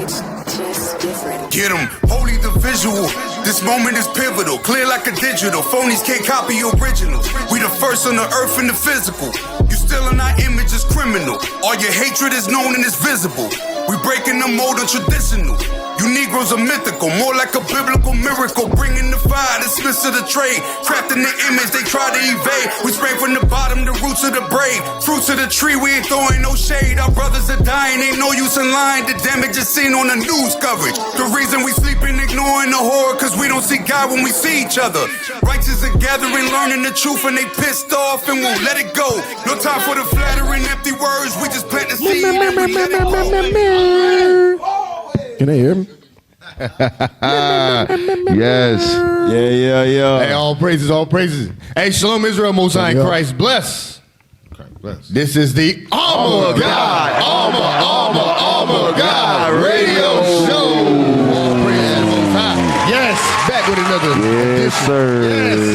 It's just different. Get 'em, holy the visual. This moment is pivotal, clear like a digital. Phonies can't copy originals. We the first on the earth in the physical. You still in our image is criminal. All your hatred is known and is visible. We breaking the mold of traditional. You Negroes are mythical, more like a biblical miracle. Bringing the fire, dismiss of the trade. Crafting the image they try to evade. We spring from the bottom, the roots of the brave. Fruits of the tree, we ain't throwing no shade. Our brothers are dying, ain't no use in lying. The damage is seen on the news coverage. The reason we sleeping, ignoring the horror, cause we don't see God when we see each other. Righteous are gathering, learning the truth, and they pissed off and won't let it go. No time for the flattering, empty words. We just plant the seed and we let it go. Can they hear me? Yes. Yeah. Hey, all praises, all praises. Hey, Shalom Israel, Most High in Christ bless. This is the Armor of God. Armor of God radio show. All praises, Most High. Yes, back with another Yes, sir.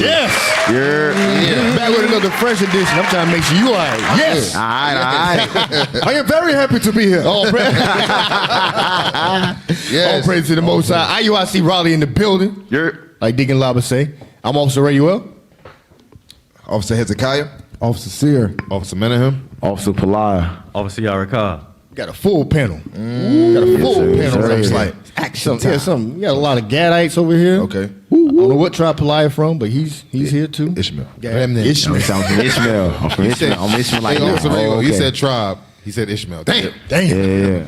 Yes. Yeah. Back with another fresh edition. I'm trying to make sure you all right. Yes. All right. I am very happy to be here. All praise. All praise to the Most High. IUIC Raleigh in the building. Like Deacon Laba say. I'm Officer Rayuel. Officer Hezekiah. Officer Sear. Officer Menahem. Officer Palaya. Officer Yarika. Got a full panel. Got a full panel. Yes, sir. Like action. Yeah, something. We got a lot of Gadites over here. Okay. I don't know what tribe Palaya from, but he's here too. Ishmael. Ishmael. Sounds from Ishmael. I'm Ishmael like that. He said tribe. He said Ishmael. Damn. Yeah.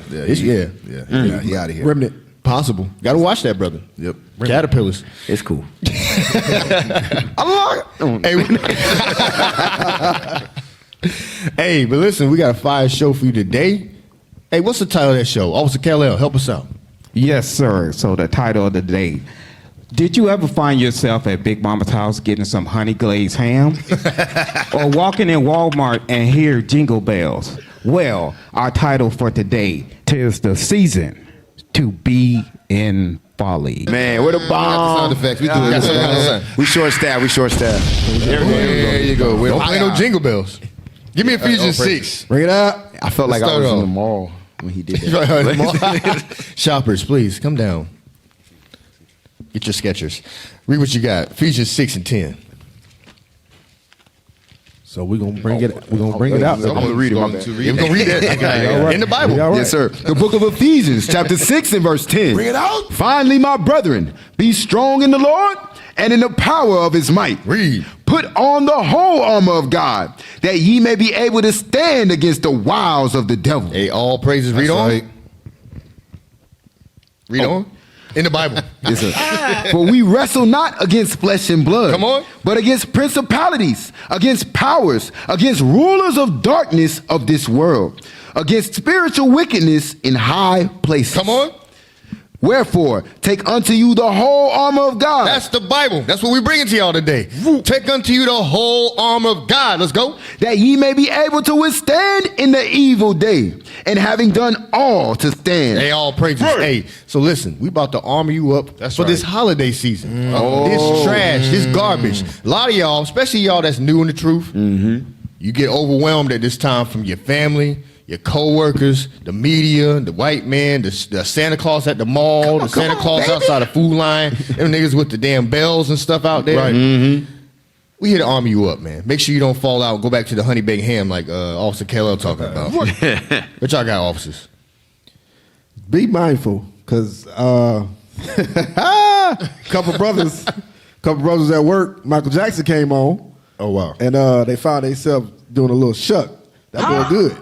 He out of here. Remnant. Possible. Got to watch that, brother. Yep. Caterpillars. It's cool. Hey, but listen, we got a fire show for you today. Hey, what's the title of that show? Officer KLL, help us out. Yes, sir. So the title of the day. Did you ever find yourself at Big Mama's house getting some honey glazed ham? Or walking in Walmart and hear jingle bells? Well, our title for today is the season to be in folly. Man, what a bomb. Sound effects. We do it. We short staff. There you go. Don't play no jingle bells. Give me Ephesians 6. Bring it up. I felt like I was in the mall when he did that. Shoppers, please, come down. Get your Skechers. Read what you got. Ephesians 6 and 10. So we're gonna bring it. We're gonna bring it out. I'm gonna read it. We're gonna read that in the Bible. Yes, sir. The book of Ephesians, chapter 6 and verse 10. Bring it out. Finally, my brethren, be strong in the Lord and in the power of his might. Read. Put on the whole armor of God, that ye may be able to stand against the wiles of the devil. Hey, all praises. Read on. Right. Read on. In the Bible. Yes, sir. For we wrestle not against flesh and blood. Come on. But against principalities, against powers, against rulers of darkness of this world, against spiritual wickedness in high places. Come on. Wherefore, take unto you the whole armor of God. That's the Bible. That's what we're bringing to y'all today. Take unto you the whole armor of God. Let's go. That ye may be able to withstand in the evil day, and having done all to stand. Hey, all praises. Right. Hey, so listen, we about to armor you up for this holiday season. This trash, this garbage. A lot of y'all, especially y'all that's new in the truth, you get overwhelmed at this time from your family, your co-workers, the media, the white man, the Santa Claus at the mall, the Santa Claus outside the food line, them niggas with the damn bells and stuff out there. Right. We here to armor you up, man. Make sure you don't fall out and go back to the honey baked ham like Officer KLL talking about. What y'all got, officers? Be mindful, because couple brothers at work, Michael Jackson came on. Oh, wow. And they found themselves doing a little shuck. That boy good.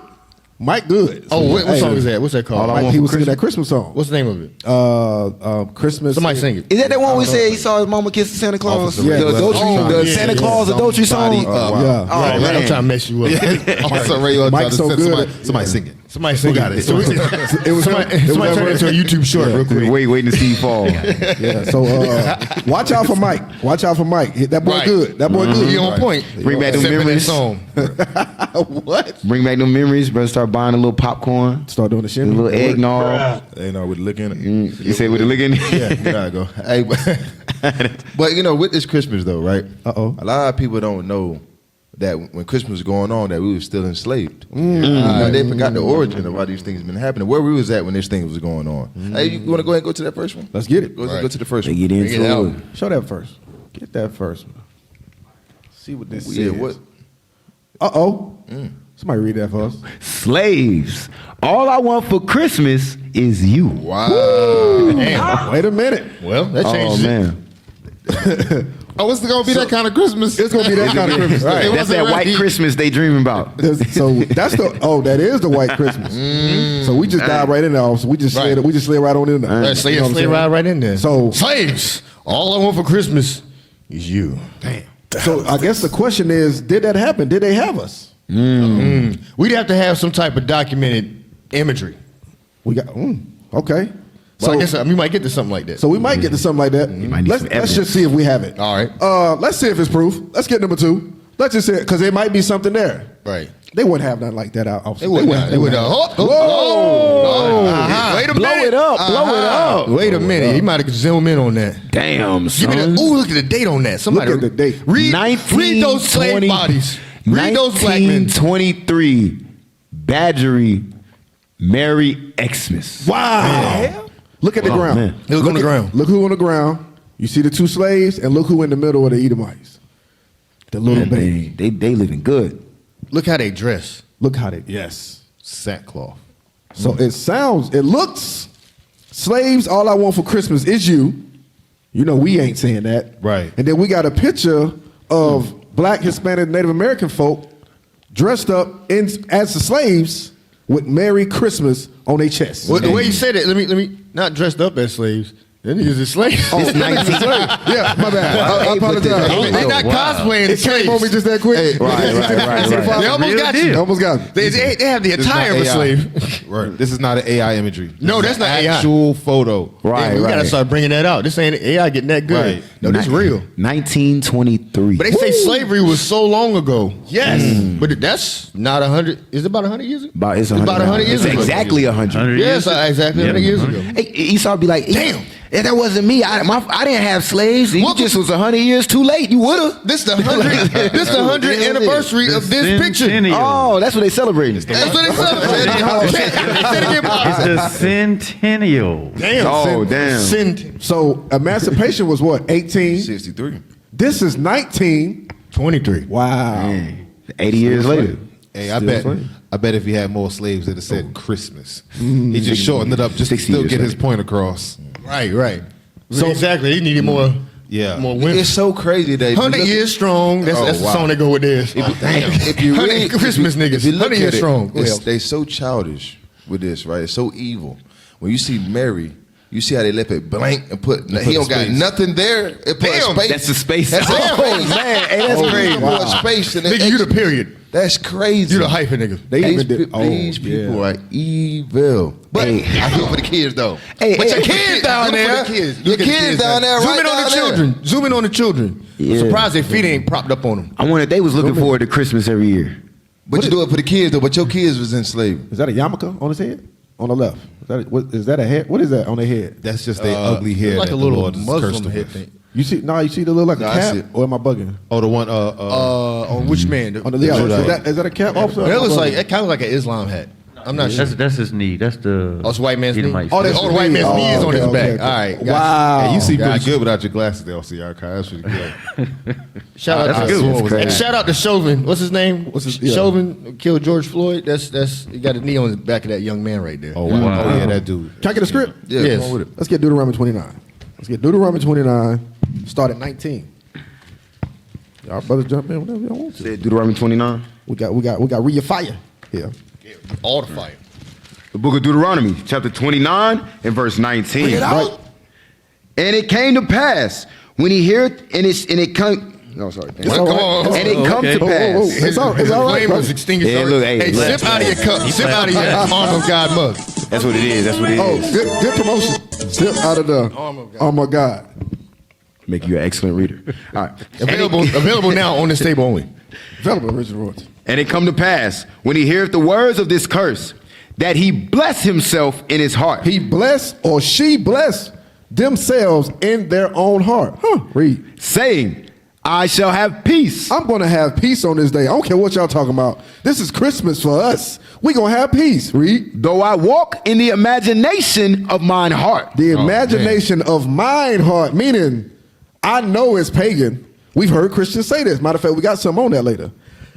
Mike good. Oh, what song is that? What's that called? Mike, he was singing that Christmas song. What's the name of it? Christmas. Somebody sing it. Is that one we said he saw his mama kiss Santa Claus? Yeah, the Santa Claus adultery song? Yeah. Oh, right. I'm trying to mess you up. Mike's so good. Somebody sing it. Somebody sing got it. Somebody turn it into a YouTube short real quick. Waiting to see you fall. Yeah, so watch out for Mike. Watch out for Mike. That boy good. That boy good. He on point. Bring back them memories. What? Bring back them memories, brother. Start buying a little popcorn. Start doing the shit. A little eggnog. Eggnog with the lick in it. You say with the lick in it? Yeah, there I go. Hey, but you know, with this Christmas though, right? Uh-oh. A lot of people don't know that when Christmas was going on, that we were still enslaved. They forgot the origin of why these things have been happening. Where we was at when this thing was going on. Hey, you want to go ahead and go to that first one? Let's get it. Go to the first one. Get into it. Show that first. Get that first one. See what this Yeah, is. what? Uh-oh. Somebody read that for us. Slaves, all I want for Christmas is you. Wow. Damn. Wait a minute. Well, that Oh, changes it. man. Oh, it's gonna be that kind of Christmas. It's going to be that kind of Christmas. Right. That's that white Christmas they dreaming about. So that's that is the white Christmas. So we just dive right in there. So we just slid right on in there. Right, slid You know what I'm saying? right in there. So- slaves, all I want for Christmas is you. Damn. So I guess the question is, did that happen? Did they have us? We'd have to have some type of documented imagery. We got okay. So I guess we might get to something like that. So we might get to something like that. might need Let's some evidence. just see if we have it. All right. Let's see if it's proof. Let's get number 2. Let's just say because there might be something there. right. They wouldn't have nothing like that out. They would not. They would not. Wait a minute. Blow it up. Blow it up. Wait a minute. You might have zoom in on that. Damn, Give me son. the, ooh, look at the date on that. Somebody Look at the date. Read those slave bodies. Read those black men. 1923, Badgery, Merry Xmas. Wow. Look at the ground. man. Look on the ground. Look who on the ground. You see the 2 slaves, and look who in the middle of the Edomites. The little baby. They living good. Look how they dress. Look how they. Yes, sackcloth. So it looks. Slaves, all I want for Christmas is you. You know we ain't saying that. Right. And then we got a picture of black, Hispanic, Native American folk dressed up as the slaves with Merry Christmas on their chest. Well, the way you said it, let me not dressed up as slaves. Them niggas is slaves. It's 19. Yeah, my bad. I apologize. They not cosplaying It as came on me slaves. just that quick. They almost got you. Almost got me. They have the attire of a This is not slave. Right. This is not an AI imagery. No, This that's is not an AI. actual photo. Damn, we gotta start bringing that out. This ain't AI getting that good. Right. No, this real. 1923. But they say slavery was so long ago. Yes. But that's not 100. Is it about 100 years ago? It's about 100 years It's ago. exactly 100. Yes, exactly 100 years ago. Hey, Esau be like, Damn. Yeah, that wasn't me. I didn't have slaves. You What- just was 100 years too late. You would've. This the 100th anniversary of this picture. Centennial. Oh, that's what they celebrating. That's what they celebrate. Say it again, Bob. It's the centennial. Damn. Oh, damn. Sin So emancipation was what? 18. 63. This is 19. 23. Wow. 80 years later. Hey, I bet if he had more slaves, it'd have said Christmas. He just shortened it up just to 60 still years get his later. point across. Right. So exactly, he needed more. Yeah. More women. It's so crazy that 100 years strong. That's the wow. song that go with this. If you 100 really Christmas niggas. if you look 100 years at it, strong. Go ahead. they so childish with this, right? It's so evil. When you see Mary, you see how they left it blank and put he don't got space. nothing there. It put Damn, a space. That's the space. That's Oh, space. man. Hey, that's crazy. Wow. A space and Nigga, you the period. That's crazy. You the hyphen nigga. These people are evil. But I feel for the kids though. Hey, but hey, your kids down Look for there. the kids. Your Look at the kids down there. Zoom right in on down the there. children. Zoom in on the children. Yeah. I'm surprised their feet ain't propped up on them. I wonder if they was looking forward to Christmas every year. But you do it for the kids though. But your kids was enslaved. Is that a yarmulke on his head? On the left. Is that a head? What is that on their head? That's just their ugly hair. Like that a the little Lord has cursed Muslim them head with. thing. You see they look like No, a I see cap, it. or am I bugging? Oh, the one. On which man? On the left. Is that a cap? It looks like it kind of like an Islam hat. I'm not sure. That's his knee. That's the. Oh, it's white man's knee. Edomites. Oh, that's the white man's knee is on his back. All right. Gotcha. Wow. Hey, you see Gotcha. pretty good without your glasses, there, LC Archive. That's pretty good. Shout out That's to good. and shout out to Chauvin. What's his name? yeah. Chauvin killed George Floyd. That's he got a knee on the back of that young man right there. Oh, wow. Oh, yeah, that dude. Can I get a script? Yeah, Yes. come on with it. Let's get Deuteronomy 29. Let's get Deuteronomy 29. Start at 19. Y'all brothers jump in whenever y'all want to. Said Deuteronomy 29. We got read your fire here. All the fire. The book of Deuteronomy, chapter 29 and verse 19. Right. And it came to pass when he heard, and it come. No, sorry. Well, come on. And it come to Whoa, pass. whoa, whoa. It's all right, flame bro. was extinguished. Yeah, already. look, hey, Hey, sip out of your cup. Sip out of your arm of God mug. That's what it is. That's what it Oh, is. good promotion. Step out of the arm of God. Make you an excellent reader. All right. Available now on this table only. Available original words. And it come to pass when he heareth the words of this curse, that he bless himself in his heart. He blessed or she blessed themselves in their own heart. Read. Saying, I shall have peace. I'm going to have peace on this day. I don't care what y'all talking about. This is Christmas for us. We going to have peace. Read. Though I walk in the imagination of mine heart. The imagination of mine heart, meaning I know it's pagan. We've heard Christians say this. Matter of fact, we got some on that later.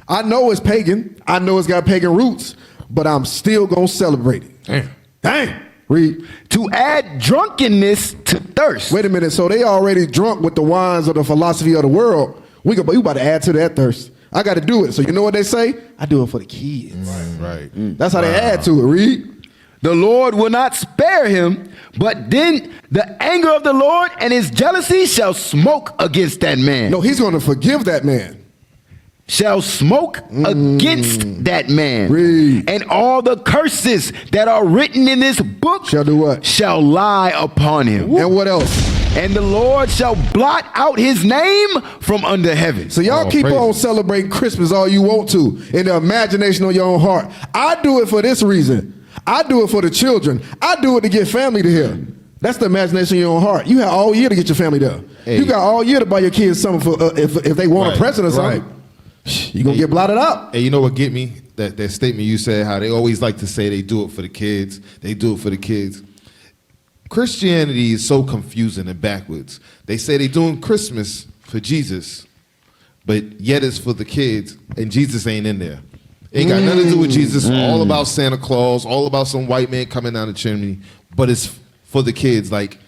I know it's pagan. I know it's got pagan roots, but I'm still going to celebrate it. Dang. Read. To add drunkenness to thirst. Wait a minute. So they already drunk with the wines of the philosophy of the world. We about to add to that thirst. I got to do it. So you know what they say? I do it for the kids. Right. That's how they add to it. Read. The Lord will not spare him, but then the anger of the Lord and his jealousy shall smoke against that man. No, he's going to forgive that man. Shall smoke against that man. Read. And all the curses that are written in this book Shall do what? shall lie upon him. And what else? And the Lord shall blot out his name from under heaven. So y'all keep on celebrating Christmas all you want to in the imagination of your own heart. I do it for this reason. I do it for the children. I do it to get family to here. That's the imagination of your own heart. You have all year to get your family there. Hey. You got all year to buy your kids something for if they want a present or something. Right. You're going to get blotted out. Hey, you know what get me? That statement you said, how they always like to say they do it for the kids. They do it for the kids. Christianity is so confusing and backwards. They say they're doing Christmas for Jesus, but yet it's for the kids, and Jesus ain't in there. Ain't got nothing to do with Jesus. All about Santa Claus, all about some white man coming down the chimney, but it's for the kids. Like,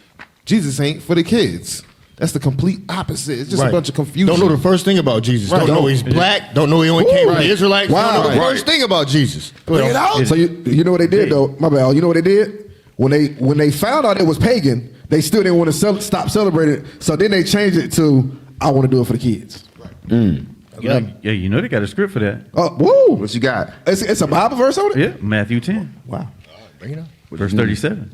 Jesus ain't for the kids. That's the complete opposite. It's just a bunch of confusion. Don't know the first thing about Jesus. Don't know he's black. Don't know he only came from the Israelites. Wow. Don't know the first thing about Jesus. Bring it out. So you know what they did though? My bad. You know what they did? When they found out it was pagan, they still didn't want to stop celebrating it. So then they changed it to I want to do it for the kids. Yeah, you know they got a script for that. Woo! What you got? It's a Bible verse on it? Yeah, Matthew 10. Wow. Bring it up. Verse 37.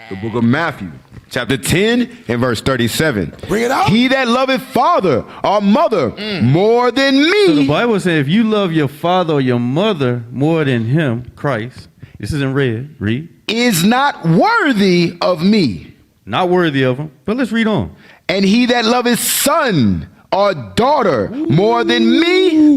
The book of Matthew, chapter 10 and verse 37. Bring it out. He that loveth father or mother more than me. So the Bible says if you love your father or your mother more than him, Christ, this is in red, read. Is not worthy of me. Not worthy of him, but let's read on. And he that loveth son or daughter more than me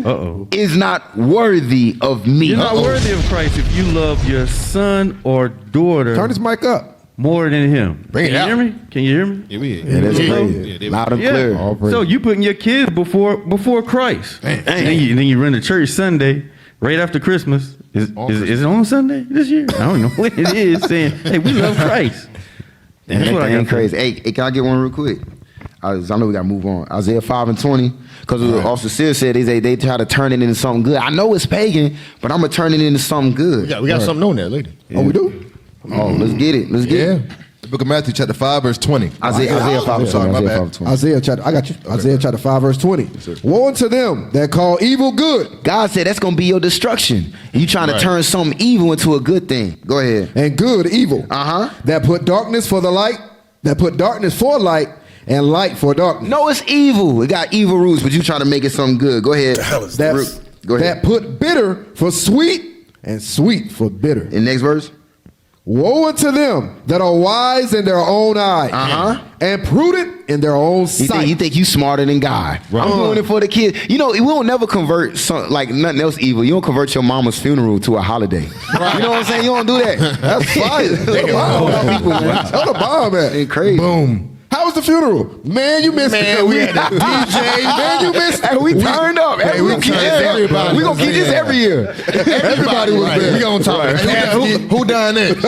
is not worthy of me. You're not worthy of Christ if you love your son or daughter Turn his mic up. more than him. Bring it out. Can you hear me? Can you hear me? Yeah, we Yeah, that's Yeah. crazy. Loud and clear. So you putting your kids before Christ. And then you run to church Sunday right after Christmas. Is it on Sunday this year? I don't know what it is saying, hey, we love Christ. That's what I got. Crazy. Hey, can I get one real quick? I know we got to move on. Isaiah 5 and 20. Because Officer Sears said they try to turn it into something good. I know it's pagan, but I'm going to turn it into something good. We got something on there later. Oh, we do? Oh, let's get it. Let's get it. The book of Matthew, chapter 5, verse 20. Isaiah 5 and 20. My bad. 5 20. Isaiah chapter, I got you. Isaiah chapter 5, verse 20. Woe unto them that call evil good God said that's going to be your destruction. And you trying to turn something evil into a good thing. Go ahead. and good evil. That put darkness for the light, that put darkness for light, and light for darkness. No, it's evil. It got evil roots, but you trying to make it something good. Go ahead. Go ahead. That put bitter for sweet and sweet for bitter. In next verse. Woe unto them that are wise in their own eyes and prudent in their own sight. You think you smarter than God. I'm doing it for the kids. You know, we won't never convert like nothing else evil. You don't convert your mama's funeral to a holiday. You know what I'm saying? You don't do that. That's fire. Tell the bomb at. It's crazy. Boom. How was the funeral? Man, you missed it. We had the DJ. Man, you missed it. And we turned up. Hey, We're going to keep this every year. Everybody was there. We gonna talk. Who done it? Who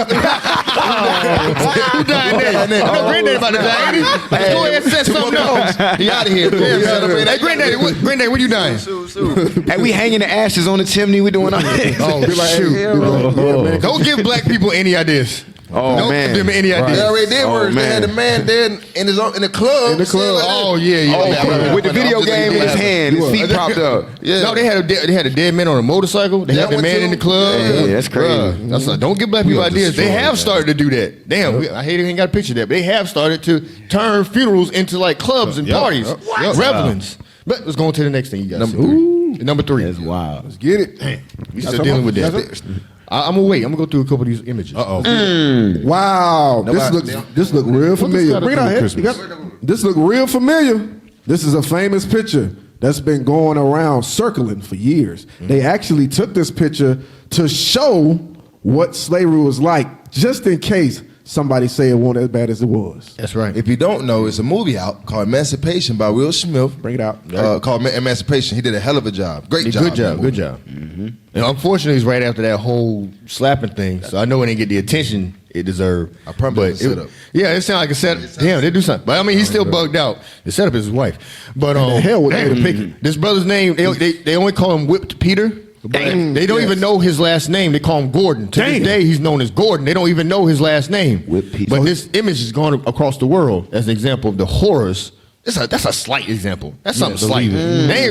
done that? No, Granddaddy about to die. Let's go ahead and set something else. He out of here. Hey, Granddaddy, what you done? And we hanging the ashes on the chimney. We doing all this. Oh, shoot. Don't give black people any ideas. Don't give them any ideas. They already did worse. They had the man dead in the club. In the club. Oh, yeah. With the video game in his hand, his feet propped up. Yeah. No, they had a dead man on a motorcycle. They had the man in the club. Yeah, that's crazy. That's like, don't give black people ideas. They have started to do that. Damn, I hate it. Ain't got a picture of that. But they have started to turn funerals into like clubs and parties, revelings. But let's go on to the next thing you guys. Number three. That's wild. Let's get it. Damn, we still dealing with that. I'm gonna wait. I'm gonna go through a couple of these images. Wow. This look real familiar. Bring it out here. This look real familiar. This is a famous picture that's been going around circling for years. They actually took this picture to show what slavery was like, just in case somebody say it wasn't as bad as it was. That's right. If you don't know, it's a movie out called Emancipation by Will Smith. Bring it out. Called Emancipation. He did a hell of a job. Great job. Good job. Good job. And unfortunately, it's right after that whole slapping thing. So I know it didn't get the attention it deserved. I promise it's a setup. Yeah, it sounded like a setup. Damn, they do something. But I mean, he's still bugged out. The setup is his wife. But the hell with damn, Peter Pickett? this brother's name, they only call him Whipped Peter. They don't even know his last name. They call him Gordon. To this day, he's known as Gordon. They don't even know his last name. But this image is going across the world as an example of the horrors. That's a slight example. That's something slight. They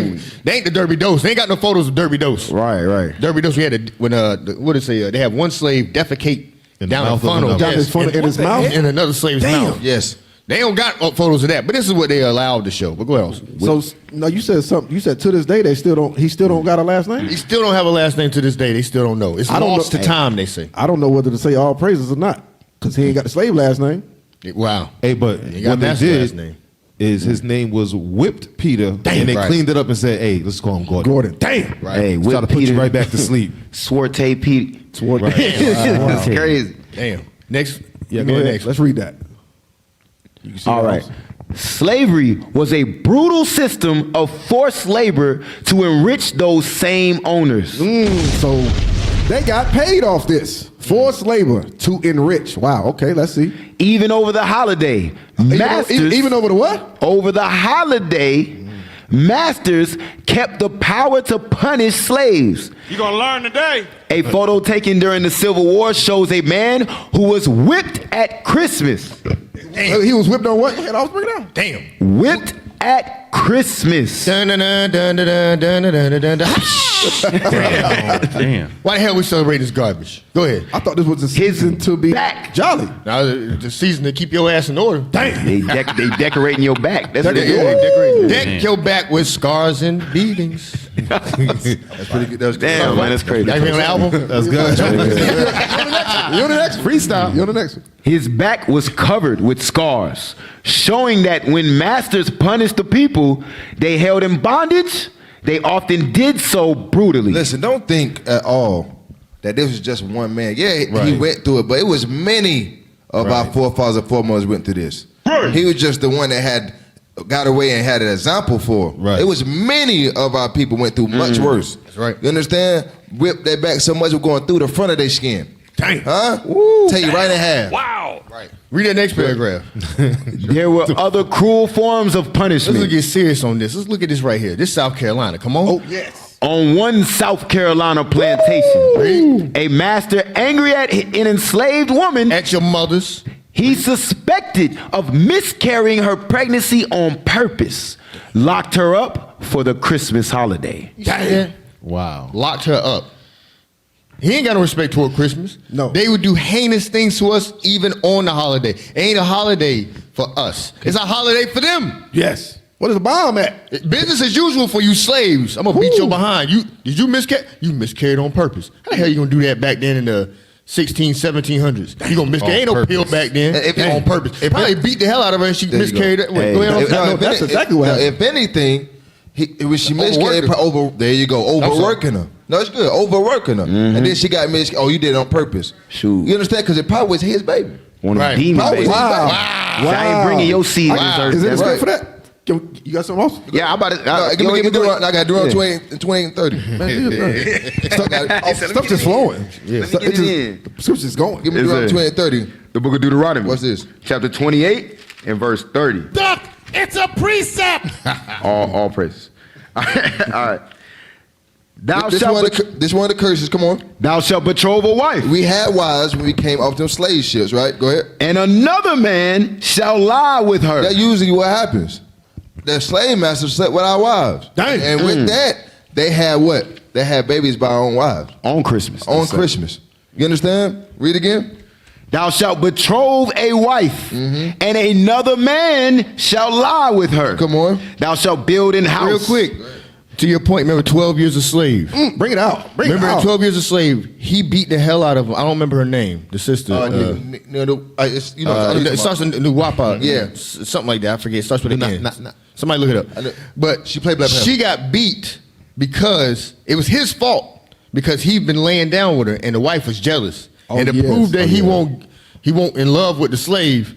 ain't the Derby Dose. They ain't got no photos of Derby Dose. Right. Derby Dose. We had what did it say? They had one slave defecate down a funnel. Down his funnel in his mouth? In another slave's mouth. Yes. They don't got photos of that, but this is what they allowed to show. But go else. So no, you said something. You said to this day he still don't got a last name. He still don't have a last name to this day. They still don't know. It's lost to time. They say. I don't know whether to say all praises or not, because he ain't got the slave last name. Wow. Hey, but He got what they master last did name. is his name was Whipped Peter, and they right. cleaned it up and said, "Hey, let's call him Gordon." Gordon. Damn. Right. Hey, Try to Whipped put Peter you right back to sleep. Swarte Pete. Swarte. That's crazy. Damn. Next. Yeah, Give go me the ahead. next. Let's read that. You can see All that right. also. Slavery was a brutal system of forced labor to enrich those same owners. So they got paid off this forced labor to enrich. Wow. Okay, let's see. Even over the holiday, masters Even over the what? over the holiday, masters kept the power to punish slaves. You gonna learn today. A photo taken during the Civil War shows a man who was whipped at Christmas. He was whipped on what? I was bringing down. Damn. Whipped at Christmas. Damn. Why the hell we celebrate this garbage? Go ahead. I thought this was a season to be back. jolly. Now the season to keep your ass in order. Damn. They decorating your back. That's what they do. Decorate. Deck your back with scars and beatings. That's pretty good. That was good. Damn, man, that's crazy. That on the album? That's good. You're the next freestyle. You're the next one. His back was covered with scars, showing that when masters punished the people they held in bondage, they often did so brutally. Listen, don't think at all that this was just one man. Yeah, he went through it, but it was many of our forefathers and foremothers went through this. He was just the one that got away and had an example for. Right. It was many of our people went through much worse. That's right. You understand? Whipped their back so much we're going through the front of their skin. Dang. Huh? Take you right in half. Wow. Right. Read that next paragraph. There were other cruel forms of Let's punishment. get serious on this. Let's look at this right here. This South Carolina. Come on. Oh, yes. On one South Carolina plantation, a master angry at an enslaved woman, At your mother's. he suspected of miscarrying her pregnancy on purpose, locked her up for the Christmas holiday. Damn. Wow. Locked her up. He ain't got no respect toward Christmas. No. They would do heinous things to us even on the holiday. It ain't a holiday for us. It's a holiday for them. Yes. What is the bomb at? Business as usual for you slaves. I'm gonna beat your behind. Did you miscarry? You miscarried on purpose. How the hell you gonna do that back then in the 1700s? You gonna miscarry? Ain't no pill back then. On purpose. Probably beat the hell out of her and she miscarried. Go ahead. That's exactly what happened. If anything, she miscarried there you go, overworking her. No, it's good, overworking her. And then she got miscarried. Oh, you did it on purpose. Shoot. You understand? Because it probably was his baby. One of Right. the demon Probably babies. was his baby. I ain't bringing your seed. Is it That's good right. for that? You got something else? Yeah, I'm about to. Give me I got to do it on 28 and 30. Stuff just flowing. Let me get it in. The scripture's going. Give me Is do it on it? 28 and 30. The book of Deuteronomy. What's this? Chapter 28 and verse 30. Duck, it's a precept. All praises. All right. This one of the curses, come on. Thou shalt betroth a wife, We had wives when we came off them slave ships, right? Go ahead. and another man shall lie with her. That's usually what happens. The slave masters slept with our wives. Dang. And with that, they had what? They had babies by our own wives. On Christmas. On Christmas. You understand? Read again. Thou shalt betroth a wife, and another man shall lie with her. Come on. Thou shalt build an house. Real quick. To your point, remember 12 Years a Slave? Bring it out. Remember in 12 Years a Slave, he beat the hell out of, I don't remember her name, the sister. It starts with Nuwapa. Yeah. Something like that. I forget. It starts with an N. Somebody look it up. But She played Black Panther. she got beat because it was his fault because he'd been laying down with her and the wife was jealous. And to prove that he won't in love with the slave,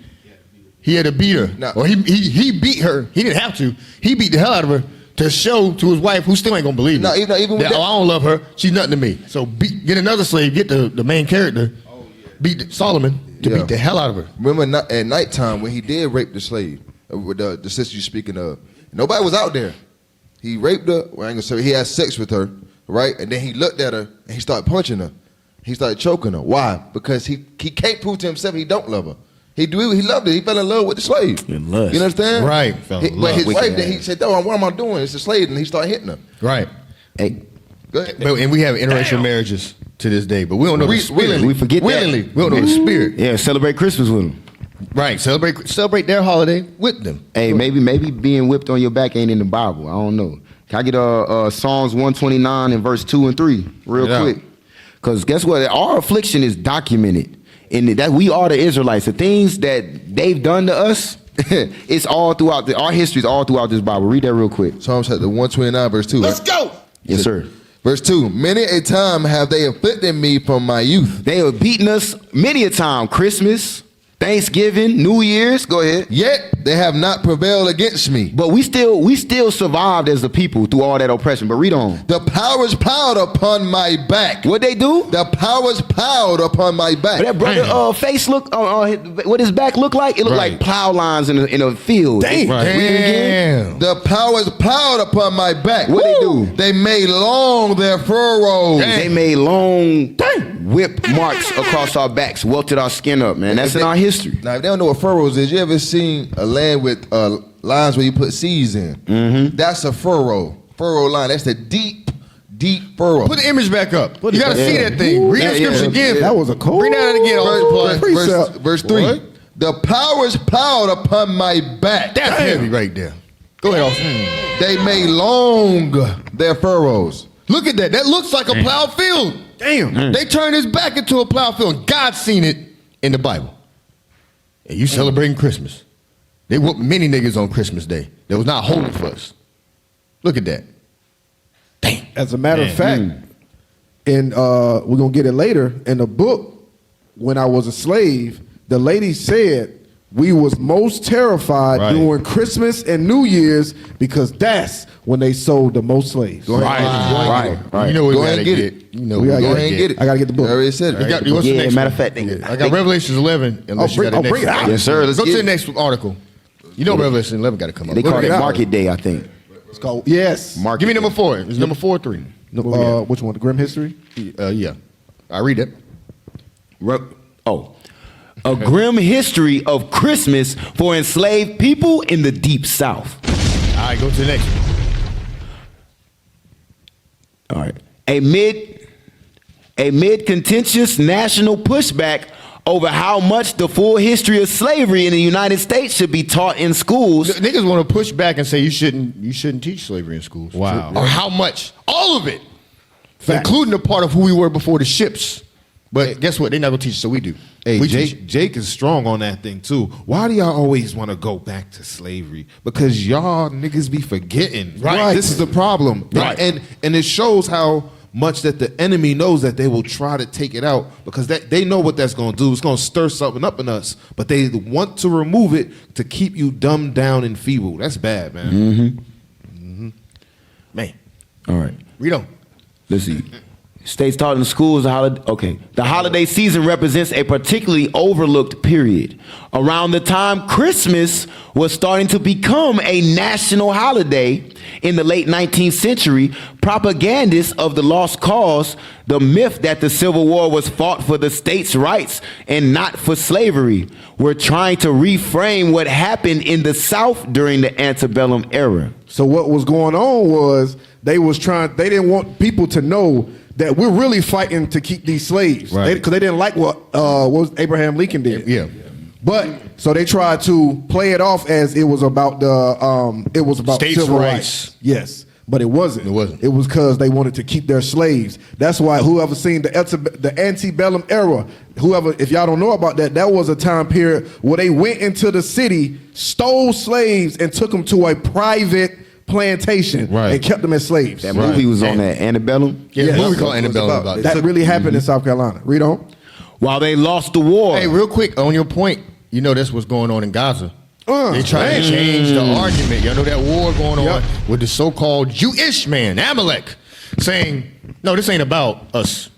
he had to beat her. No. Or he beat her. He didn't have to. He beat the hell out of her to show to his wife, who still ain't gonna believe it. Even with that, I don't love her. She's nothing to me. So get another slave. Get the main character. Beat Solomon to beat the hell out of her. Remember at nighttime when he did rape the slave, with the sister you're speaking of, nobody was out there. He raped her. Well, I ain't gonna say he had sex with her, right? And then he looked at her and he started punching her. He started choking her. Why? Because he can't prove to himself he don't love her. He loved her. He fell in love with the slave. In lust. You understand? Right. But his wife, then he said, "Oh, what am I doing? It's a slave," and he started hitting her. Right. Hey, Go ahead. And we have interracial marriages to this day, but we don't know the spirit. we forget that. willingly. We don't know the spirit. yeah, celebrate Christmas with them. Right. Celebrate their holiday with them. Hey, maybe being whipped on your back ain't in the Bible. I don't know. Can I get Psalms 129 and verse 2 and 3 real quick? Because guess what? Our affliction is documented. And that we are the Israelites. The things that they've done to us, it's all throughout our history is all throughout this Bible. Read that real quick. Psalms chapter 129, verse 2. Let's go. Yes, sir. Verse 2. Many a time have they afflicted me from my youth. They have beaten us many a time. Christmas, Thanksgiving, New Year's. Go ahead. Yet they have not prevailed against me. But we still survived as a people through all that oppression. But read on. The powers piled upon my back. What they do? The powers piled upon my back. That brother face look, what his back look like? It looked like plow lines in a field. Damn. Read it again. The powers piled upon my back. What they do? They made long their furrows. They made long whip marks across our backs, welted our skin up, man. That's in our history. Now, if they don't know what furrows is, you ever seen a land with lines where you put seeds in? Mm-hmm. That's a furrow. Furrow line. That's the deep furrow. Put the image back up. You got to see that thing. Read the scripture again. That was a cold. Bring that out again. Verse 3. What? The powers plowed upon my back. That's heavy right there. Go ahead, Austin. They made long their furrows. Look at that. That looks like a plowed field. Damn. They turned his back into a plowed field. God seen it in the Bible. And you celebrating Christmas. They whooped many niggas on Christmas Day. That was not holy for us. Look at that. Damn. As a matter of fact, and we're going to get it later, in the book, When I Was a Slave, the lady said we was most terrified during Christmas and New Year's because that's when they sold the most slaves. Right. You know we gotta get it. You know We we gotta gotta get get it. it. I got to get the book. I already said it. What's the next matter one? of fact, I got Revelations 11. Unless you got the next bring it one. out. Yes, sir. Let's Go to get the it. next article. You know Revelation 11 got to come up. They call it it out. Market Day, I think. It's called, yes. Market Give me Day. number 4. It's number 4 or 3. Which one? The Grim History? Yeah. I read it. A grim history of Christmas for enslaved people in the Deep South. All right, go to the next one. All right. Amid contentious national pushback over how much the full history of slavery in the United States should be taught in schools. Niggas want to push back and say you shouldn't teach slavery in schools. Wow. Or how much? All of it. Including the part of who we were before the ships. But guess what? They not gonna teach us, so we do. Hey, we teach. Jake is strong on that thing too. Why do y'all always want to go back to slavery? Because y'all niggas be forgetting. Right. This is the problem. Right. And it shows how much that the enemy knows that they will try to take it out because they know what that's going to do. It's going to stir something up in us, but they want to remove it to keep you dumbed down and feeble. That's bad, man. Man. All right. Read on. Let's see. States taught in schools. The holiday season represents a particularly overlooked period. Around the time Christmas was starting to become a national holiday in the late 19th century, propagandists of the lost cause, the myth that the Civil War was fought for the states' rights and not for slavery, were trying to reframe what happened in the South during the antebellum era. So what was going on was they didn't want people to know that we're really fighting to keep these slaves. Right. Because they didn't like what was Abraham Lincoln did. Yeah. But so they tried to play it off as it was about States' civil rights. Yes. But it wasn't. It wasn't. It was because they wanted to keep their slaves. That's why whoever seen the antebellum era, whoever, if y'all don't know about that, that was a time period where they went into the city, stole slaves, and took them to a private plantation and kept them as slaves. That movie was on that Antebellum. Yeah, the movie called Antebellum about that. Really happened in South Carolina. Read on. While they lost the war. Hey, real quick, on your point, you know that's what's going on in Gaza. They try to change the argument. Y'all know that war going on with the so-called Jewish man, Amalek, saying, no, this ain't about us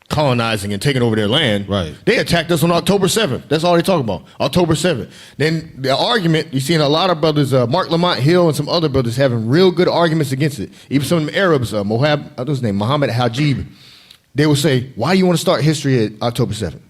colonizing and taking over their land. Right. They attacked us on October 7th. That's all they talk about, October 7th. Then the argument, you're seeing a lot of brothers, Mark Lamont Hill and some other brothers having real good arguments against it. Even some of them Arabs, what's his name, Muhammad Hajib, they will say, why do you want to start history at October 7th?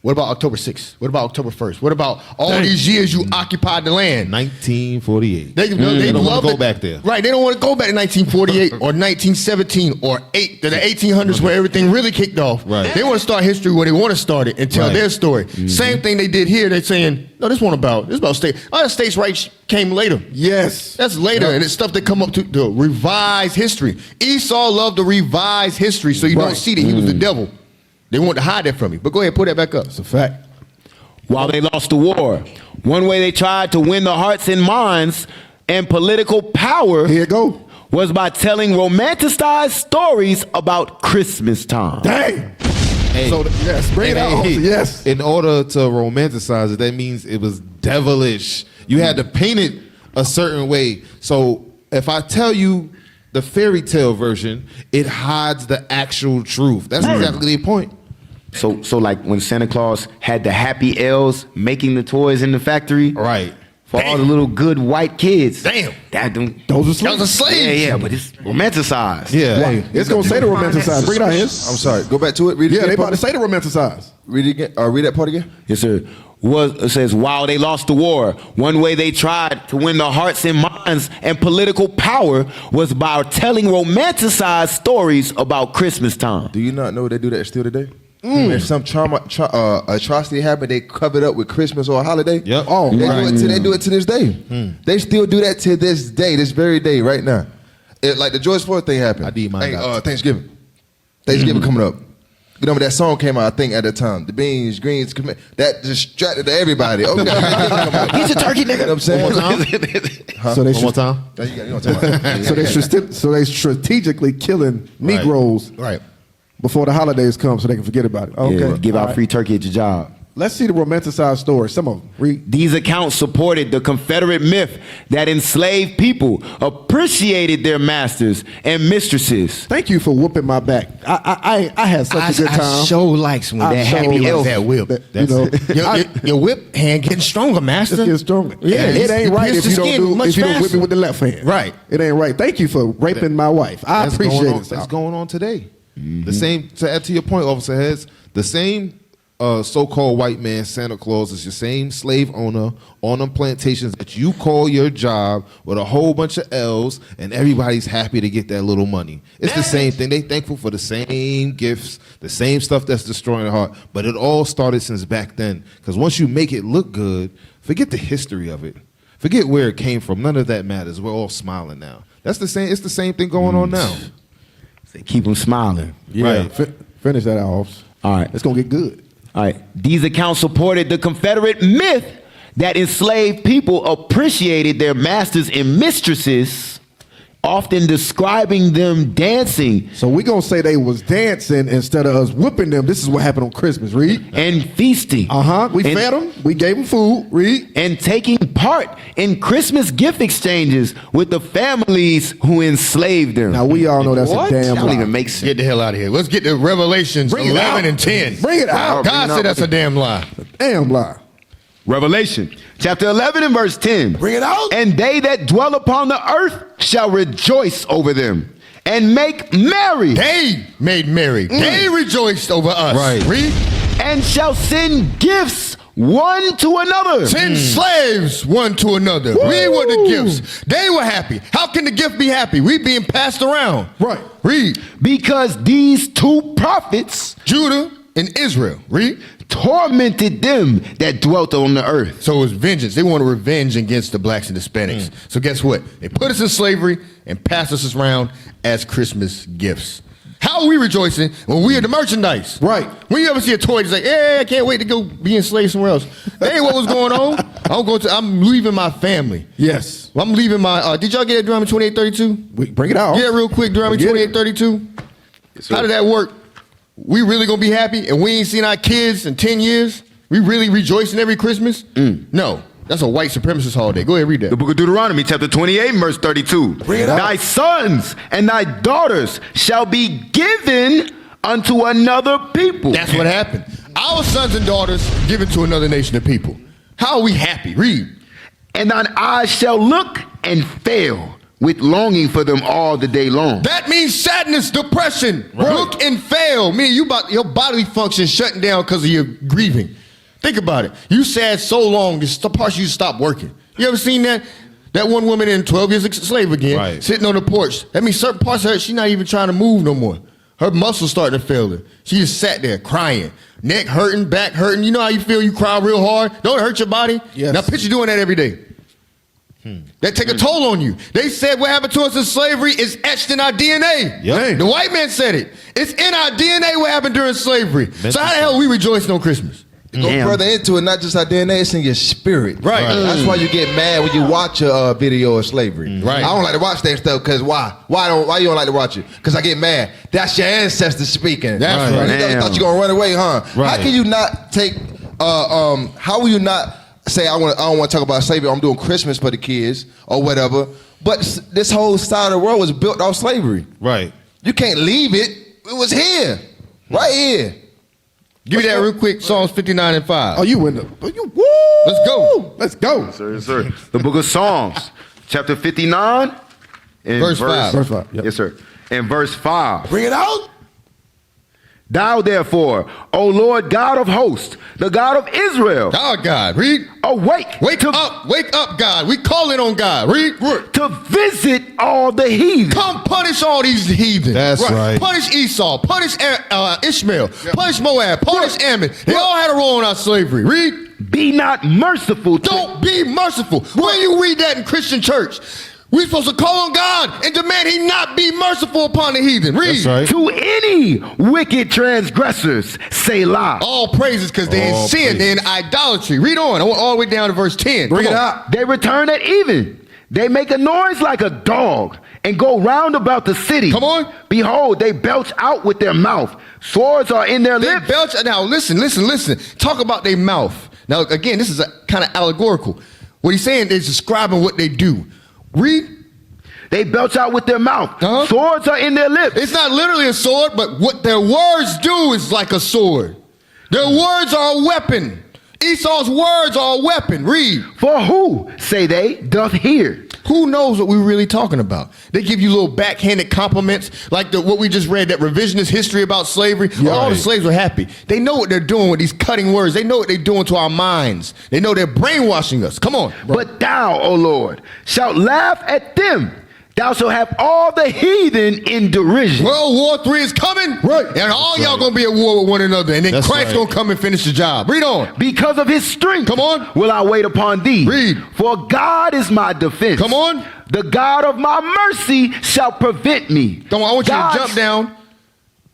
What about October 6th? What about October 1st? What about all these years you occupied the land? 1948. They don't want to go back there. Right, they don't want to go back to 1948 or 1917 or the 1800s where everything really kicked off. Right. They want to start history where they want to start it and tell their story. Same thing they did here. They're saying, no, this about state. Oh, states' rights came later. Yes. That's later, and it's stuff that come up to revise history. Esau loved to revise history, so you don't see that he was the devil. They want to hide that from you. But go ahead, put that back up. It's a fact. While they lost the war, one way they tried to win the hearts and minds and political power Here you go. was by telling romanticized stories about Christmas time. Dang. Hey. So, yes, bring it out. Yes. In order to romanticize it, that means it was devilish. You had to paint it a certain way. So if I tell you the fairy tale version, it hides the actual truth. That's exactly the point. So like when Santa Claus had the happy elves making the toys in the factory. Right. For all the little good white kids. Damn. Those are slaves. Those are slaves. Yeah, but it's romanticized. Yeah. Hey, it's going to say the romanticized. Bring it out here. I'm sorry. Go back to it. Read it Yeah, again. they about to say the romanticized. Read it again. Read that part again. Yes, sir. It says, while they lost the war, one way they tried to win the hearts and minds and political power was by telling romanticized stories about Christmas time. Do you not know they do that still today? If some atrocity happened, they cover it up with Christmas or a holiday. Yep. Oh, They do it to this day. They still do that to this day, this very day, right now. Like the George Floyd thing happened. I need mine out. Thanksgiving coming up. You know, that song came out, I think, at the time. The beans, greens, that distracted everybody. Okay, Get your turkey, nigga. You know what I'm saying? One So they One more time. You know what I'm talking about. so they strategically killing Negroes Right. before the holidays come so they can forget about it. Okay. Yeah, give All out right. free turkey at your job. Let's see the romanticized stories. Some of them. Read. These accounts supported the Confederate myth that enslaved people appreciated their masters and mistresses. Thank you for whooping my back. I had such a good time. I so likes when I that so happy likes elf that whip. You know, Your whip hand getting stronger, master. Just get stronger. Yeah, it ain't right pierce if you the don't skin do much if you don't whip faster. me with the left hand. Right. It ain't right. Thank you for raping my wife. I That's appreciate going on, it. That's going on today. The same, to add to your point, Officer Heads, the same so-called white man, Santa Claus, is your same slave owner on them plantations that you call your job with a whole bunch of elves, and everybody's happy to get that little money. It's the same thing. They thankful for the same gifts, the same stuff that's destroying their heart. But it all started since back then. Because once you make it look good, forget the history of it. Forget where it came from. None of that matters. We're all smiling now. That's the same. It's the same thing going on now. They keep them smiling. Yeah. Finish that off. All right. It's gonna get good. All right. These accounts supported the Confederate myth that enslaved people appreciated their masters and mistresses, often describing them dancing. So we gonna say they was dancing instead of us whipping them. This is what happened on Christmas. Read. And feasting. We fed them. We gave them food. Read. And taking part in Christmas gift exchanges with the families who enslaved them. Now we all know that's What? a damn That don't lie. even make sense. Get the hell out of here. Let's get to Revelations Bring it 11 out. and 10. Bring it out. God said that's a damn lie. Damn lie. Revelation chapter 11 and verse 10. Bring it out. And they that dwell upon the earth shall rejoice over them and make merry. They made merry. They rejoiced over us. Right. Read. And shall send gifts one to another. Send slaves one to another. Read what the gifts. They were happy. How can the gift be happy? We being passed around. Right. Read. Because these two prophets Judah and Israel. Read. tormented them that dwelt on the earth. So it was vengeance. They wanted revenge against the blacks and Hispanics. So guess what? They put us in slavery and passed us around as Christmas gifts. How are we rejoicing when we are the merchandise? Right. When you ever see a toy that's like, hey, I can't wait to go be enslaved somewhere else. That ain't what was going on. I'm leaving my family. Yes. I'm leaving my, did y'all get Deuteronomy 28:32? Bring it out. Yeah, real quick, Deuteronomy 28:32. How did that work? We really gonna be happy and we ain't seen our kids in 10 years? We really rejoicing every Christmas? No. That's a white supremacist holiday. Go ahead, read that. The book of Deuteronomy, chapter 28, verse 32. Bring it out. Thy sons and thy daughters shall be given unto another people. That's what happened. Our sons and daughters given to another nation of people. How are we happy? Read. And thine eyes shall look and fail with longing for them all the day long. That means sadness, depression, look and fail. Meaning your bodily function shutting down because of your grieving. Think about it. You sad so long, the parts you stop working. You ever seen that? That one woman in 12 years a slave again, sitting on the porch. That means certain parts of her, she's not even trying to move no more. Her muscles starting to fail her. She just sat there crying. Neck hurting, back hurting. You know how you feel? You cry real hard. Don't it hurt your body? Yes. Now picture doing that every day. That take a toll on you. They said what happened to us in slavery is etched in our DNA. Yep. The white man said it. It's in our DNA what happened during slavery. So how the hell are we rejoicing on Christmas? To go further into it, not just our DNA, it's in your spirit. Right. That's why you get mad when you watch a video of slavery. Right. I don't like to watch that stuff because why? Why you don't like to watch it? Because I get mad. That's your ancestors speaking. That's right. You thought you gonna run away, huh? Right. How can you not take? How will you not say I don't want to talk about slavery? I'm doing Christmas for the kids or whatever. But this whole side of the world was built off slavery. Right. You can't leave it. It was here, right here. Give me that real quick. Psalms 59 and 5. Oh, you in the? Woo! Let's go. Let's go. Yes, sir. The book of Psalms, chapter 59, and Verse 5. Verse 5. Yep. Yes, sir. And verse 5. Bring it out. Thou therefore, O Lord God of hosts, the God of Israel, Our God. Read. awake, Wake up, God. We calling on God. Read. to visit all the heathen. Come punish all these heathen. That's right. Punish Esau. Punish Ishmael. Punish Moab. Punish Ammon. They all had a role in our slavery. Read. Be not merciful to Don't be merciful. When you read that in Christian church, we're supposed to call on God and demand he not be merciful upon the heathen. Read. That's right. to any wicked transgressors, Selah. All praises because they in All sin. They're in idolatry. Read on. I want all the way down to verse 10. Bring it Come on. out. They return at even. They make a noise like a dog and go round about the city. Come on. Behold, they belch out with their mouth. Swords are in their They lips. belch. Now listen. Talk about their mouth. Now again, this is a kind of allegorical. What he's saying is describing what they do. Read. They belch out with their mouth. Uh-huh. Swords are in their lips. It's not literally a sword, but what their words do is like a sword. Their words are a weapon. Esau's words are a weapon. Read. For who, say they, doth hear? Who knows what we're really talking about? They give you little backhanded compliments, like what we just read, that revisionist history about slavery. All the slaves were happy. They know what they're doing with these cutting words. They know what they're doing to our minds. They know they're brainwashing us. Come on. But thou, O Lord, shalt laugh at them. Thou shalt have all the heathen in derision. World War III is coming. Right. And all y'all going to be at war with one another. And then That's Christ right. going to come and finish the job. Read on. Because of his strength, Come on. will I wait upon thee. Read. For God is my defense. Come on. The God of my mercy shall prevent me. I want you to God's- jump down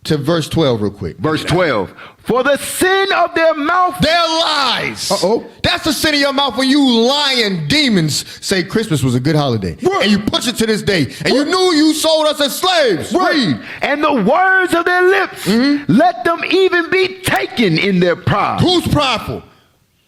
to verse 12 real quick. Verse 12. For the sin of their mouth. Their lies. Uh-oh. That's the sin of your mouth when you lying demons say Christmas was a good holiday. Right. And you push it to this day. And you knew you sold us as slaves. Read. And the words of their lips, let them even be taken in their pride. Who's prideful?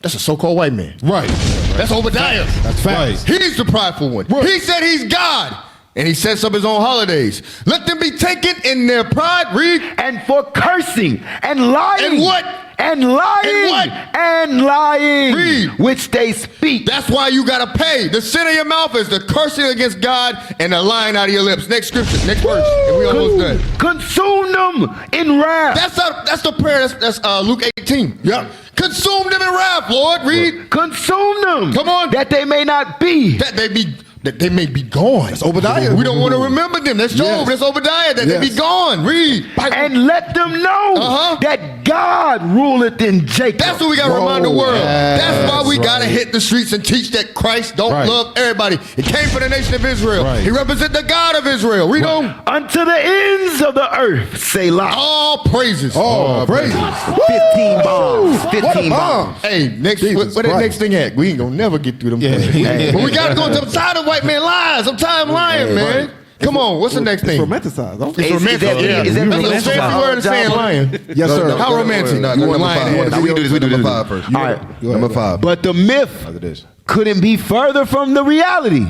That's a so-called white man. Right. That's Obadiah. That's facts. He's the prideful one. Right. He said he's God. And he sets up his own holidays. Let them be taken in their pride. Read. And for cursing and lying. And what? And lying. And what? And lying. Read. Which they speak. That's why you got to pay. The sin of your mouth is the cursing against God and the lying out of your lips. Next scripture. Next verse. And we almost done. Consume them in wrath. That's the prayer. That's Luke 18. Yep. Consume them in wrath, Lord. Read. Consume them. Come on. That they may not be. That they be that they may be gone. That's Obadiah. We don't want to remember them. That's Job. Yes. That's Obadiah. That they be Yes. gone. Read. And let them know that God ruleth in Jacob. That's what we got to remind the world. Yes. That's why we got to hit the streets and teach that Christ don't love everybody. He came for the nation of Israel. He represents the God of Israel. Read on. Unto the ends of the earth, Selah. All praises. Oh, praises. 15 bombs. 15 bombs. Hey, next, Jesus where that Christ. next thing at? We ain't gonna never get through them. Things. But we gotta go. I'm tired of white man lies. I'm tired of lying, man. Come on, what's the next thing? It's romanticized. Don't It's romantic. Is that That's a fancy word of saying lying. Yes, sir. How romantic? No, You want number lying? five. ass. we can do this. We do Number this. 5 first. All right. Number 5. But the myth After this. couldn't be further from the reality.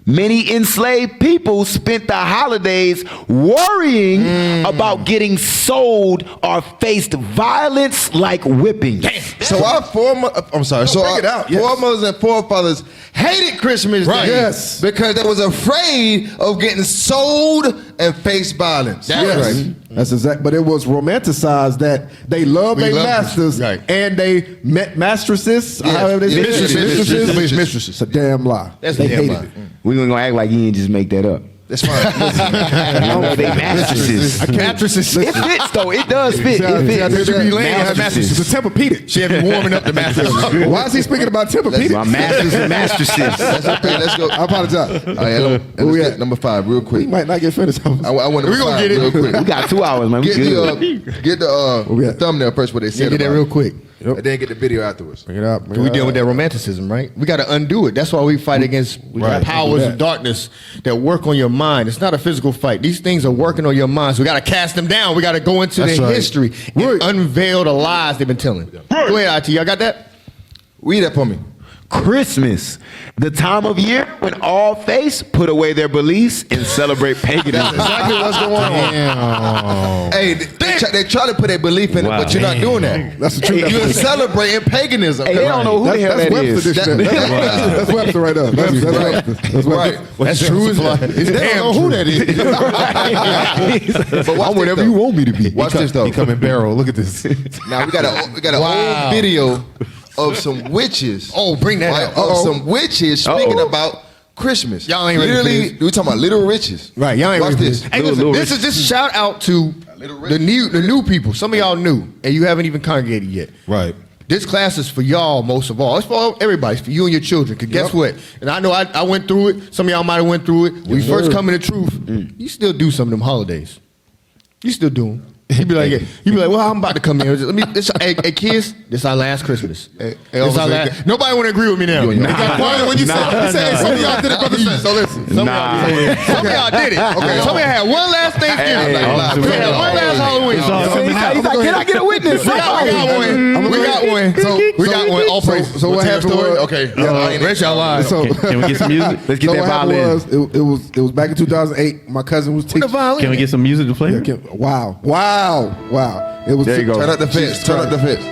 Many enslaved people spent the holidays worrying about getting sold or faced violence like whipping. So our break it out, yes. foremothers and forefathers hated Christmas Day Yes. because they was afraid of getting sold and faced violence. Yes. That's exact. But it was romanticized that they loved We their love masters right. and they met mastresses. Yes. However they say it. Mistresses. Mistresses. It's a damn lie. That's they a damn hated lie. it. We're gonna act like you didn't just make that up. That's fine. They mattresses. Mattresses. It fits though. It does fit. See how- It see how fits. they be laying Mattresses. mattresses. It's a Tempur-Pedic. She had been warming up the mattress. Why is he speaking about My Tempur-Pedic? masters and mattresses. That's okay. Let's go. I apologize. All right, Where we let's at? get number 5 real We quick. might not get finished. I want We gonna get it. real quick. We got 2 hours, man. We Get good. the at? thumbnail first. What they said. Get that about real it. quick. And then get the video afterwards. Bring it up. We dealing with that romanticism, right? We got to undo it. That's why we fight against powers of darkness that work on your mind. It's not a physical fight. These things are working on your mind. So we got to cast them down. We got to go into their history and unveil the lies they've been telling. Go ahead, IT. Y'all got that? Read that for me. Christmas, the time of year when all faiths put away their beliefs and celebrate paganism. That's exactly what's going on. Hey, they try to put their belief in it, but you're not doing that. That's the truth. You're celebrating paganism. Hey, they don't know who the hell That's that Webster is. dictionary. That's Webster right there. That's Webster. That's Right. Webster. That's true. It's damn who that is. But watch I'm whatever this, you though. want me to be. Watch this though. He come in barrel. Look at this. Now we got an old video of some witches. Oh, bring that Right, out. of some witches speaking about Christmas. Y'all ain't ready for Literally, this. we talking about little witches. Right, y'all ain't Watch ready for this. Hey, listen, this is just shout out to the new people. Some of y'all new, and you haven't even congregated yet. Right. This class is for y'all most of all. It's for everybody. It's for you and your children. Because guess what? And I know I went through it. Some of y'all might have went through it. When you first come into truth, you still do some of them holidays. You still do them. You be like, well, I'm about to come in. Hey, kids, this our last Christmas. This our last. Nobody want to agree with me now. When you say some of y'all did it, brother. So listen, some of y'all did it. Okay, some of y'all had one last Thanksgiving. We had one last Halloween. He's like, can I get a witness? We got one. We got one. All praise. So what happened was, Okay. Rich y'all live. So Can we get some music? Let's get so that what happened violin. was it was back in 2008. My cousin was teaching. Can we get some music to play? Wow. It was There you go. Turn up the fence. Turn up the fence.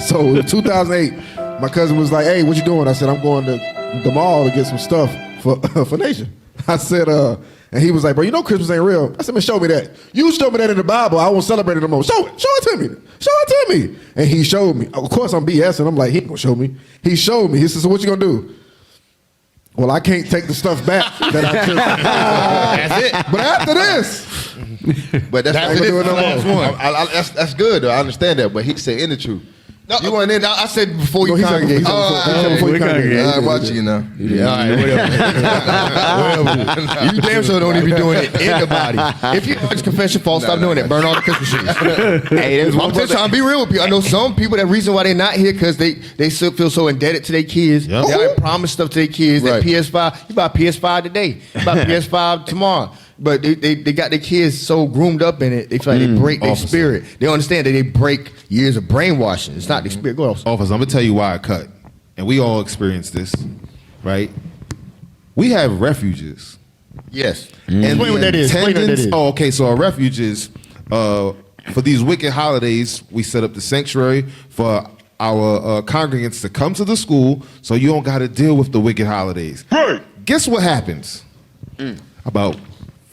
So in 2008, my cousin was like, "Hey, what you doing?" I said, "I'm going to the mall to get some stuff for Nation." I said, and he was like, "Bro, you know Christmas ain't real." I said, "Man, show me that. You show me that in the Bible. I won't celebrate it no more. Show it to me. Show it to me." And he showed me. Of course, I'm BSing. I'm like, he ain't gonna show me. He showed me. He said, "So what you gonna do?" Well, I can't take the stuff back that I took. That's it. But after this, But that's After this, the last one. That's good though. I understand that. But he said in the truth. No, you weren't in. I said before you he said congregate. before you congregate. I watch you now. All right, whatever. You damn sure don't even be doing it in the body. If you just confess your fault, stop doing that. Burn all the Christmas trees. Hey, there's I'm one just trying to be real with people. I know some people that reason why they're not here because they still feel so indebted to their kids. Yep. They already promised stuff to their kids. Right. That PS5, you buy PS5 today, you buy PS5 tomorrow. But they got their kids so groomed up in it, they feel like they break their spirit. They don't understand that they break years of brainwashing. It's not their spirit. Go ahead. Officer, I'm gonna tell you why I cut, and we all experience this, right? We have refuges. Yes. And Explain what that is. Explain what that attendance- is. Oh, okay. So our refuges, for these wicked holidays, we set up the sanctuary for our congregants to come to the school, so you don't got to deal with the wicked holidays. Right. Guess what happens? About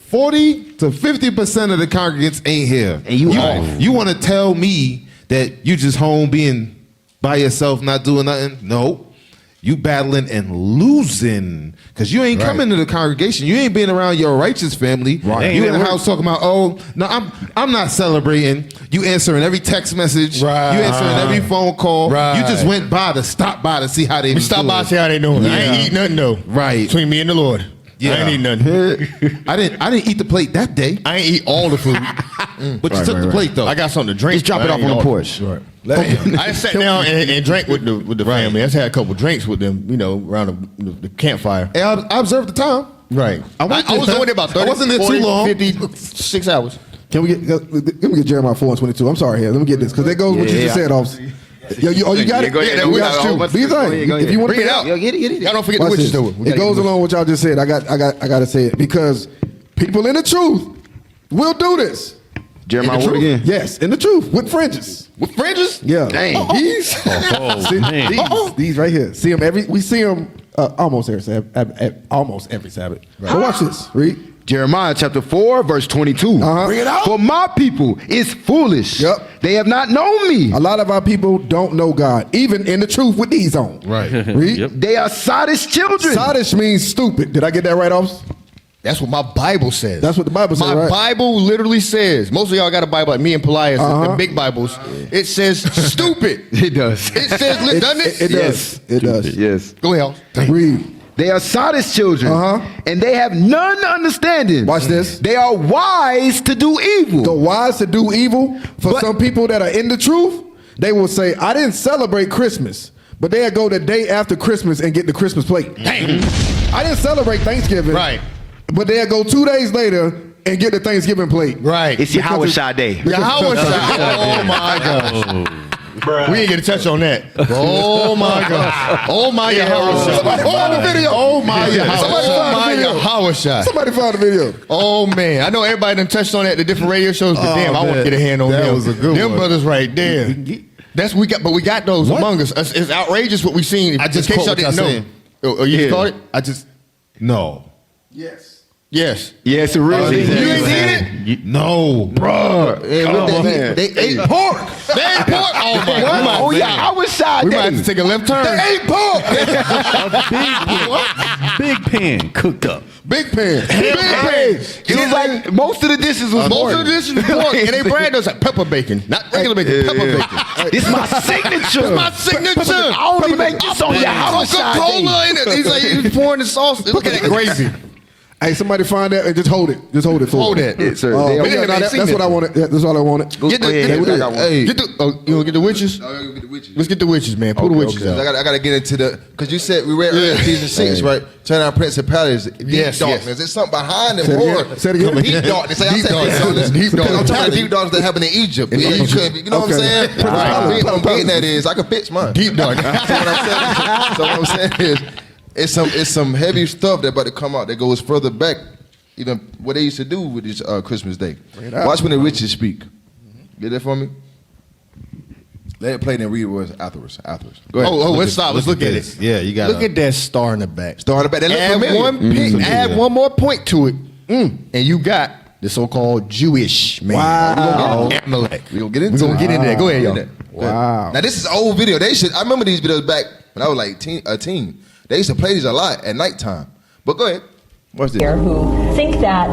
40 to 50% of the congregants ain't here. And you off. You want to tell me that you just home being by yourself, not doing nothing? No. you battling and losing because you ain't coming to the congregation. You ain't being around your righteous family. Right. You in the house talking about, oh, no, I'm not celebrating. You answering every text message. Right. You answering every phone call. Right. You just went by to stop by to see how they was Stop doing. by and see how they doing. I ain't eat nothing though. Right. Between me and the Lord. Yeah. I ain't eat nothing. I didn't eat the plate that day. I ain't eat all the food. But you took the plate though. I got something to drink. Just drop it off on the porch. Right. I sat down and drank with the family. I just had a couple drinks with them, around the campfire. Hey, I observed the time. Right. I was only there about 30, I wasn't there 40, too long. 56 hours. Can we get Jeremiah 4:22? I'm sorry here. Let me get this because there goes what you just said, officer. Yo, you got it? Go ahead. Yeah, we got you. Do you think? If you want to Bring it out. Yo, get it. Y'all don't forget Watch the witches this. though. It goes along with what y'all just said. I got to say it because people in the truth will do this. Jeremiah, what again? Yes, in the truth with fringes. With fringes? Yeah. Dang. These. These right here. See them we see them almost every Sabbath. Right. So watch this. Read. Jeremiah chapter 4, verse 22. Bring it out. For my people is foolish. Yep. They have not known me. A lot of our people don't know God, even in the truth with these on. Right. Read. Yep. They are sottish children. Sottish means stupid. Did I get that right, officer? That's what my Bible says. That's what the Bible says, My right? Bible literally says. Most of y'all got a Bible like me and Polias, the big Bibles. It says stupid. It does. It says, doesn't it? It does. It does. Yes. Go ahead. Read. They are sottish children, and they have none understanding. Watch this. They are wise to do evil. The wise to do evil. For some people that are in the truth, they will say, I didn't celebrate Christmas. But they'll go the day after Christmas and get the Christmas plate. Dang. I didn't celebrate Thanksgiving. Right. But they'll go 2 days later and get the Thanksgiving plate. Right. It's Yahweh Shai Day. Yahweh Shai. Oh my gosh. We ain't get a touch on that. Oh my gosh. Oh my Yahweh Shai. Somebody found the video. Oh my Yahweh. Somebody Oh found the my video. Yahweh Shai. Somebody found the video. Oh man, I know everybody done touched on that at the different radio shows, but damn, I want to get a hand on That them. was a good them one. brothers right there. That's we got those among us. It's outrageous what we've seen. I just in case caught y'all what didn't y'all know. Oh, you just caught it? No. Yes. Yes. Yes, it really is. You ain't seen it? No. Bruh. They ate pork. They ain't pork. Oh my God. Oh, yeah, I was shy. We might have to take a left turn. They ate pork. Big pan cooked up. Big pan. Big pan. It was like most of the dishes was Most pork. of the dishes was pork, and they brand those like pepper bacon, not regular bacon, pepper bacon. This my signature. It's my signature. I only make this on Yahweh Shai Day. Coca-Cola in it. He's like, he's pouring the sauce. Look at that gravy. Hey, somebody find that and just hold it. Just hold it for Hold me. that. Yes, sir. Oh, They- yeah, ain't that's seen what it. I wanted. Yeah, that's all I wanted. Get the, Hey, you want to get the witches? Get the witches. Let's get the witches, man. Pull the witches out. I gotta get into the because you said we read earlier season 6, right? Turn out principalities, deep Yes, darkness. yes. There's something behind them Say it again. more. Say it again. Deep darkness. Like I Deep said, darkness. Deep I'm darkness. talking about deep darkness that happened in Egypt. In Yeah, you Egypt. couldn't- you know what I'm Okay. saying? Right. What I'm getting at is I can fix mine. Deep dark. So what I'm saying is it's some heavy stuff that about to come out that goes further back. Even what they used to do with this Christmas Day. Watch when the witches speak. Get that for me? Let it play, then read words afterwards. Go ahead. Let's stop. Let's look at this. it. Yeah, you got Look at that star in the back. Start it back. They look Add familiar. add one more point to it, and you got the so-called Jewish man. Wow. Amalek. We gonna get into it. Get into that. Go ahead, y'all. Go ahead. Wow. Now this is an old video. I remember these videos back when I was like a teen. They used to play these a lot at nighttime. But go ahead. Watch this. Who think that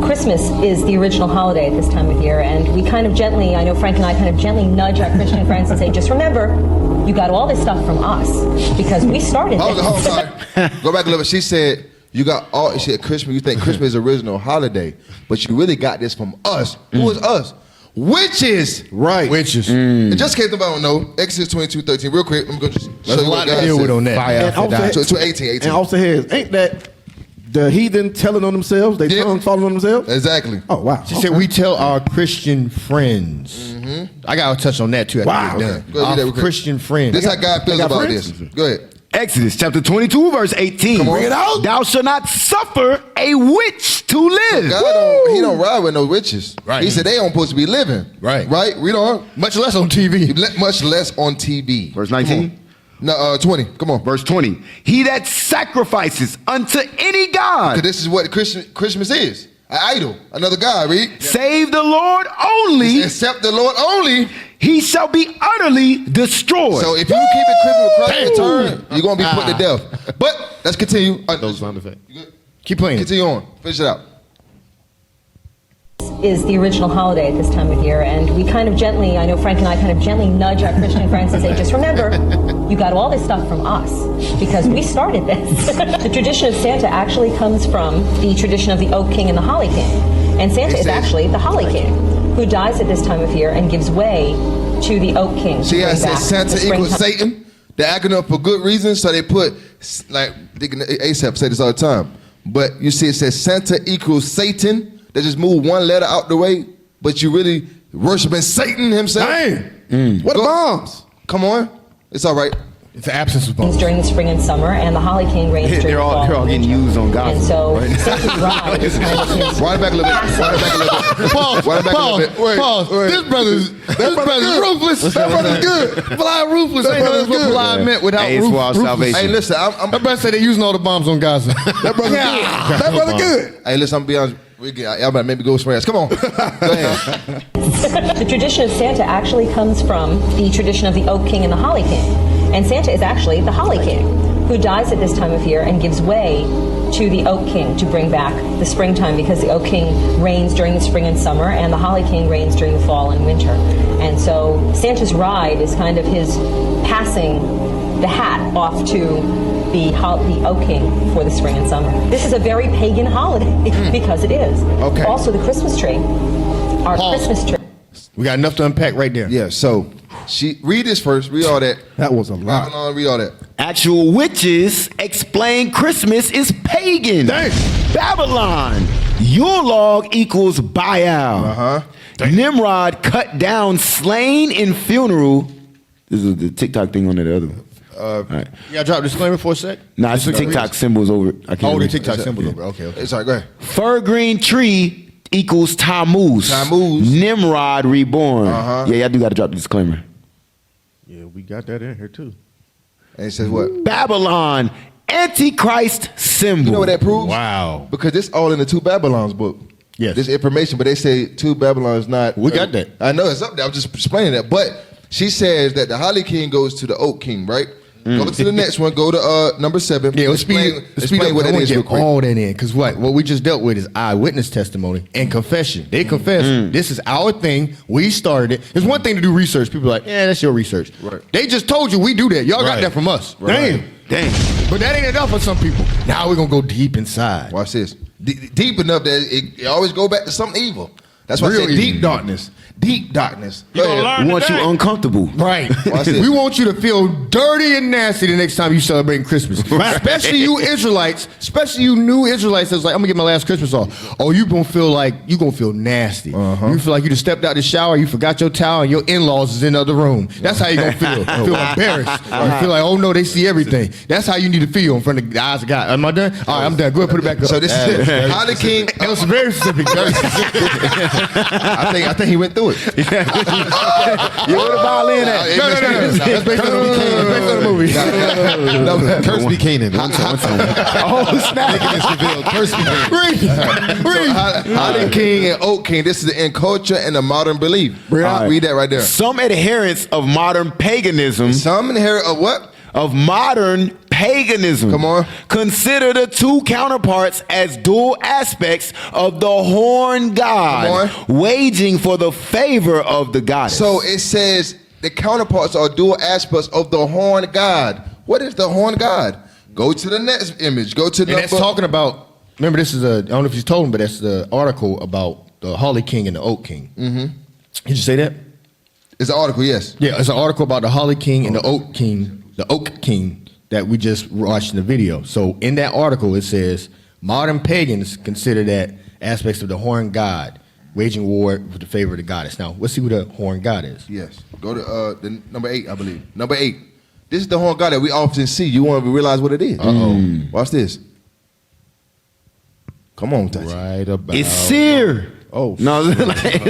Christmas is the original holiday at this time of year, and we kind of gently, I know Frank and I kind of gently nudge our Christian friends and say, just remember, you got all this stuff from us because we started Hold this. on, sorry. Go back a little bit. She said, you got all, she said Christmas, you think Christmas is the original holiday, but you really got this from us. Who is us? Witches. Right. Witches. And just in case nobody don't know, Exodus 22:13, real quick, I'm going to show There's you a what lot to God deal said. with on that. And also, To 18. and also has, ain't that the heathen telling on themselves? They Yeah. tongue falling on themselves? Exactly. Oh, wow. She said we tell our Christian friends. I got to touch on that too. Wow. After we're done. Okay. Go ahead, read Our that real quick. Christian friends. This is how God feels got about friends? this. Go ahead. Exodus chapter 22, verse 18. Bring it out. Thou shalt not suffer a witch to live. God he don't ride with no witches. Right. He said they don't supposed to be living. Right. Right? Read on. Much less on TV. Much less on TV. Verse 19. No, 20. Come on. Verse 20. He that sacrifices unto any Because god, this is what Christmas is. An idol. Another God, read. save the Lord only, Except the Lord only. he shall be utterly destroyed. So if you keep it Christmas with Christ's return, you're gonna be put to death. But let's continue. Those sound effects. Keep playing. Continue on. Finish it out. Is the original holiday at this time of year, and we kind of gently, I know Frank and I kind of gently nudge our Christian friends and say, just remember, you got all this stuff from us, because we started this. The tradition of Santa actually comes from the tradition of the Oak King and the Holly King. And Santa is actually the Holly King, who dies at this time of year and gives way to the Oak King. See, I said Santa equals Satan. They're acting up for good reasons, so they put, like, ASAP say this all the time, but you see it says Santa equals Satan. They just move one letter out the way, but you really worshiping Satan himself. Dang. What the bombs? Come on. It's all right. It's the absence of bombs. During the spring and summer, and the Holly King reigns during the fall. They're all getting used on gospel. And so Santa's ride is kind of his... Wind it back a little bit. Wind it back a little bit. Pause. Wind it back a little bit. Pause. This brother's ruthless. That brother's good. Fly ruthless. Ain't know what fly meant without Hey, it's for our ruthless. salvation. Hey, listen, I'm That brother said they're using all the bombs on Gaza. That brother good. That brother good. Hey, listen, I'm gonna be honest. Y'all better maybe go somewhere else. Come on. Go ahead. The tradition of Santa actually comes from the tradition of the Oak King and the Holly King. And Santa is actually the Holly King, who dies at this time of year and gives way to the Oak King to bring back the springtime, because the Oak King reigns during the spring and summer, and the Holly King reigns during the fall and winter. And so Santa's ride is kind of his passing the hat off to the Oak King for the spring and summer. This is a very pagan holiday because it is. Okay. Also, the Christmas tree, our Christmas tree. We got enough to unpack right there. Yeah, so read this first. Read all that. That was a lot. Babylon, read all that. Actual witches explain Christmas is pagan. Dang. Babylon, your log equals Baal. Nimrod cut down, slain in funeral. This is the TikTok thing on the other one. All right. You got to drop a disclaimer for a sec? Nah, it's the TikTok symbols over. I can't The read. TikTok symbol over. Okay. It's all right, go ahead. Fir green tree equals Tammuz. Tammuz. Nimrod reborn. Yeah, y'all do got to drop the disclaimer. Yeah, we got that in here too. And it says what? Babylon, Antichrist symbol. You know what that proves? Wow. Because this all in the Two Babylons book. Yes. This information, but they say Two Babylons not. We got that. I know it's up there. I'm just explaining that. But she says that the Holly King goes to the Oak King, right? Go to the next one. Go to number 7. Yeah, let's speed up what I it want is to real get quick. all that in, because what we just dealt with is eyewitness testimony and confession. They confess this is our thing. We started it. It's one thing to do research. People are like, yeah, that's your research. Right. They just told you we do that. Y'all got that from us. Right. Damn. But that ain't enough for some people. Now we're gonna go deep inside. Watch this. Deep enough that it always go back to something evil. That's why I Real said evil. deep darkness. Deep darkness. Go ahead. We want you uncomfortable. Right. Watch this. We want you to feel dirty and nasty the next time you celebrating Christmas. Especially you Israelites, especially you new Israelites that's like, I'm gonna get my last Christmas off. Oh, you gonna feel nasty. You feel like you just stepped out the shower, you forgot your towel, and your in-laws is in the other room. That's how you gonna feel. Feel embarrassed. You feel like, oh no, they see everything. That's how you need to feel in front of the eyes of God. Am I done? All right, I'm done. Go ahead, put it back up. So this is Holly King. It was very specific. Very specific. I think he went through it. You where the violin at? No. That's based on the movie. Curse be Canaan. Oh, snap. Curse be Canaan. So Holly King and Oak King. This is in culture and the modern belief. Read that right there. Some adherents of modern paganism. Some inherit of what? Of modern paganism. Come on. Consider the two counterparts as dual aspects of the horn god, waging for the favor of the goddess. So it says the counterparts are dual aspects of the horn god. What is the horn god? Go to the next image. Go to the. And that's talking about. Remember, this is I don't know if you told him, but that's the article about the Holly King and the Oak King. Did you say that? It's an article, yes. Yeah, it's an article about the Holly King and the Oak King. The Oak King that we just watched in the video. So in that article, it says modern pagans consider that aspects of the horn god, waging war with the favor of the goddess. Now, let's see what the horn god is. Yes. Go to the number 8, I believe. Number 8. This is the horn god that we often see. You want to realize what it is. Watch this. Come on, touch. Right about. It's seer. Oh, No, like,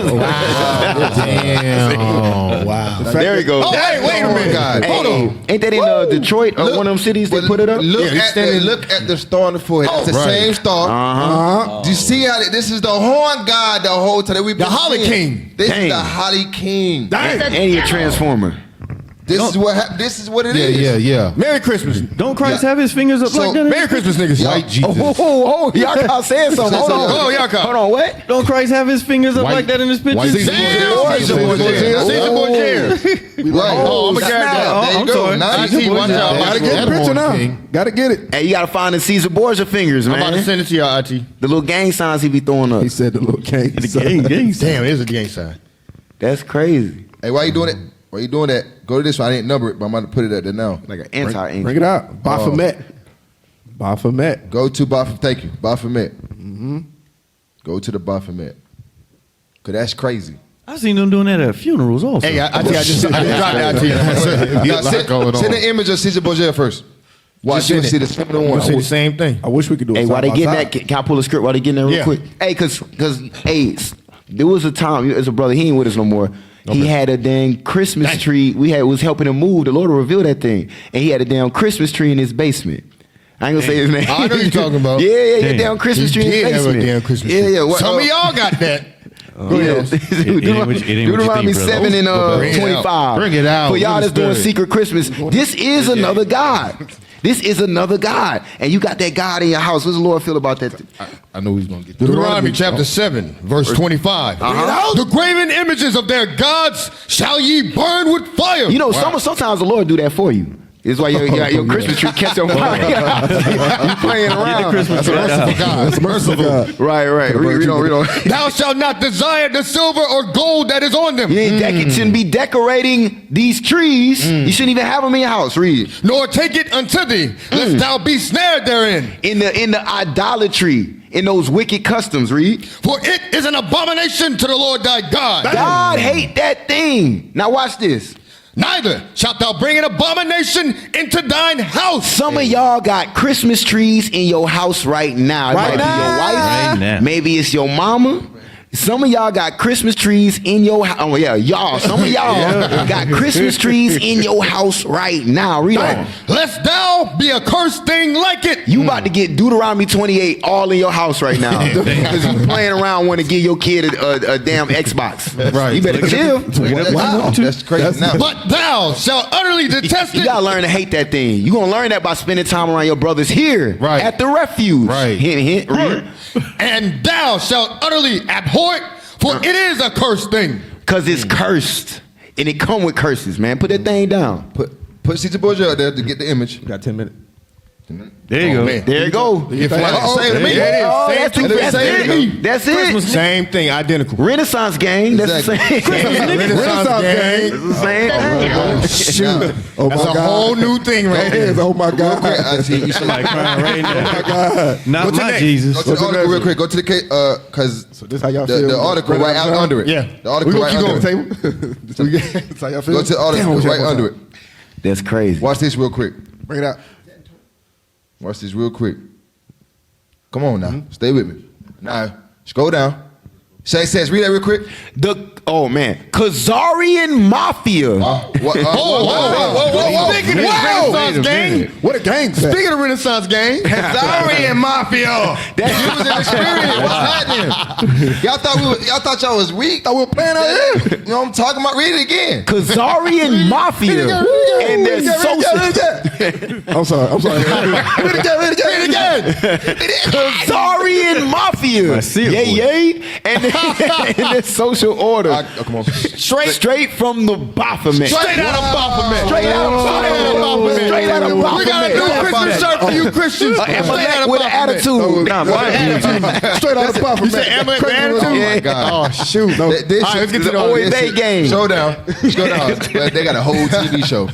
Damn. Wow. there you go. Oh, hey, wait a minute. God. Hold on. Ain't that in Detroit or one of them cities they put it up? Look at the star on the forehead. It's the same star. Do you see how this is the horn god the whole time? The Holly King. This is the Holly King. And he a transformer. This is what it is. Yeah. Merry Christmas. Don't Christ have his fingers up like that? Merry Christmas, niggas. White Jesus. Oh, y'all saying something. Hold on. Oh, y'all Hold on, what? Don't Christ have his fingers up like that in his picture? White Caesar Borgia. Right. Oh, I'm a character. There you I'm go. sorry. Now you IT, see watch out. Gotta get the picture now. Gotta get it. Hey, you gotta find the Caesar Borgia fingers, I'm about to man. send it to y'all, IT. The little gang signs he be throwing up. He said the little gang. Damn, it is a gang sign. That's crazy. Hey, why you doing it? Why you doing that? Go to this one. I didn't number it, but I'm about to put it at there now. Like an anti-angel. Bring it out. Baphomet. Baphomet. Go to Baphomet. Thank you. Baphomet. Go to the Baphomet. Cause that's crazy. I seen them doing that at funerals also. Hey, I just dropped that to you. Now, send the image of Caesar Borgia first. Watch you see the similar one. See the same thing. I wish we could do it. Hey, while they getting that, can I pull a script while they getting there real Yeah. quick? Hey, cause hey, there was a time, there's a brother, he ain't with us no more. He had a dang Christmas tree. Was helping him move. The Lord will reveal that thing. And he had a damn Christmas tree in his basement. I ain't gonna say his name. I know you're talking about. Yeah, damn Christmas tree in his basement. Have a damn Christmas yeah, tree. yeah. Some of y'all got that. Deuteronomy 7 and 25. Bring it out. For y'all Bring that's it doing straight. secret Christmas, this is another God. This is another God. And you got that God in your house. What's the Lord feel about that? I know he's gonna get that. Deuteronomy chapter 7, verse 25. The graven images of their gods shall ye burn with fire. You know, sometimes the Lord do that for you. It's why your Christmas tree catch on fire. You playing around. Christmas tree. That's merciful God. Right. We don't. Thou shalt not desire the silver or gold that is on them, You ain't shouldn't be decorating these trees. You shouldn't even have them in your house. Read. nor take it unto thee, lest thou be snared therein. In the idolatry, in those wicked customs. Read. For it is an abomination to the Lord thy God. God hate that thing. Now watch this. Neither shalt thou bring an abomination into thine house. Some of y'all got Christmas trees in your house right now. It might be your wife. Right now. Maybe it's your mama. Some of y'all got Christmas trees in your house. Oh, yeah, y'all. Some of y'all got Christmas trees in your house right now. Read on. Lest thou be a cursed thing like it. You about to get Deuteronomy 28 all in your house right now. Because you playing around want to give your kid a damn Xbox. Right. You better chill. Wow, that's crazy. Now, But thou shalt utterly detest You it. gotta learn to hate that thing. You gonna learn that by spending time around your brothers here. Right. At the refuge. Right. Hint, hint. Read. And thou shalt utterly abhor it, for it is a cursed thing. Cause it's cursed. And it come with curses, man. Put that thing down. put Caesar Borgia out there to get the image. We got 10 minutes. There you go. man. There you go. If like, Same to me. That's Same. That's it. Same thing, identical. Renaissance gang. That's the Exactly. same. Renaissance gang. That's the same thing. Shoot. Oh That's my a God. whole new thing right It is. there. Oh my Real quick, God. you should Like crying right now. Oh my God. Not What's the my next? Jesus. go to the article real quick. Go to the case, because So this how y'all feel? the article right out under it. Yeah. The article We right gonna under keep it. Table. This how y'all feel? Go to the article Damn, right under it. That's crazy. Watch this real quick. Bring it out. Watch this real quick. Come on now. Stay with me. Now, scroll down. Shay says, read that real quick. Oh man, Khazarian Mafia. Whoa. Speaking of Renaissance gang. What a gang. Speaking of Renaissance gang. Sorry and Mafia. That was an experience. What's happening? Y'all thought y'all was weak. I was playing out here. You know what I'm talking about? Read it again. Khazarian Mafia. And their social. I'm sorry. Read it again. Khazarian Mafia. I see it, Yay. And their social order. Come on. Straight from the Baphomet. Straight out of Baphomet. Straight out of Baphomet. Straight out of Baphomet. We got a new Christmas shirt for you Christians. Amalek with an attitude. Nah, Straight out of Baphomet. You said Amalek with attitude? Oh my God. Oh, shoot. No. This All right, let's get to is the all OSA this game. Show down. They got a whole TV show.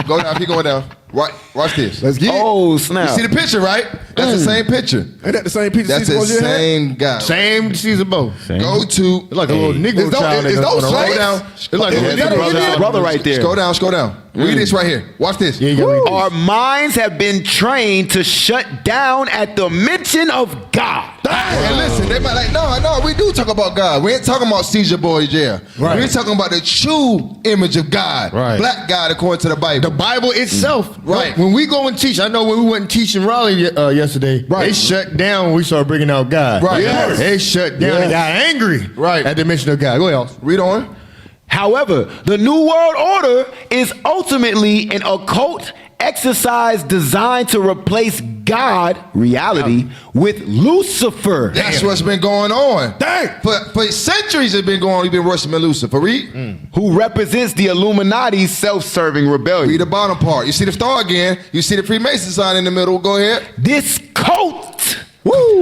Go down. Keep going down. Watch this. Let's get it. Oh, snap. You see the picture, right? That's the same picture. Ain't that the same piece That's of the Caesar Borgia had? same guy. Same Caesar Bow. Go to Like a little Negro Is those- child. is those on a slaves? roll down. It's like a Is little that Negro an Indian? child. Brother right there. Scroll down. Read this right here. Watch this. Yeah, you gotta read Our minds have been trained to shut down at the mention of God. And listen, they might like, no, we do talk about God. We ain't talking about Caesar Boys, yeah. Right. We're talking about the true image of God. Right. Black God according to the Bible. The Bible itself. Right. When we go and teach, I know when we went and teach in Raleigh yesterday, they shut down when we started bringing out God. Right. Yes. They shut down and got angry at the mention of God. Go ahead. Read on. However, the New World Order is ultimately an occult exercise designed to replace God, reality, with Lucifer. That's what's been going on. Dang. For centuries it's been going on. We've been worshiping Lucifer. Read. Who represents the Illuminati's self-serving rebellion. Read the bottom part. You see the star again. You see the Freemason sign in the middle. Go ahead. This cult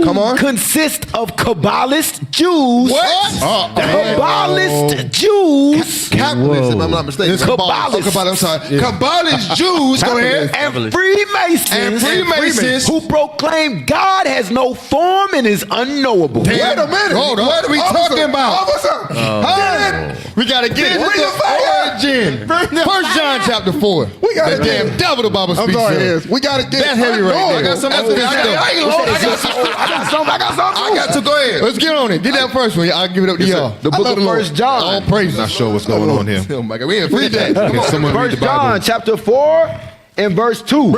Come on. consists of Kabbalist Jews. What? Kabbalist Jews. Capitalists, if I'm not mistaken. Kabbalists. I'm sorry. Kabbalist Jews. Go ahead. And Freemasons. Who proclaim God has no form and is unknowable. Wait a minute. Hold on. What are we talking about? We got to get into the origin. 1 John chapter 4. We got the to damn devil the Bible speaks. I'm sorry, of. we got to get That's heavy right there. I got some other I got to go ahead. Let's get on it. Get that first one. I'll give it up to y'all. The book of 1 John. All praises. Not sure what's going on here. Oh my God, we ain't read that. Can someone read 1 the Bible? John chapter 4 and verse 2.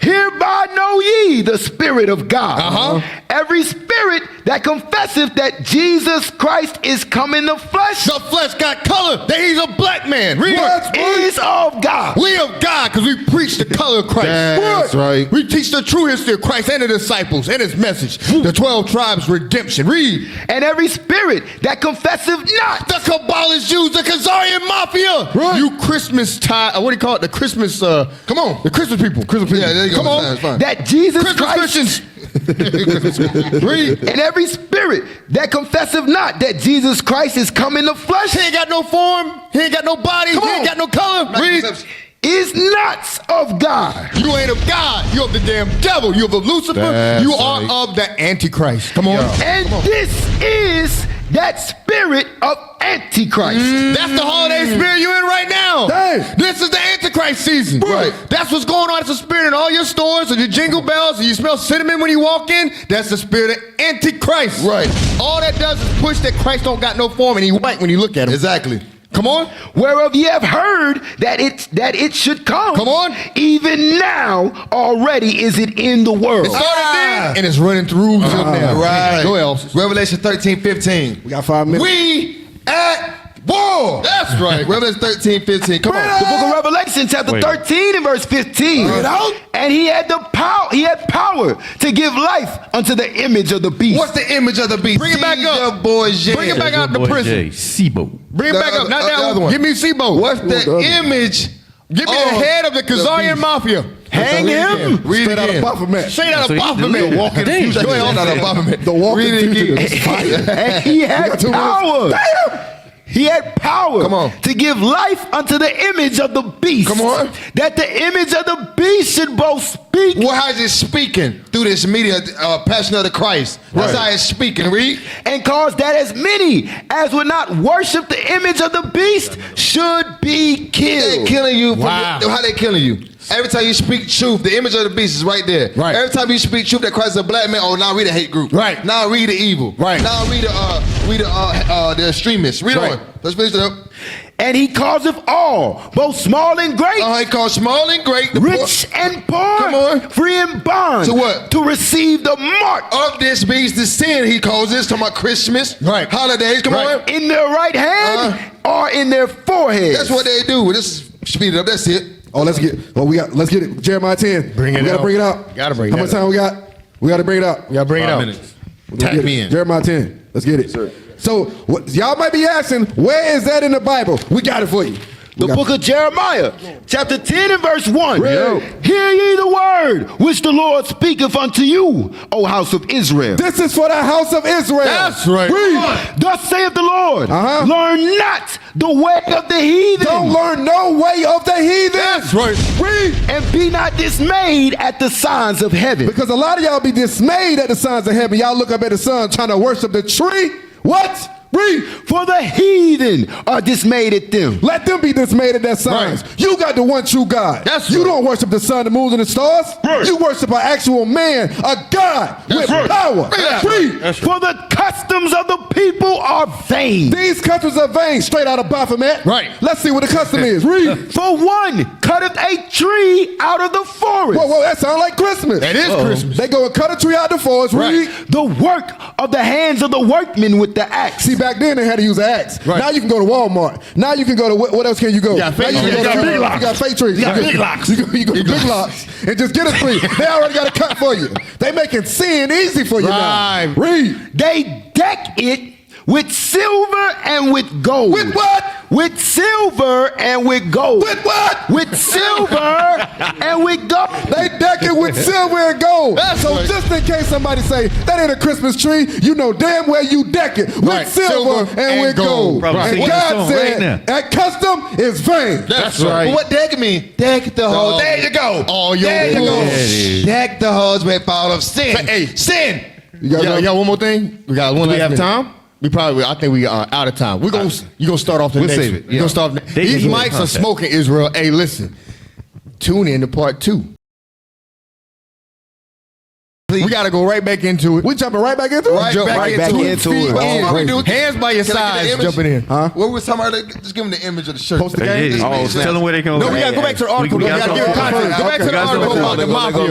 Hereby know ye the Spirit of God. Every spirit that confesseth that Jesus Christ is come in the flesh. The flesh got color. That he's a black man. Read it. Is of God. We of God because we preach the color of Christ. That's right. We teach the true history of Christ and the disciples and his message. The 12 tribes redemption. Read. And every spirit that confesseth not. The Kabbalist Jews, the Khazarian Mafia. Right. You Christmas tie, what do you call it? The Christmas, come on. The Christmas people. Yeah, there you go. Come on. That's fine. That Jesus Christmas Christ. Christians. Read. And every spirit that confesseth not that Jesus Christ is come in the flesh. He ain't got no form. He ain't got no body. He ain't got no color. Read. Is not of God. You ain't of God. You of the damn devil. You of Lucifer. That's you are right. of the Antichrist. Come on. And this is that spirit of Antichrist. That's the holiday spirit you're in right now. Dang. This is the Antichrist season. Right. That's what's going on. It's a spirit in all your stores and your jingle bells and you smell cinnamon when you walk in. That's the spirit of Antichrist. Right. All that does is push that Christ don't got no form and he white when you look at him. Exactly. Come on. Whereof ye have heard that it should come. Come on. Even now already is it in the world. It started then and it's running through till now. Right. Go else. Revelation 13:15. We got 5 minutes. We at war. That's right. Revelation 13:15. Come on. The book of Revelation, chapter 13 and verse 15. And he had the power. He had power to give life unto the image of the beast. What's the image of the beast? Bring it back up. Caesar Borgia. Bring it back out the Boy prison. J, Sibo. Bring it back up. Not the that other one. one. Give me Sibo. What's the image? Give me the head of the Khazarian Mafia. Hang him. Read Straight out of again. Baphomet. Straight out So of he's the Baphomet. little walking fugitive. Straight out of Baphomet. The walking Read it fugitive again. is fire. And he had power. He had power Come on. to give life unto the image of the beast. Come on. That the image of the beast should both speak. Well, how is it speaking? Through this media, Passion of the Christ. That's how it's speaking. Read. And cause that as many as would not worship the image of the beast should be killed. They're killing you. Wow. How they killing you? Every time you speak truth, the image of the beast is right there. Right. Every time you speak truth that Christ is a black man, oh, now read the hate group. Right. Now read the evil. Right. Now read the extremists. Read Right. on. Let's finish it up. And he causeth all, both small and great, He called small and great, the rich and poor, Come on. free and bond, To what? To receive the mark of this beast, the sin he calls this. Talking about Christmas, Right. holidays. Come Right. on. in their right hand or in their forehead. That's what they do. Just speed it up. That's it. Oh, let's get it. Jeremiah 10. Bring it we gotta out. bring it out. Gotta bring How it much out. time we got? We gotta bring it out. Yeah, bring it 5 out. minutes. Let's Tap get me it. in. Jeremiah 10. Let's get it. So y'all might be asking, where is that in the Bible? We got it for you. The book of Jeremiah, chapter 10 and verse 1. Read. Hear ye the word which the Lord speaketh unto you, O house of Israel. This is for the house of Israel. That's right. Read. Thus saith the Lord, Uh-huh. learn not the way of the heathen. Don't learn no way of the heathen. That's right. Read. And be not dismayed at the signs of heaven. Because a lot of y'all be dismayed at the signs of heaven. Y'all look up at the sun trying to worship the tree. What? Read. For the heathen are dismayed at them. Let them be dismayed at their signs. Right. You got the one true God. That's you right. don't worship the sun, the moon, and the stars. Right. You worship an actual man, a God with right. power. That's Read. For the customs of the people are vain. These customs are vain, straight out of Baphomet. Right. Let's see what the custom is. Read. For one cutteth a tree out of the forest. Whoa, that sounds like Christmas. That is Christmas. They go and cut a tree out the forest. Right. Read. The work of the hands of the workmen with the axe. See, back then they had to use an axe. Right. Now you can go to Walmart. Now you can go to what else can you go? You got fake Now trees. can You go got to- big locks. You got fake trees. You got big locks. You go to big locks and just get a tree. They already got a cut for you. They making sin easy for you Right. now. Read. They deck it with silver and with gold. With what? With silver and with gold. With what? With silver and with gold. They deck it with silver and gold. That's So right. just in case somebody say that ain't a Christmas tree, you know damn well you deck it with Right. silver and with gold. Probably And singing the God song said right now. that custom is vain. That's right. But what deck mean? Deck the hose. There you go. All your there you go. rules. There it is. Deck the hose with fall of sin. Hey. Sin. You got Yeah, one more thing. We got one. Do we last have minute. time? I think we are out of time. You gonna start off the We'll next save one. it, You yeah. gonna start. They These can get mics are contact. smoking, Israel. Hey, listen. Tune in to part 2. We got to go right back into it. We jumping right back into it? Right Jump back right into back it. into Feet it. in. What we do- Hands by your Can I get the sides, image? jumping in. Huh? What was somebody? Just give them the image of the shirt. Post the Hey, game. hey, Oh, tell them where they can No, we gotta go back to the article. We gotta give it context. Go back to the article about the mafia.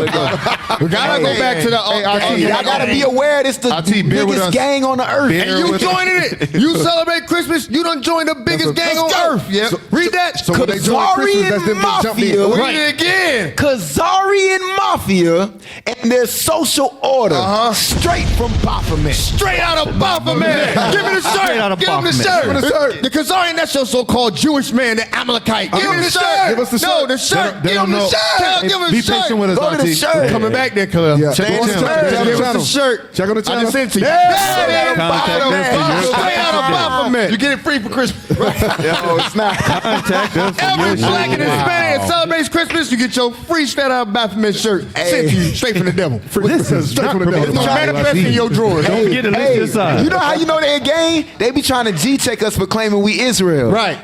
We gotta go back to the article. Y'all gotta be aware this the RT, bear with biggest us. gang on the earth. And you joining it. You celebrate Christmas. You done joined the biggest gang on earth. Yeah. Read that. So when they join Kazari Christmas, that's and them that jumped in. Mafia. Read it again. Kazari and Mafia and their social order. Straight from Baphomet. Straight out of Baphomet. Give me the shirt. Straight out of Give him the Baphomet. shirt. Give me the shirt. The Kazarian, that's your so-called Jewish man, the Amalekite. Give him the shirt. Give us the No, shirt. the shirt. They Give don't him the know. shirt. Give him the Be shirt. patient with us, Go to the RT. shirt. Coming back there, Khalil. Yeah. Check Go on the the channel. channel. Give us Channel. the shirt. Check on the I channel. just sent it to you. Yeah. Contact us for your Straight out of Baphomet. You get it free for Christmas. No, it's not. Contact us for Every your black and shirt. Hispanic celebrates Christmas, you get your free straight out of Baphomet shirt sent to you straight from the devil. Straight from the devil. It's gonna manifest in your drawers. Don't forget to lift your side. You know how you know they're a gang? They be trying to G-check us for claiming we Israel. Right.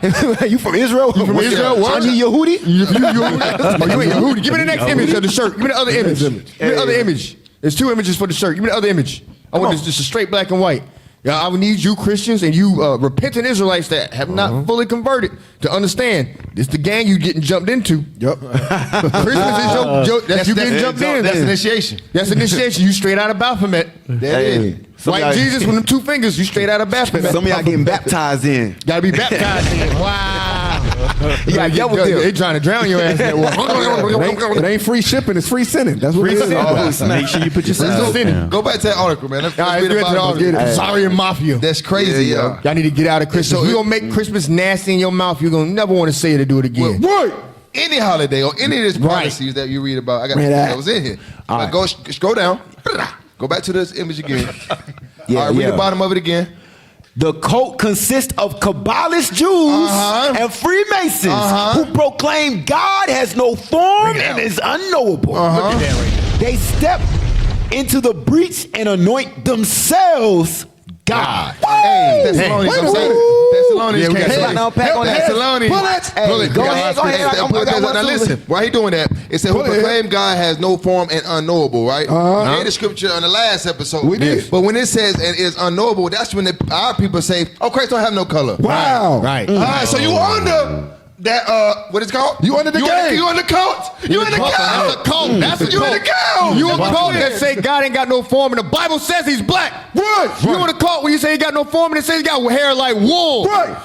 You from Israel? You from Israel? What? Are you Yehudi? You ain't Yehudi. Give me the next image of the shirt. Give me the other image. Give me the other image. There's 2 images for the shirt. Give me the other image. I want this just a straight black and white. Yeah, I would need you Christians and you repentant Israelites that have not fully converted to understand this the gang you getting jumped into. Yep. Christmas is your that's you getting jumped in. That's initiation. That's initiation. You straight out of Baphomet. Hey. White Jesus with them 2 fingers. You straight out of Baphomet. Some of y'all getting baptized in. Gotta be baptized in. Wow. You got double dip. They trying to drown your ass in that water. It ain't free shipping, it's free sinning. That's what it is. Make sure you put your side down. Go back to that article, man. Let's All right, read let's get to the about article. it. Sorry and Mafia. That's crazy, yo. Y'all need to get out of Christmas. We're going to make Christmas nasty in your mouth. You're going to never want to say it or do it again. Right. Any holiday or any of these policies that you read about, I got that was in here. But go scroll down. Go back to this image again. Yeah, All right, read yeah. the bottom of it again. The cult consists of Kabbalist Jews and Freemasons who proclaim God has no form and is unknowable. They step into the breach and anoint themselves God. Hey, Thessalonians, I'm saying. Thessalonians, Yeah, we got came some in. Now, Pat, go ahead. Thessalonians. Pull it. Hey, Pull it. go ahead, go ahead. I got one Now too. listen, why he doing that? It said, who proclaim God has no form and unknowable, right? We read the scripture on the last episode. We did. But when it says and is unknowable, that's when our people say, oh, Christ don't have no color. Wow. Right. All right, so you under that, what is it called? You under the game. You under the cult. You in the cult. That's a cult. That's a You in cult. the cult. You a cult that say God ain't got no form and the Bible says he's black. Right. You in a cult when you say he got no form and it says he got hair like wool. Right.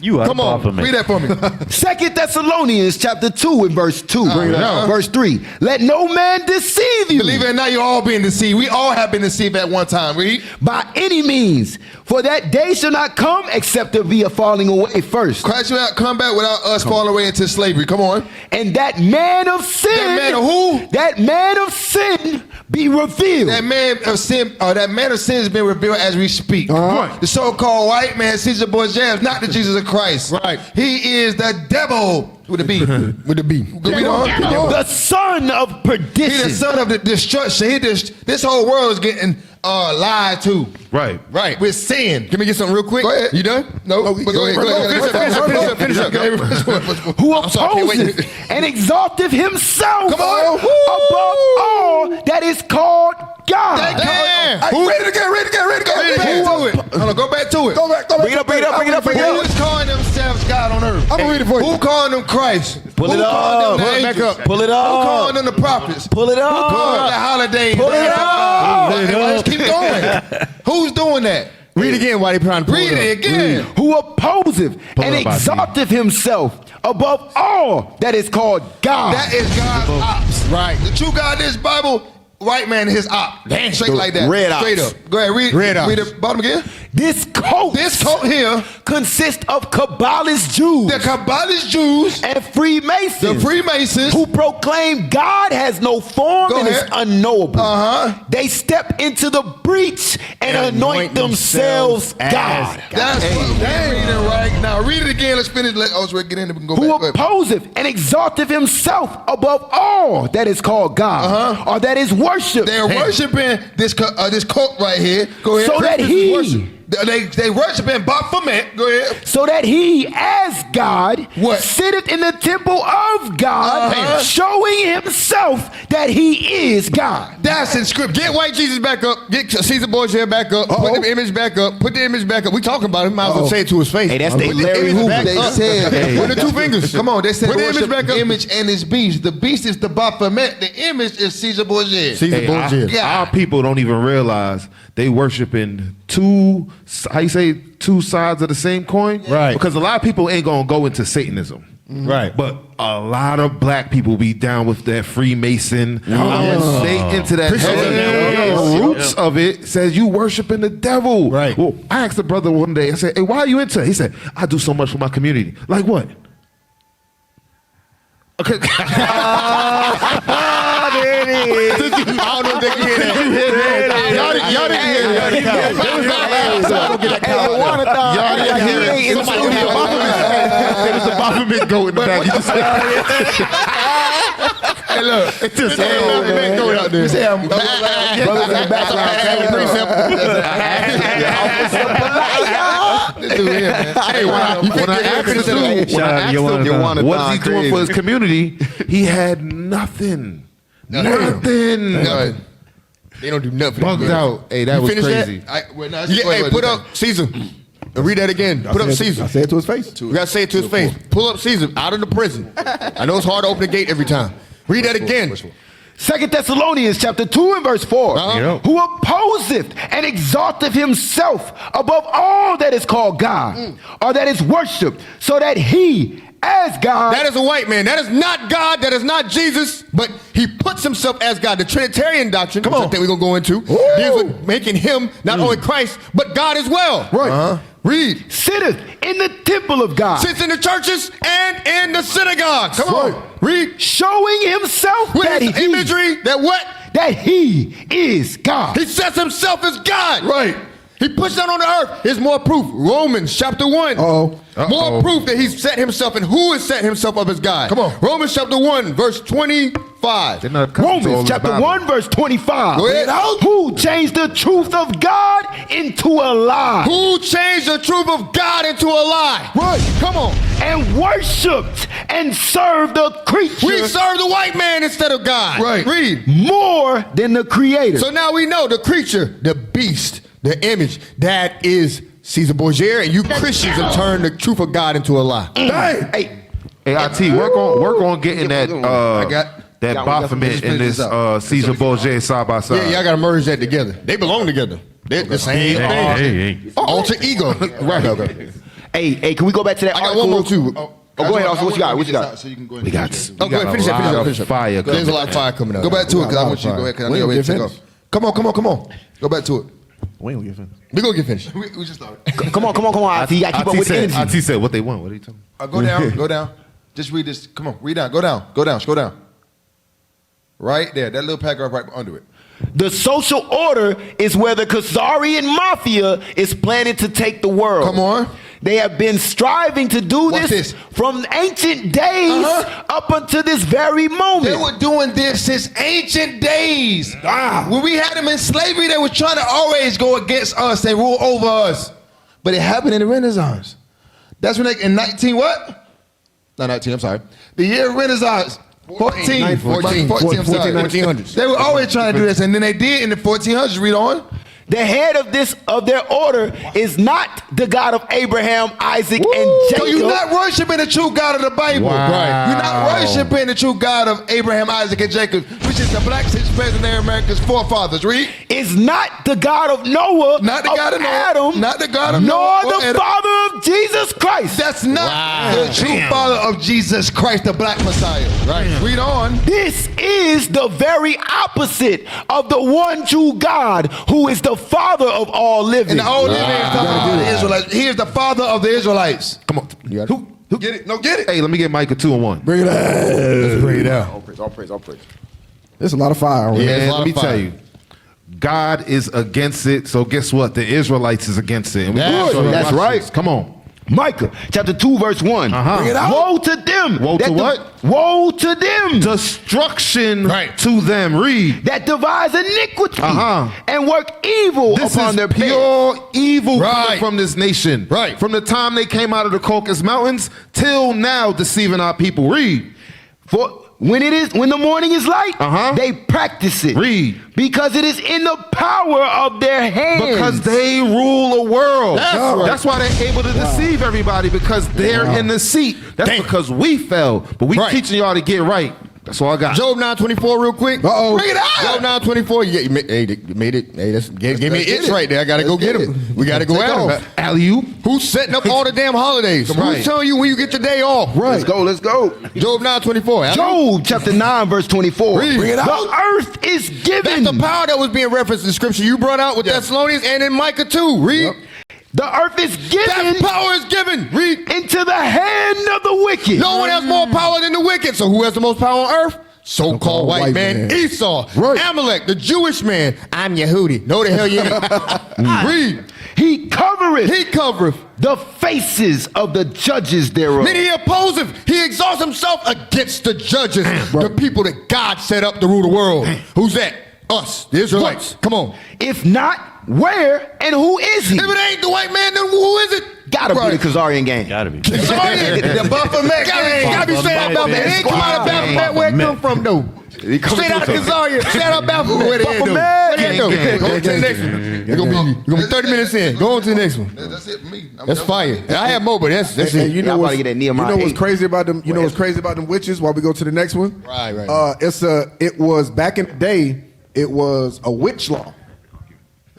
You are Come on, Baphomet. Read that for me. 2 Thessalonians chapter 2 and verse 2. Bring it up. Verse 3. Let no man deceive you Believe it or not, you're all being deceived. We all have been deceived at one time. Read. by any means. For that day shall not come except there be a falling away first. Christ will not come back without us falling away into slavery. Come on. And that man of sin. That man of who? That man of sin be revealed. That man of sin has been revealed as we speak. Right. The so-called white man, Caesar Borgia, is not the Jesus of Christ. Right. He is the devil with a B. With the B. The son of perdition. He's the son of the destruction. This whole world is getting lied to. Right. Right. With sin. Can we get something real quick? Go ahead. You done? No. Go ahead. Finish up. Who opposes and exalteth himself above all that is called God. Read it again. Go back to it. Bring it up. Who is calling themselves God on earth? I'm gonna read it for you. Who calling them Christ? Pull it Who calling up. them Pull it the back angels? up. Pull it Who up. calling them the prophets? Pull it Who calling up. the holidays? Pull it up. Let's keep going. Who's doing that? Read again while they trying to pull Read it again. Who opposeth and it up, exalteth himself above all that is called God. That is God's ops. Right. The true God in this Bible, white man, his op. Straight like that. Red Straight ops. up. Go ahead, read the bottom again. This cult here consists of Kabbalist Jews the Kabbalist Jews and Freemasons, the Freemasons who proclaim God has no form Go and ahead. is unknowable. They step into the breach and anoint themselves God. That's what we're reading right now. Read it again. Let's finish. Let Oswald get in and we can go Who back. Go ahead. opposeth and exalteth himself above all that is called God, or that is worshipped. They're worshiping this cult right here. Go ahead. So that Christians they worshiping Baphomet. Go ahead. So that he, as God, What? sitteth in the temple of God, showing himself that he is God. That's in scripture. Get white Jesus back up. Get Caesar Borgia back up. Put the image back up. Put the image back up. We talking about him. Might as well say it to his face. Hey, that's Put they the Larry image Hoover. back They up. said With the two fingers. Come on, they said Put the image worship back up. image and his beast. The beast is the Baphomet. The image is Caesar Borgia. Caesar Borgia. Yeah. Our people don't even realize they worshiping two sides of the same coin. Right. Because a lot of people ain't gonna go into Satanism. Right. But a lot of black people be down with that Freemason. They into that. The roots of it says you worshiping the devil. Right. Well, I asked the brother one day, I said, hey, why are you into it? He said, I do so much for my community. Like what? Okay. There it is. I don't know if they can hear that. Y'all didn't hear that. Y'all didn't hear it. There's a Baphomet goat in the back. Hey, look. It's just Baphomet goat out there. Brothers in the background. Hey, when I asked him, what is he doing for his community, he had nothing. Nothing. They don't do nothing. Bugged out. Hey, that You was finish crazy. Hey, put up Caesar. Read that again. Put up Caesar. I say it to his face. We gotta say it to his face. Pull up Caesar out of the prison. I know it's hard to open the gate every time. Read that again. 2 Thessalonians chapter 2 and verse 4. Who opposeth and exalteth himself above all that is called God, or that is worshipped, so that he, as God. That is a white man. That is not God. That is not Jesus. But he puts himself as God. The Trinitarian doctrine, which I think we're going to go into, deals with making him not only Christ, but God as well. Right. Read. Sitteth in the temple of God. Sits in the churches and in the synagogues. Come on. Read. Showing himself With that his imagery that what? That he is God. He sets himself as God. Right. He puts that on the earth. Here's more proof. Romans chapter 1. More proof that he's set himself and who has set himself up as God. Come on. Romans chapter 1, verse 25. Romans chapter 1, verse 25. Go ahead. Who changed the truth of God into a lie? Who changed the truth of God into a lie? Right. Come on. And worshipped and served the creature. We serve the white man instead of God. Right. Read. More than the creator. So now we know the creature, the beast, the image, that is Caesar Borgia, and you Christians have turned the truth of God into a lie. Hey, IT, work on getting that that Baphomet and this Caesar Borgia side by side. Yeah, y'all gotta merge that together. They belong together. They're the same thing. Hey. Alter ego. Right. Okay. Hey, can we go back to that I got article? one more too. Go ahead, Austin. What you got? What you got? So you can go We got Finish that. fire. There's a lot of fire coming out. Go back to it because I want you to go ahead because I know you're ready to take off. Come on. Go back to it. We gonna get finished. We just started. Come on. IT. You gotta keep up with the energy. IT said what they want. What are you talking about? Go down. Just read this. Come on, read down. Go down. Scroll down. Right there, that little paragraph right under it. The social order is where the Khazarian mafia is planning to take the world. Come on. They have been striving to do What's this this? from ancient days up until this very moment. They were doing this since ancient days. When we had them in slavery, they were trying to always go against us and rule over us. But it happened in the Renaissance. That's when they, in 19 what? Not 19, I'm sorry. The year of Renaissance. 14, I'm sorry. 1400s. They were always trying to do this, and then they did in the 1400s. Read on. The head of their order is not the God of Abraham, Isaac, and Jacob. So you're not worshiping the true God of the Bible. Wow. Right. You're not worshiping the true God of Abraham, Isaac, and Jacob, which is the black Hispanic America's forefathers. Read. Is not the God of Noah, Not the God of Noah, Adam, not the God of nor Noah, the Father of Jesus Christ. That's not the true Father of Jesus Christ, the black Messiah. Right. Read on. This is the very opposite of the one true God who is the Father of all living. And the old living is talking about the Israelites. He is the Father of the Israelites. Come on. Who get it? No, get it. Hey, let me get Micah 2 and 1. Bring it out. Let's bring it out. All praise. There's a lot of fire on Yeah, here. let me tell you. God is against it, so guess what? The Israelites is against it. And That's right. This. Come on. Micah chapter 2 verse 1. Bring it out. Woe to them. Woe to that what? Woe to them. Destruction Right. to them. Read. That devise iniquity Uh-huh. and work evil This upon is their bed. pure evil Right. coming from this nation. Right. From the time they came out of the Caucasus Mountains till now deceiving our people. Read. For when the morning is light, they practice it. Read. Because it is in the power of their hands. Because they rule a world. That's why they're able to deceive everybody, because they're in the seat. That's because we fell. But we teaching y'all to get right. That's all I got. Job 9:24 real quick. Uh-oh. Bring it out. Job 9:24. You made it. Hey, that's gave me an itch right there. I got to go get him. We got to go at him. Alley-oop. Who's setting up all the damn holidays? Right. Who's telling you when you get your day off? Right. Let's go. Job 9:24. Job chapter 9 verse 24. Read. Bring it out. The earth is given. That's the power that was being referenced in scripture you brought out with Thessalonians and in Micah 2. Read. The earth is given. That power is given. Read. Into the hand of the wicked. No one has more power than the wicked. So who has the most power on earth? So-called white man, Esau, Amalek, the Jewish man. I'm Yehudi. No, the hell you ain't. Read. He covereth the faces of the judges thereof. Then he opposeth. He exalts himself against the judges, the people that God set up to rule the world. Who's that? Us, the Israelites. Come on. If not, where and who is he? If it ain't the white man, then who is it? Gotta be the Khazarian gang. Gotta be. Khazarian. The Baphomet. Gotta be straight out of Baphomet. It ain't come out of Baphomet. Where it come from, though? Straight out of Khazarian. Straight out of Baphomet. Where they at, though? Where they at, though? Go to the next one. You're gonna be 30 minutes in. Go on to the next one. That's it for me. That's fire. I have more, but that's And it. you know Y'all about to get that Nehemiah what's 8. crazy about them? You know what's crazy about them witches? While we go to the next one, Right. It was back in the day. It was a witch law.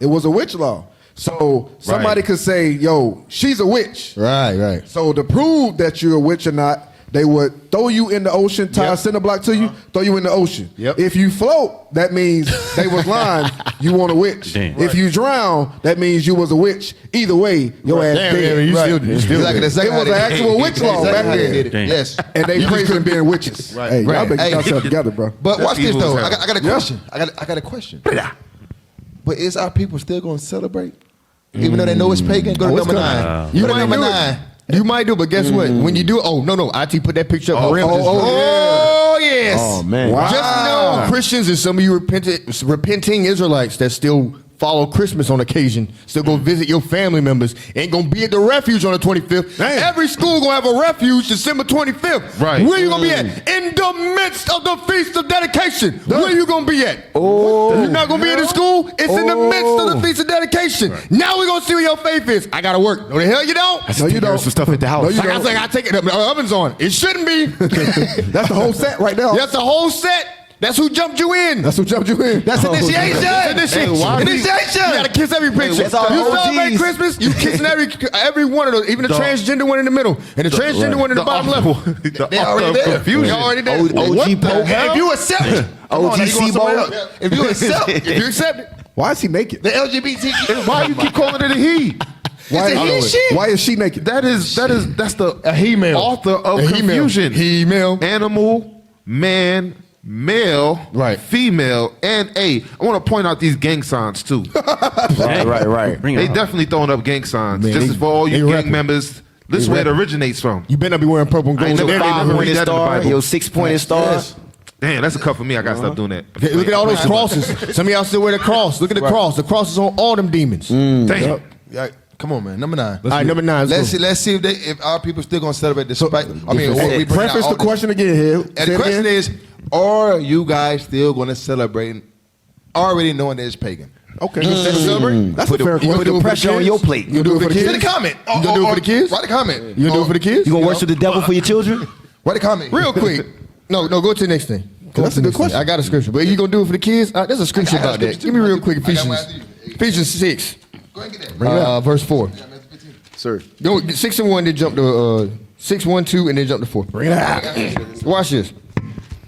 It was a witch law. So somebody could say, "Yo, she's a witch." Right. So to prove that you're a witch or not, they would throw you in the ocean, tie a cinder block to you, throw you in the ocean. Yep. If you float, that means they was lying. You want a witch. Damn. If you drown, that means you was a witch. Either way, your ass Damn, dead. you still Exactly. That's It was an actual witch law back then. Damn. Yes. And they praised them being witches. Hey, y'all better get yourself together, bro. But watch this evil though. as I hell. got a question. I got a question. But is our people still going to celebrate, even though they know it's pagan? Go to number 9. You Go to might number do 9. it. You might do, but guess what? When you do, no, IT put that picture up. Oh, Yes. Oh, man. Wow. Just know, Christians and some of you repenting Israelites that still follow Christmas on occasion, still go visit your family members, ain't gonna be at the refuge on the 25th. Damn. Every school gonna have a refuge December 25th. Right. Where you gonna be at? In the midst of the Feast of Dedication. Where you gonna be at? You're not gonna be in the school? It's in the midst of the Feast of Dedication. Now we're gonna see where your faith is. I gotta work. No, the hell you don't. No, you don't. Some stuff at the house. No, you Like I don't. said, I take it. The oven's on. It shouldn't be. That's the whole set right there. That's the whole set. That's who jumped you in. That's who jumped you in. That's initiation. Initiation. You gotta kiss every picture. what's all You the celebrate OGs? Christmas, you kissing every one of those, even the transgender one in the middle and the transgender one in the bottom left. They already there. They already there. OG Pope. If you accept it, come on, now you going somewhere OGC else. If you accept it, If you accept it. Why is he naked? the LGBT, Why you keep calling it a he? Why is she naked? That's the A he-male. author of A he-male. confusion. He-male. Animal, man, male, female, and I want to point out these gang signs too. Right. They definitely throwing up gang signs. This is for all you gang members. This is where it originates from. You better not be wearing purple and gold. Your 5-pointed star, your 6-pointed star. Yes. Damn, that's a cut for me. I gotta stop doing that. Look at all those crosses. Some of y'all still wear the cross. Look at the cross. The cross is on all them demons. Damn. Yeah, come on, man. Number 9. All right, number 9. Let's see if our people still gonna celebrate despite. Preface the question again here. And the question is, are you guys still gonna celebrate, already knowing that it's pagan? Okay. That's a fair question. Put the pressure on your plate. You do it for the kids? Send a comment. You gonna do it for the kids? Write a comment. You gonna do it for the kids? You gonna worship the devil for your children? Write a comment. Real quick. No, go to the next thing. That's a good question. I got a scripture. But you gonna do it for the kids? There's a scripture about that. Give me real quick Ephesians 6. Go ahead and get that. Verse 4. Sir. Go 6 and 1, then jump to 6, 1, 2, and then jump to 4. Bring it out. Watch this.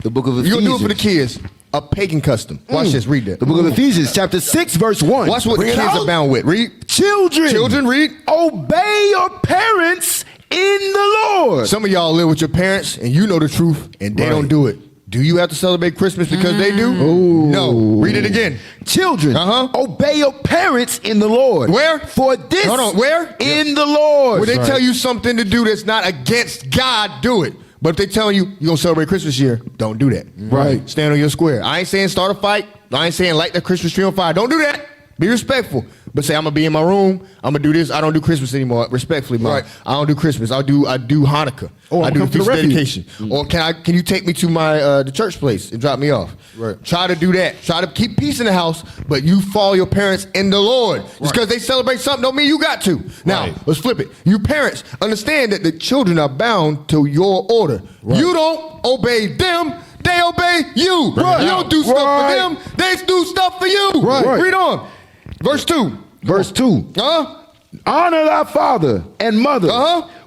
The book of Ephesians. You gonna do it for the kids? A pagan custom. Watch this. Read that. The book of Ephesians, chapter 6, verse 1. Watch what the kids are bound with. Read. Children, read. Obey your parents in the Lord. Some of y'all live with your parents and you know the truth and they don't do it. Do you have to celebrate Christmas because they do? No. Read it again. Children, obey your parents in the Lord. Where? For this. Hold on. Where? In the Lord. When they tell you something to do that's not against God, do it. But if they tell you you're going to celebrate Christmas this year, don't do that. Right. Stand on your square. I ain't saying start a fight. I ain't saying light the Christmas tree on fire. Don't do that. Be respectful. But say, I'm going to be in my room. I'm going to do this. I don't do Christmas anymore. Respectfully, Mom. Right. I don't do Christmas. I do Hanukkah. I do feast dedication. Or can you take me to my the church place and drop me off? Right. Try to do that. Try to keep peace in the house, but you follow your parents in the Lord. Just because they celebrate something don't mean you got to. Now, let's flip it. You parents, understand that the children are bound to your order. You don't obey them. They obey you. Right. You don't do stuff for them. They do stuff for you. Right. Read on. Verse 2. Verse 2. Honor thy father and mother,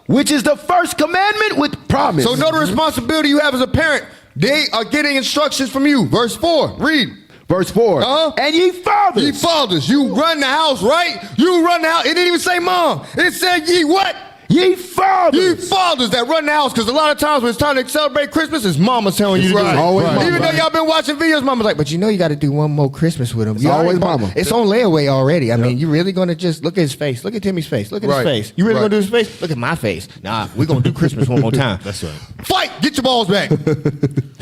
which is the first commandment with promise. So know the responsibility you have as a parent. They are getting instructions from you. Verse 4. Read. Verse 4. And ye fathers. Ye fathers. You run the house, right? You run the house. It didn't even say mom. It said ye what? Ye fathers. Ye fathers that run the house, because a lot of times when it's time to celebrate Christmas, it's mama telling you to do it. Always mama. Even though y'all been watching videos, mama's like, but you know you got to do one more Christmas with him. It's always mama. It's on layaway already. I mean, you really going to just look at his face? Look at Timmy's face. Look at his face. You really going to do his face? Look at my face. Nah, we're going to do Christmas one more time. That's right. Fight! Get your balls back.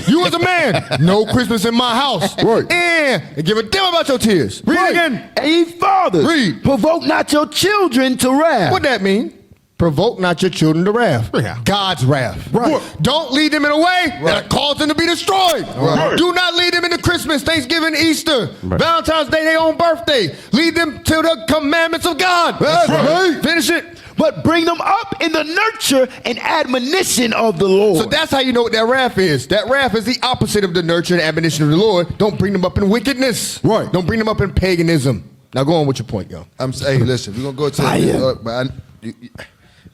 You as a man, no Christmas in my house. Right. And give a damn about your tears. Read again. And ye fathers. Read. Provoke not your children to wrath. What that mean? Provoke not your children to wrath. Yeah. God's wrath. Right. Don't lead them in a way that cause them to be destroyed. Right. Do not lead them into Christmas, Thanksgiving, Easter, Valentine's Day, their own birthday. Lead them to the commandments of God. That's right. Finish it. But bring them up in the nurture and admonition of the Lord. So that's how you know what that wrath is. That wrath is the opposite of the nurture and admonition of the Lord. Don't bring them up in wickedness. Right. Don't bring them up in paganism. Now go on with your point, yo. Hey, listen, we're going to go to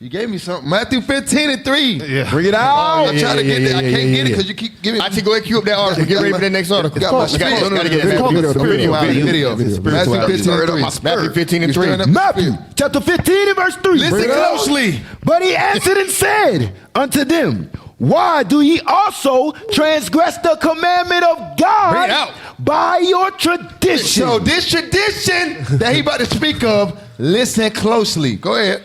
you gave me something. Matthew 15:3. Yeah. Bring it out. I'm trying to get it. I can't get it because you keep giving me. I go ahead and cue up that article. Get ready for the next article. Gotta get video. Matthew 15:3. Matthew chapter 15 and verse 3. Listen closely. But he answered and said unto them, why do ye also transgress the commandment of God by your tradition? So this tradition that he about to speak of, listen closely. Go ahead.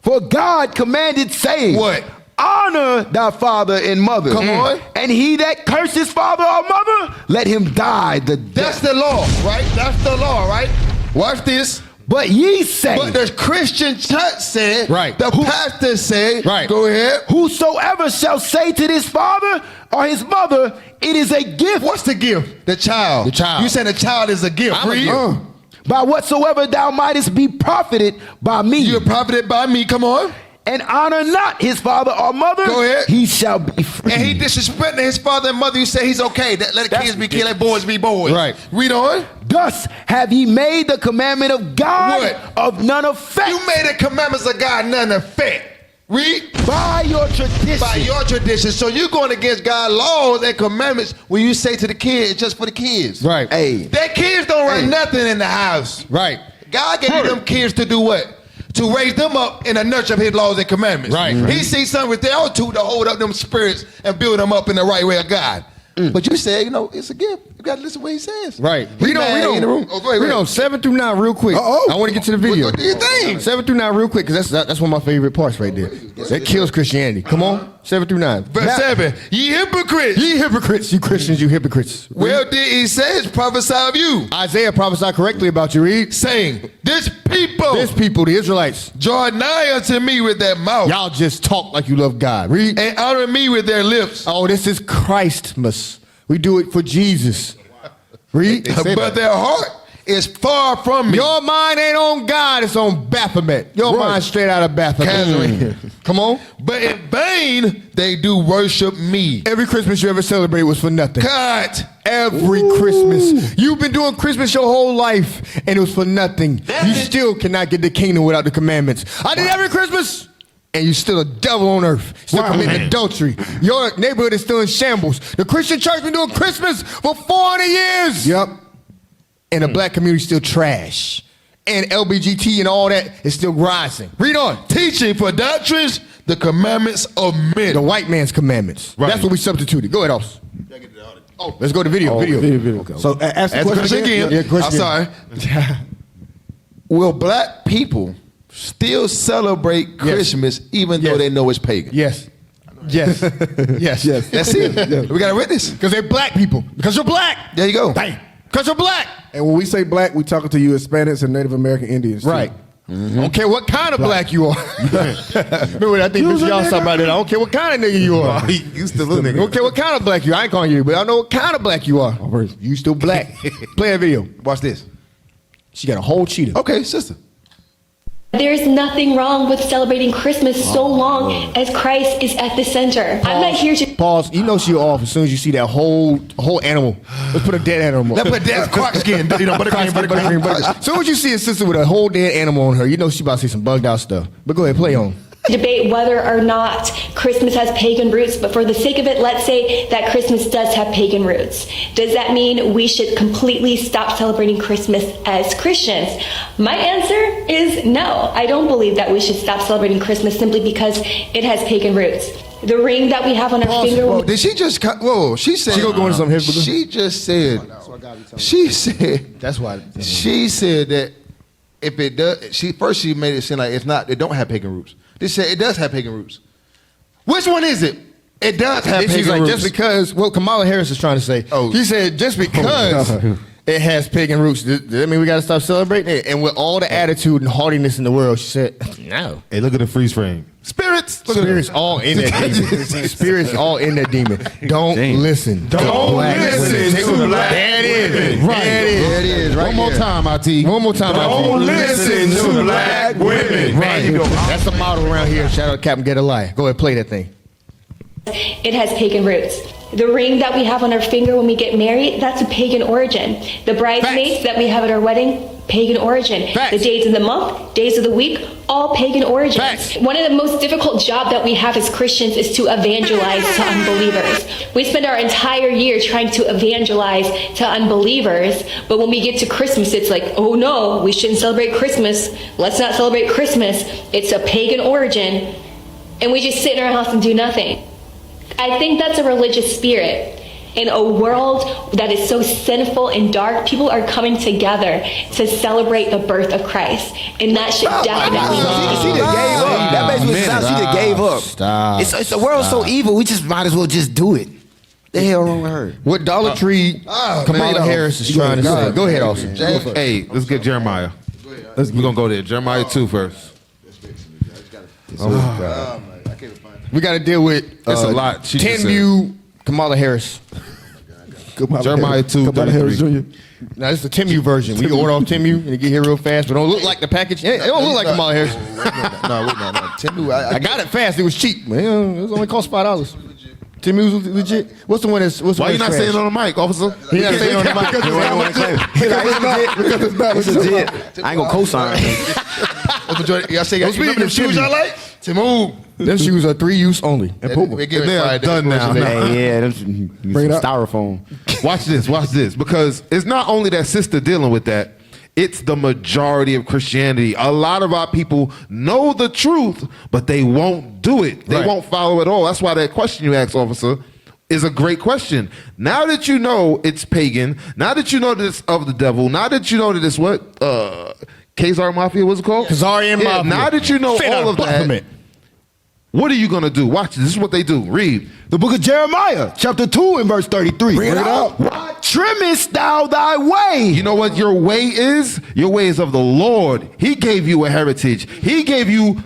For God commanded, saying, what? Honor thy father and mother. Come on. And he that curses father or mother, let him die the death. That's the law, right? That's the law, right? Watch this. But ye say. But the Christian church said. Right. The pastor said. Right. Go ahead. Whosoever shall say to this father or his mother, it is a gift. What's the gift? The child. The child. You saying the child is a gift. Read. By whatsoever thou mightest be profited by me. You're profited by me. Come on. And honor not his father or mother. Go ahead. He shall be free. And he disrespecting his father and mother. You say he's okay. Let the kids be kids. Let boys be boys. Right. Read on. Thus have ye made the commandment of God of none effect. You made the commandments of God none effect. Read. By your tradition. By your tradition. So you're going against God's laws and commandments when you say to the kids, it's just for the kids. Right. Hey. Their kids don't run nothing in the house. Right. God gave them kids to do what? To raise them up in the nurture of his laws and commandments. Right. He sees something with their own two to hold up them spirits and build them up in the right way of God. But you said, it's a gift. You got to listen to what he says. Right. Read on in the room. Oh, go ahead. Read on 7 through 9 real quick. I want to get to the video. What do you think? 7 through 9 real quick, because that's one of my favorite parts right there. That kills Christianity. Come on. 7 through 9. Verse 7. Ye hypocrites. Ye hypocrites. You Christians, you hypocrites. Well, did he say, prophesy of you? Isaiah prophesied correctly about you, read. Saying, this people, the Israelites, draw nigh unto me with their mouth. y'all just talk like you love God. Read. And honor me with their lips. Oh, this is Christmas. We do it for Jesus. Read. But their heart is far from me. Your mind ain't on God, it's on Baphomet. Your mind straight out of Baphomet. Come on. But in vain they do worship me. Every Christmas you ever celebrate was for nothing. Cut. Every Christmas. You've been doing Christmas your whole life, and it was for nothing. You still cannot get the kingdom without the commandments. I did every Christmas, and you're still a devil on earth. Still committing adultery. Your neighborhood is still in shambles. The Christian church been doing Christmas for 400 years. Yep. And the black community still trash. And LBGT and all that is still rising. Read on. Teaching for doctrines the commandments of men. The white man's commandments. Right. That's what we substituted. Go ahead, Oss. Oh, let's go to video. Video. So ask the question again. Yeah, question I'm sorry. Will black people still celebrate Christmas even though they know it's pagan? Yes. Yes. Yes. That's it. We got a witness. Because they're black people. Because you're black. There you go. Bang. Because you're black. And when we say black, we talking to you Hispanics and Native American Indians. Too. Right. I don't care what kind of black you are. Remember, I think Mr. Y'all talking about it. I don't care what kind of nigga you are. You still a I nigga. don't care what kind of black you are. I ain't calling you, but I know what kind of black you are. You still black. Play that video. Watch this. She got a whole cheetah. Okay, sister. There's nothing wrong with celebrating Christmas so long as Christ is at the center. I'm not here to Pause. You know she off as soon as you see that whole animal. Let's put a dead animal. Let's put that croc skin. Buttercream. As soon as you see a sister with a whole dead animal on her, you know she about to say some bugged out stuff. But go ahead, play on. debate whether or not Christmas has pagan roots, but for the sake of it, let's say that Christmas does have pagan roots. Does that mean we should completely stop celebrating Christmas as Christians? My answer is no. I don't believe that we should stop celebrating Christmas simply because it has pagan roots. The ring that we have on our finger. Whoa, did she just? Whoa, she said. She gonna go into something here. She just said. She said. That's why. She said that if it does, she made it seem like it's not. It don't have pagan roots. They said it does have pagan roots. Which one is it? It does have pagan she's like, roots. just because. What Kamala Harris is trying to say. Oh. She said just because it has pagan roots, does that mean we got to stop celebrating it? And with all the attitude and haughtiness in the world, she said, no. Hey, look at the freeze frame. Spirits. Spirits all in that demon. Spirits all in that demon. Don't listen. Don't listen to black. There it is. Right. There it is. Right One more there. time, IT. One more time. Don't IT. listen to black women. Right. That's the model around here. Shout out Captain Get a Lie. Go ahead, play that thing. It has pagan roots. The ring that we have on our finger when we get married, that's a pagan origin. The bridesmaids that we have at our wedding, pagan origin. Facts. The days of the month, days of the week, all pagan origins. Facts. One of the most difficult jobs that we have as Christians is to evangelize to unbelievers. We spend our entire year trying to evangelize to unbelievers, but when we get to Christmas, it's like, oh no, we shouldn't celebrate Christmas. Let's not celebrate Christmas. It's a pagan origin. And we just sit in our house and do nothing. I think that's a religious spirit. In a world that is so sinful and dark, people are coming together to celebrate the birth of Christ. And that should definitely She just gave up. That basically sounds she just gave up. Stop. It's the world's so evil, we just might as well just do it. The hell wrong with her? What Dollar Tree Kamala Harris is trying to say. Go ahead, Austin. Hey, let's get Jeremiah. We're going to go there. Jeremiah 2 first. We got to deal with That's a lot. She just 10 view Kamala Harris. Jeremiah 2, Kamala Harris 33. Jr. Now, this is the Timu version. We order off Timu and it get here real fast, but don't look like the package. It don't look like Kamala Harris. No. I got it fast. It was cheap. Man, it was only cost $5. Timu's legit. What's the one that's Why you not saying it on the mic, officer? He not saying it on the mic. Because it's not legit. I ain't gonna co-sign. Y'all say you remember them shoes I like? Timu. Them shoes are 3-use only. They are done now. Hey, yeah, Bring it up. styrofoam. Watch this, because it's not only that sister dealing with that, it's the majority of Christianity. A lot of our people know the truth, but they won't do it. They won't follow it all. That's why that question you asked, officer, is a great question. Now that you know it's pagan, now that you know that it's of the devil, now that you know that it's what? Khazar Mafia, what's it called? Khazarian Mafia. Now that you know all of that, what are you going to do? Watch this. This is what they do. Read. The book of Jeremiah, chapter 2 and verse 33. Bring it out. Why trimmest thou thy way? You know what your way is? Your way is of the Lord. He gave you a heritage. He gave you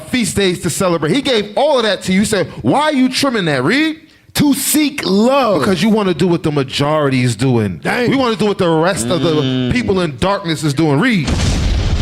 feast days to celebrate. He gave all of that to you. You said, why are you trimming that? Read. To seek love. Because you want to do what the majority is doing. Dang. We want to do what the rest of the people in darkness is doing. Read.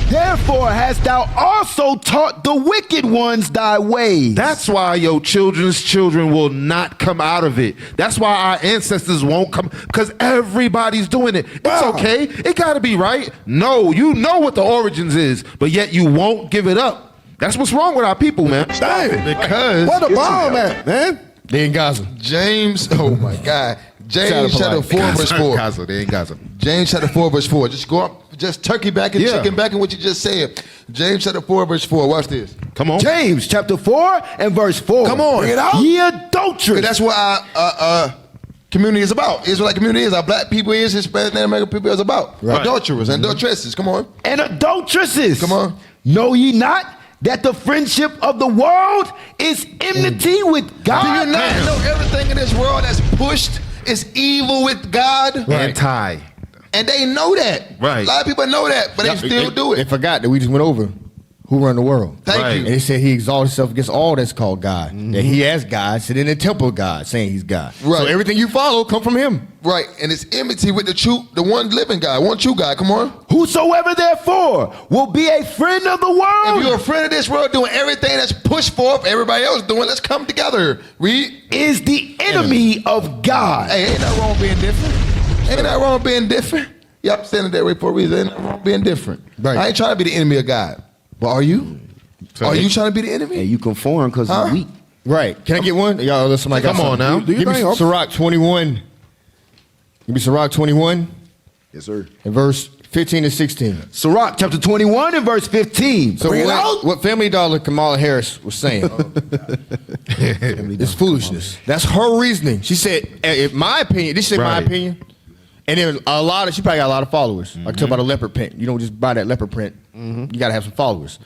Therefore hast thou also taught the wicked ones thy ways. That's why your children's children will not come out of it. That's why our ancestors won't come, because everybody's doing it. It's okay. It got to be right. No, you know what the origins is, but yet you won't give it up. That's what's wrong with our people, man. Dang. Because Where the bomb at, man? they in Gaza. James, oh my God. James chapter 4, verse 4. Gaza, they ain't Gaza. James chapter 4, verse 4. Just go up, just turkey back and chicken back in what you just said. James chapter 4, verse 4. Watch this. Come on. James chapter 4 and verse 4. Come on. Bring it out. Ye adulterous. That's what our community is about. Israelite community is. Our black people is. Hispanic and American people is about. Right. Adulterers and adulteresses. Come on. And adulteresses. Come on. Know ye not that the friendship of the world is enmity with God? Do you not know everything in this world that's pushed is evil with God? Anti. And they know that. Right. A lot of people know that, but they still do They it. forgot that we just went over who run the world. Thank Right. you. And they said he exalted himself against all that's called God. That he as God, sitting in the temple of God, saying he's God. Right. So everything you follow come from him. Right. And it's enmity with the one living God, one true God. Come on. Whosoever therefore will be a friend of the world If you're a friend of this world doing everything that's pushed forth, everybody else doing, let's come together. Read. is the enemy of God. Hey, ain't nothing wrong being different. Ain't nothing wrong being different. Y'all standing that way for a reason. Ain't nothing wrong being different. Right. I ain't trying to be the enemy of God. But are you? Are you trying to be the enemy? And you conform because you're weak. Right. Can I get one? Y'all, let somebody Come on now. Do you Give me think? Sirach 21. Give me Sirach 21 Yes, sir. and verse 15 and 16. Sirach chapter 21 and verse 15. So Bring it out. what Family Dollar Kamala Harris was saying is foolishness. That's her reasoning. She said, in my opinion, this is my Right. opinion. And then she probably got a lot of followers. I talk about a leopard print. You don't just buy that leopard print. You got to have some followers.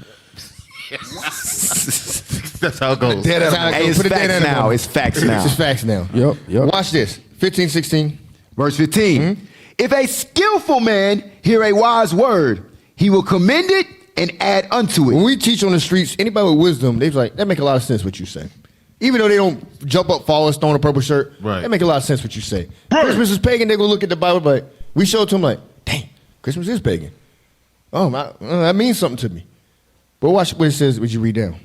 That's how it goes. That's how it Hey, goes. it's Put a dead facts animal. now. It's facts now. It's just facts now. Yep. Watch this. 15, 16. Verse 15. If a skillful man hear a wise word, he will commend it and add unto When it. we teach on the streets, anybody with wisdom, they're like, that make a lot of sense what you say. Even though they don't jump up, follow us, throw on a purple shirt, Right. that make a lot of sense what you say. Christmas is pagan, they go look at the Bible, but we show it to them like, dang, Christmas is pagan. Oh, that means something to me. But watch what it says, what you read down.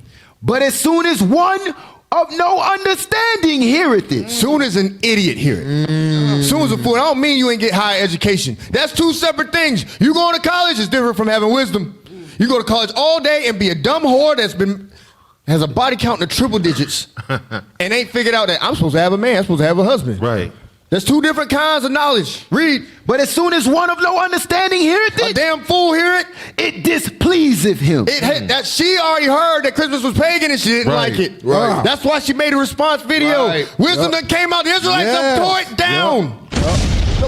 But as soon as one of no understanding heareth it. Soon as an idiot hear it. Soon as a fool. I don't mean you ain't get higher education. That's two separate things. You going to college is different from having wisdom. You go to college all day and be a dumb whore has a body count in the triple digits and ain't figured out that I'm supposed to have a man, I'm supposed to have a husband. Right. There's two different kinds of knowledge. Read. But as soon as one of no understanding heareth A it, damn fool hear it. it displeaseth him. That she already heard that Christmas was pagan and she didn't Right. like it. Right. That's why she made a response video. Right. Wisdom that came out. The Israelites Yes. tore it down.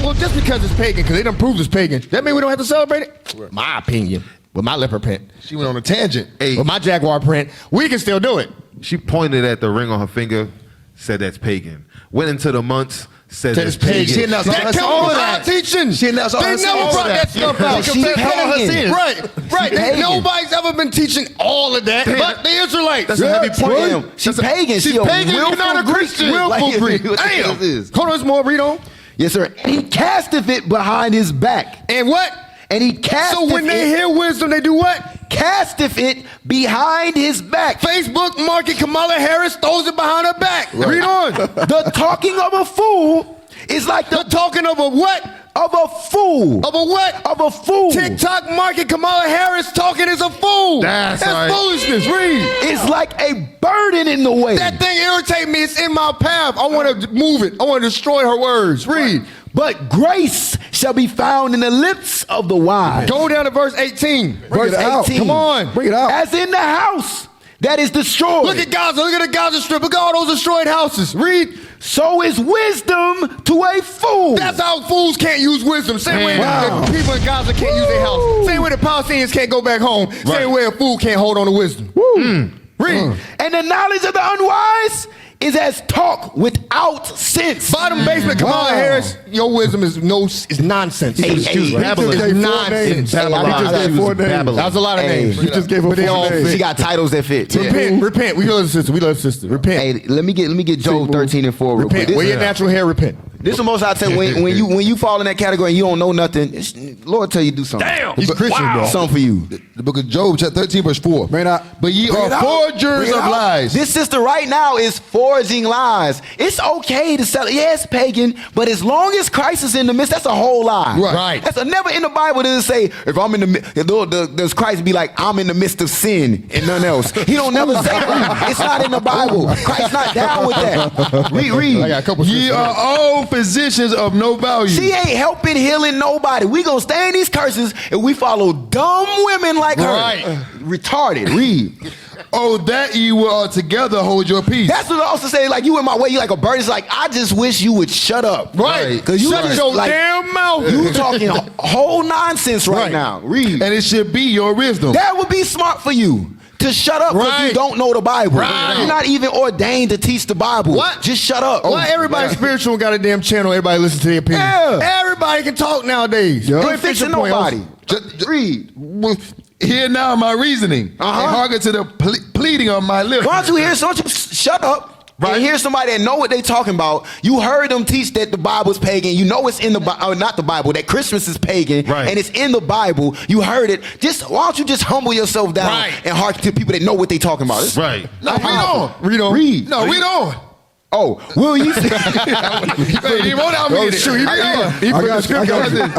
Well, just because it's pagan, because they done proved it's pagan, that mean we don't have to celebrate it? My opinion. With my leopard print. She went on a tangent. Hey, With my jaguar print, we can still do it. she pointed at the ring on her finger, said that's pagan. Went into the months, said Said that's it's pagan. pagan. She announced That all comes her from sins. our teaching. She announced all They her never sins. brought that stuff out. She pagan. Right. pagan. Nobody's ever been teaching all of that but the Israelites. That's a heavy point. Damn, she pagan. She's She a pagan. You're willful not a Christian. Greek. Willful Like, Greek. what the hell Damn. is this? Hold on, there's more. Read on. Yes, sir. And he casteth it behind his back. And what? And he casteth So when they it, hear wisdom, they do what? casteth it behind his back. Facebook market Kamala Harris throws it behind her back. Read on. The talking of a fool is like They're the talking of a what? of a fool. Of a what? Of a fool. TikTok market Kamala Harris talking is a fool. That's right. foolishness. Read. It's like a burden in the way. That thing irritates me. It's in my path. I want to move it. I want to destroy her words. Read. But grace shall be found in the lips of the wise. Go down to verse 18. Bring Verse it out. 18. Come on. Bring it out. As in the house that is destroyed. Look at Gaza. Look at the Gaza Strip. Look at all those destroyed houses. Read. So is wisdom to a fool. That's how fools can't use wisdom. Same way the people in Gaza can't use their house. Same way the Palestinians can't go back home. Same way a fool can't hold on to wisdom. Read. And the knowledge of the unwise is as talk without sense. Bottom basement, Kamala Harris. Your wisdom is nonsense. Excuse me. Babylon. Nonsense. That was a lot of names. You just gave her But they all names. fit. She got titles that fit. Repent. We love the sister. Repent. Hey, let me get Job 13 and 4 real quick. Repent. Wear your natural hair. Repent. This is the most I tell you, when you fall in that category and you don't know nothing, Lord tell you do something. Damn. He's Christian, bro. Something for you. The book of Job, chapter 13, verse 4. But ye are forgers of lies. This sister right now is forging lies. It's okay to sell it. Yeah, it's pagan, but as long as Christ is in the midst, that's a whole lie. Right. That's never in the Bible does it say, if I'm in the midst, does Christ be like, I'm in the midst of sin and none else. He don't never say that. It's not in the Bible. Christ's not down with that. Read. I got a couple Ye are all physicians of no value. She ain't helping, healing nobody. We gonna stay in these curses and we follow dumb women like her. Retarded. Read. Oh, that ye will altogether hold your peace. That's what I also say. Like, you in my way, you like a bird. It's like, I just wish you would shut up. Right. Because you Shut just, your like, damn mouth. You talking whole nonsense right now. Read. And it should be your wisdom. That would be smart for you. To shut up because you don't know the Bible. You're not even ordained to teach the Bible. What? Just shut up. Why everybody spiritual got a damn channel? Everybody listen to their opinion. Yeah. Everybody can talk nowadays. You ain't fixing nobody. Read. Hear now my reasoning. And hearken to the pleading of my lips. Why don't you hear? Why don't you shut up? Right. And here's somebody that know what they talking about. You heard them teach that the Bible's pagan. You know it's in the Bible, not the Bible, that Christmas is pagan. Right. And it's in the Bible. You heard it. Why don't you just humble yourself down and hearken to people that know what they talking about? It's right. No, read on. Read. No, read on. Oh, will you? I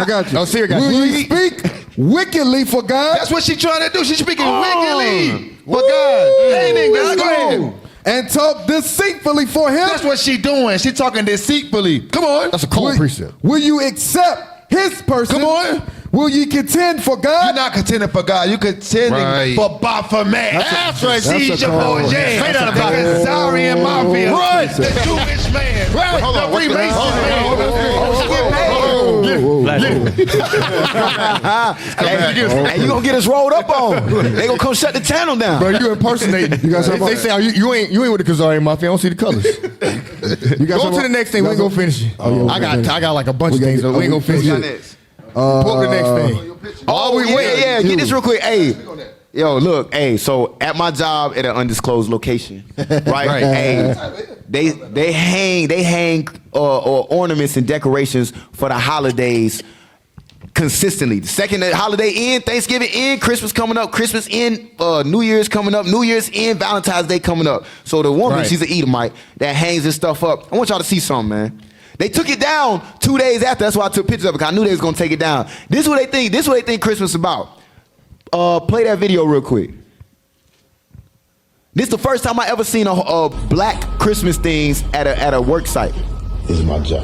got you. No, serious, guys. Will you speak wickedly for God? That's what she's trying to do. She's speaking wickedly for God. Let's go. And talk deceitfully for him. That's what she's doing. She's talking deceitfully. Come on. That's a cold precept. Will you accept his person? Come on. Will you contend for God? You're not contending for God. You're contending for Baphomet. That's right. She's your boy James. Straight out of the Zarian Mafia. Run. The Jewish man. Right. The Revisionist man. Hey, you gonna get us rolled up on? They gonna come shut the channel down. Bro, you impersonating. They say you ain't with the Kazarian Mafia. I don't see the colors. Go to the next thing. We ain't gonna finish it. I got like a bunch of things. We ain't gonna finish it. Pull up the next thing. Get this real quick. Hey, yo, look, hey. So at my job at an undisclosed location, right? Hey, they hang ornaments and decorations for the holidays consistently. The second holiday in, Thanksgiving in, Christmas coming up, Christmas in, New Year's coming up, New Year's in, Valentine's Day coming up. So the woman, she's an Edomite that hangs this stuff up. I want y'all to see something, man. They took it down 2 days after. That's why I took pictures of it, because I knew they was gonna take it down. This is what they think. This is what they think Christmas is about. Play that video real quick. This is the first time I ever seen a black Christmas things at a work site. This is my job.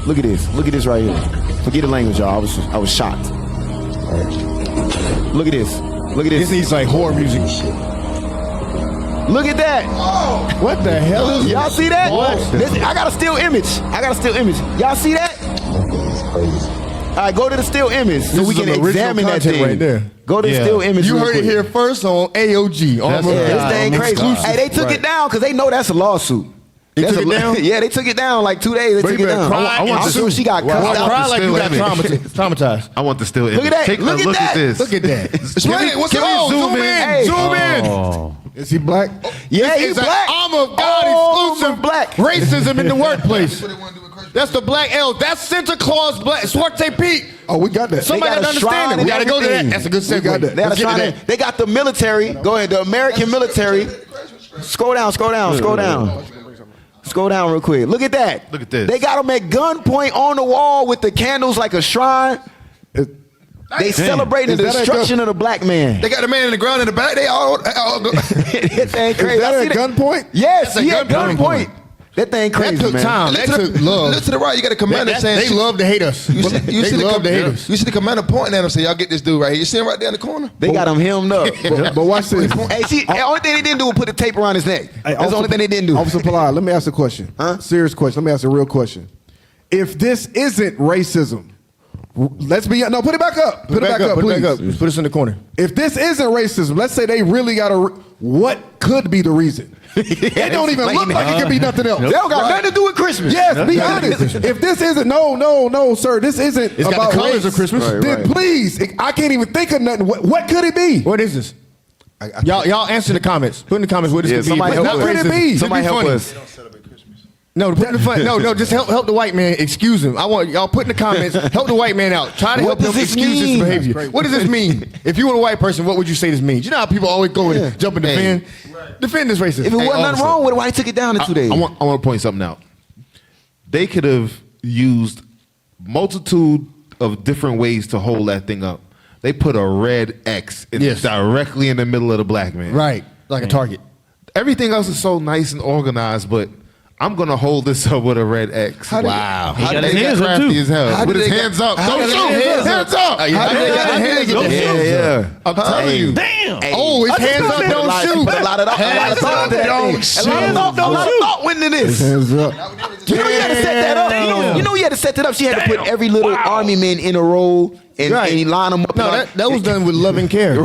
Look at this. Look at this right here. Forget the language, y'all. I was shocked. All right. Look at this. Look at this. This needs like horror music and shit. Look at that. Oh. What the hell is y'all see that? I got a still image. Y'all see that? It's crazy. All right, go to the still image so we can examine that thing. Right there. Go to the still image. You heard it here first on AOG. This thing crazy. Hey, they took it down because they know that's a lawsuit. They took it down? Yeah, they took it down like 2 days. They took it down. I'm sure she got cussed out. Cry like you got traumatized. I want the still image. Look at that. Take look a look at this. Look at that. Explain it. What's the zoom in. Zoom in. Is he black? Yeah, he's black. Armor of God exclusive black. Racism in the workplace. That's the black elf. That's Santa Claus black. Swarte Pete. Oh, we got that. Somebody got to understand it. We got to go to that. That's a good segue. They got the military. Go ahead. The American military. Scroll down real quick. Look at that. Look at this. They got them at gunpoint on the wall with the candles like a shrine. They celebrating the destruction of the black man. They got the man in the ground in the back. They all That ain't crazy. Is that at gunpoint? Yes, at gunpoint. That thing crazy, That took man. time. That took love. Look to the right. You got a commander saying they love to hate us. You see us. the commander pointing at him, say, "Y'all get this dude right here." You see him right there in the corner. They got him hemmed up. But watch this. Hey, see, the only thing they didn't do was put the tape around his neck. That's the only thing they didn't do. Officer Pilar, let me ask a question. Serious question. Let me ask a real question. If this isn't racism, let's be no. Put it back up. Put it back up, please. Put us in the corner. If this isn't racism, let's say they really got what could be the reason? It don't even look like it could be nothing else. They don't got nothing to do with Christmas. Yes, be honest. If this isn't no, sir, this isn't It's about got the colors race, of Christmas. Then please, I can't even think of nothing. What could it be? What is this? Y'all answer in the comments. Put in the comments what this could be. Somebody help What us. could it be? Somebody help funny. us. No, put in the fun. No, just help the white man excuse him. I want y'all put in the comments. Help the white man out. Try to help him excuse his behavior. What does this mean? If you were a white person, what would you say this means? You know how people always go and jump and defend. Defend this racist. If it wasn't nothing wrong with it, why he took it down in 2 days? I want to point something out. They could have used multitude of different ways to hold that thing up. They put a red X directly in the middle of the black man. Right, like a target. Everything else is so nice and organized, but I'm gonna hold this up with a red X. Wow. He got his hands up too. As hell. With his hands up. Don't shoot. Hands up. Yeah. I'm telling you. Damn. Oh, his hands up, don't shoot. Put a lot of thought into that thing. A lot of thought went into this. Hands up. You know you had to set that up. You know you had to set that up. She had to put every little army man in a row and line them up. No, that was done with love and care. She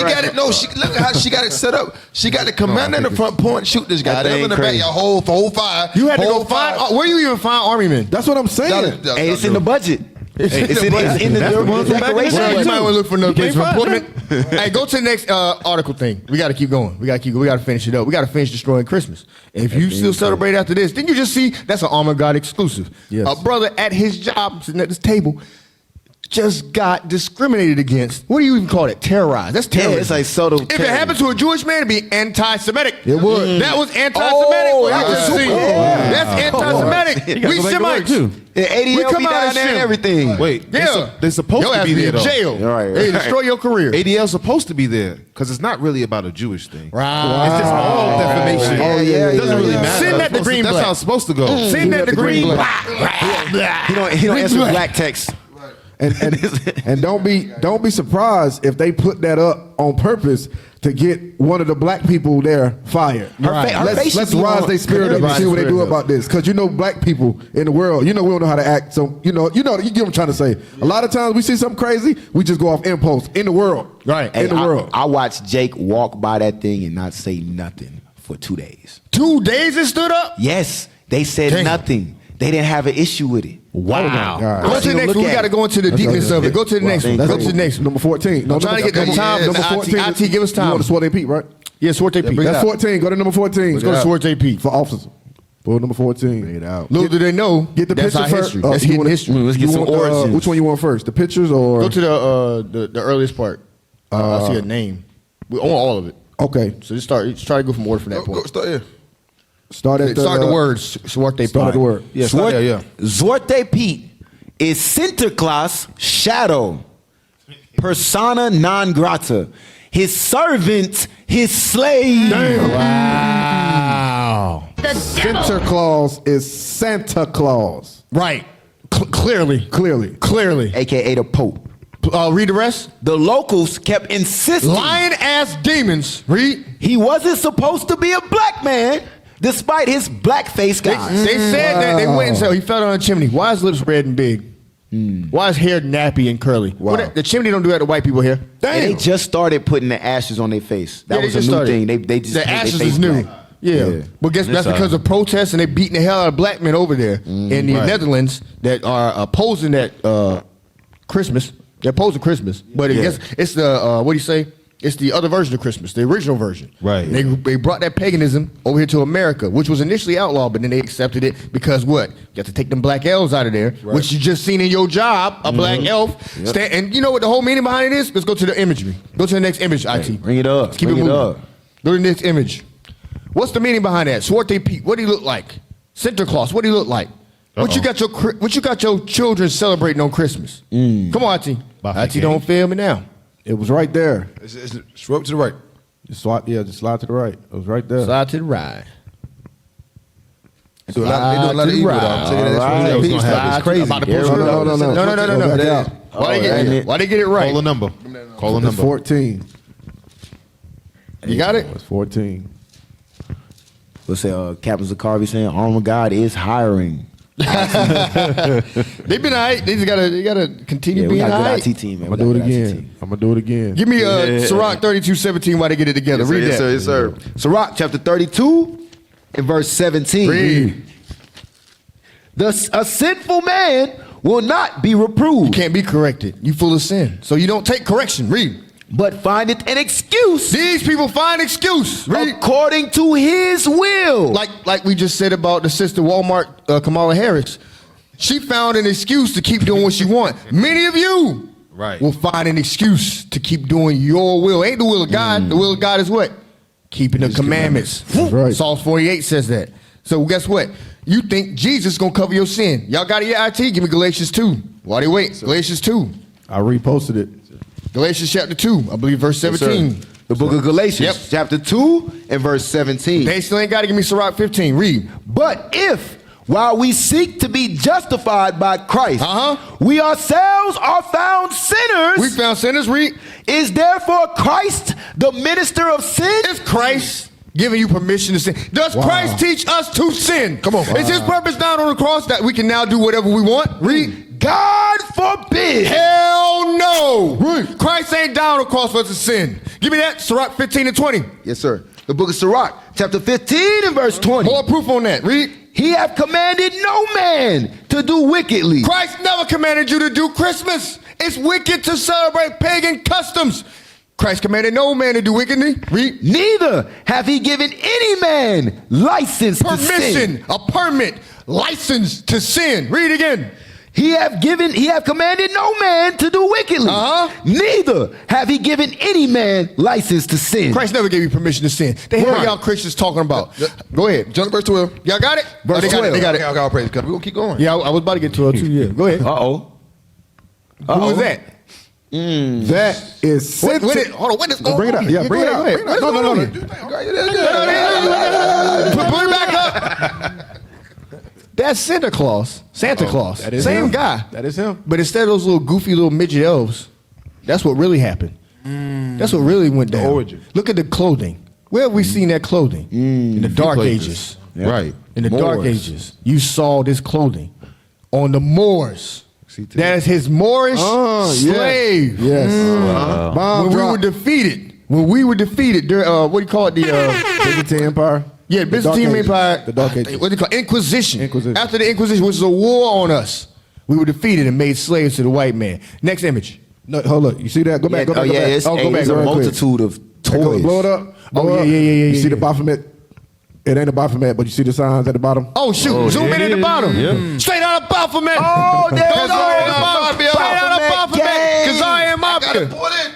got it. No, look at how she got it set up. She got the commander in the front point. Shoot this guy. Then in the back, your whole fire. You had to go find. Where you even find army men? That's what I'm saying. Hey, it's in the budget. It's in the declaration. Well, you might want to look for another place for employment. Hey, go to the next article thing. We got to keep going. We got to finish it up. We got to finish destroying Christmas. And if you still celebrate after this, then you just see that's an Armor God exclusive. Yes. A brother at his job sitting at this table just got discriminated against. What do you even call it? Terrorized. That's terrorism. Yeah, it's like subtle. If it happened to a Jewish man, it'd be anti-Semitic. It would. That was anti-Semitic. That's anti-Semitic. We Semites. too. Yeah, ADL We come be out down as there and shim. everything. Wait, Yeah. they're supposed Your to ass be there in though. jail. Right. They destroy your career. ADL's supposed to be there because it's not really about a Jewish thing. Right. It's just all defamation. Oh, yeah, It doesn't really yeah. matter. Send that to green That's black. how it's supposed to go. Send that to green black. He don't answer black text. And don't be surprised if they put that up on purpose to get one of the black people there fired. Her face Let's should be rise on- their spirit up and see what they do about this. Because you know black people in the world, you know we don't know how to act. So you get what I'm trying to say. A lot of times we see something crazy, we just go off impulse in the world. Right. In the world. I watched Jake walk by that thing and not say nothing for 2 days. 2 days it stood up? Yes, they said Damn. nothing. They didn't have an issue with it. Wow. God. Go to the next one. We got to go into the deepness of it. Go to the next one. Go to the next one. Number 14. I'm trying to get the time. Number 14. IT, give us You time. want to Swart AP, right? Yeah, Swart AP. That's 14. Go to number 14. Let's go to Swart AP. For officers. Pull number 14. Bring it out. Little do they know, Get the that's picture our first. history. That's hidden history. Let's get You some want, origins. which one you want first? The pictures or? Go to the earliest part. I see a name. We own all of it. Okay. So just start. Just try to go from order from that point. Start here. Start at Start the words. Swart AP. Start at the word. Yeah, start there, yeah. Zwarte Piet is Sinterklaas' shadow, persona non grata, his servant, his slave. Wow. Santa Claus is Santa Claus. Right. Clearly. Clearly. AKA the Pope. Read the rest. The locals kept insisting Lion ass demons. Read. he wasn't supposed to be a black man, despite his blackface guys. They said that they went and said he fell down a chimney. Why is lips red and big? Why is hair nappy and curly? Wow. The chimney don't do that to white people here. And they just started putting the ashes on their face. That Yeah, was they a just new started. thing. They just The paint their ashes face is new. black. Yeah. But guess that's because of protests and they beating the hell out of black men over there in the Netherlands that are opposing that Christmas. They're opposing Christmas. But I guess it's the, what do you say? It's the other version of Christmas, the original version. Right. They brought that paganism over here to America, which was initially outlawed, but then they accepted it because what? You have to take them black elves out of there, which you just seen in your job, a black elf. And you know what the whole meaning behind it is? Let's go to the imagery. Go to the next image, IT. Bring it up. Let's keep Bring it it moving. up. Go to the next image. What's the meaning behind that? Zwarte Piet. What do he look like? Santa Claus. What do he look like? What you got your children celebrating on Christmas? Come on, IT. IT, don't fail me now. It was right there. It's swipe to the right. Just slide to the right. It was right there. Slide to the right. They do a lot of evil, though. I'm telling you That was that's gonna happen. It's crazy. About to No. Why they get it right? Call a number. Call a It's number. 14. You got it? It's 14. Let's say Captain Zacarvi saying Armor God is hiring. They've been all right. They gotta continue Yeah, we being got all a right. good IT team, man. I'm going to do it again. Give me Sirach 32:17 while they get it together. Read that. Yes, sir. Sirach chapter 32 and verse 17. Read. A sinful man will not be reproved, Can't be corrected. You full of sin. So you don't take correction. Read. but findeth an excuse These people find excuse. Read. according to his will. Like we just said about the sister Walmart, Kamala Harris. She found an excuse to keep doing what she wants. Many of you will find an excuse to keep doing your will. Ain't the will of God. The will of God is what? Keeping the commandments. That's right. Psalms 48 says that. So guess what? You think Jesus is going to cover your sin. Y'all got it, your IT? Give me Galatians 2. Why they wait? Galatians 2. I reposted it. Galatians chapter 2, I believe verse 17. The book of Galatians, chapter 2 and verse 17. They still ain't got to give me Sirach 15. Read. But if, while we seek to be justified by Christ, we ourselves are found sinners, We found sinners. Read. is therefore Christ the minister of sin? Is Christ giving you permission to sin? Does Christ teach us to sin? Come on. Is his purpose down on the cross that we can now do whatever we want? Read. God forbid. Hell no. Christ ain't down on the cross for us to sin. Give me that. Sirach 15 and 20. Yes, sir. The book of Sirach, chapter 15 and verse 20. More proof on that. Read. He hath commanded no man to do wickedly. Christ never commanded you to do Christmas. It's wicked to celebrate pagan customs. Christ commanded no man to do wickedly. Read. Neither hath he given any man license to sin. Permission, a permit, license to sin. Read again. He have commanded no man to do wickedly. Neither have he given any man license to sin. Christ never gave you permission to sin. The hell y'all Christians talking about? Go ahead. Jump to verse 12. Y'all got it? Verse They got 12. it. They got it. Okay, I'll praise God. We're going to keep going. Yeah, I was about to get 12 too. Yeah, go ahead. Uh-oh. Who was that? That is Hold on, when is going Bring it up. Yeah, bring it up. No. Put it back up. That's Santa Claus. Santa Claus. That is Same him. guy. That is him. But instead of those little goofy little midget elves, that's what really happened. That's what really went down. origin. Look at the clothing. Where have we seen that clothing? In the Dark Ages. Right. In the Dark Ages, you saw this clothing on the Moors. That is his Moorish slave. Yes. When we were defeated, what do you call it? The Byzantine Empire. yeah, Byzantine Empire. The Dark Ages. What do you call it? Inquisition. Inquisition. After the Inquisition, which was a war on us, we were defeated and made slaves to the white man. Next image. No, hold up. You see that? Go back. Go back. Go back. It's, Go back. it's a real quick. multitude of toys. Blow it up. Yeah. You see the Baphomet? It ain't a Baphomet, but you see the signs at the bottom? Oh, shoot. Zoom in at the bottom. Yeah. Straight out of Baphomet. Oh, there's Straight out of Baphomet. Because I am Mafia.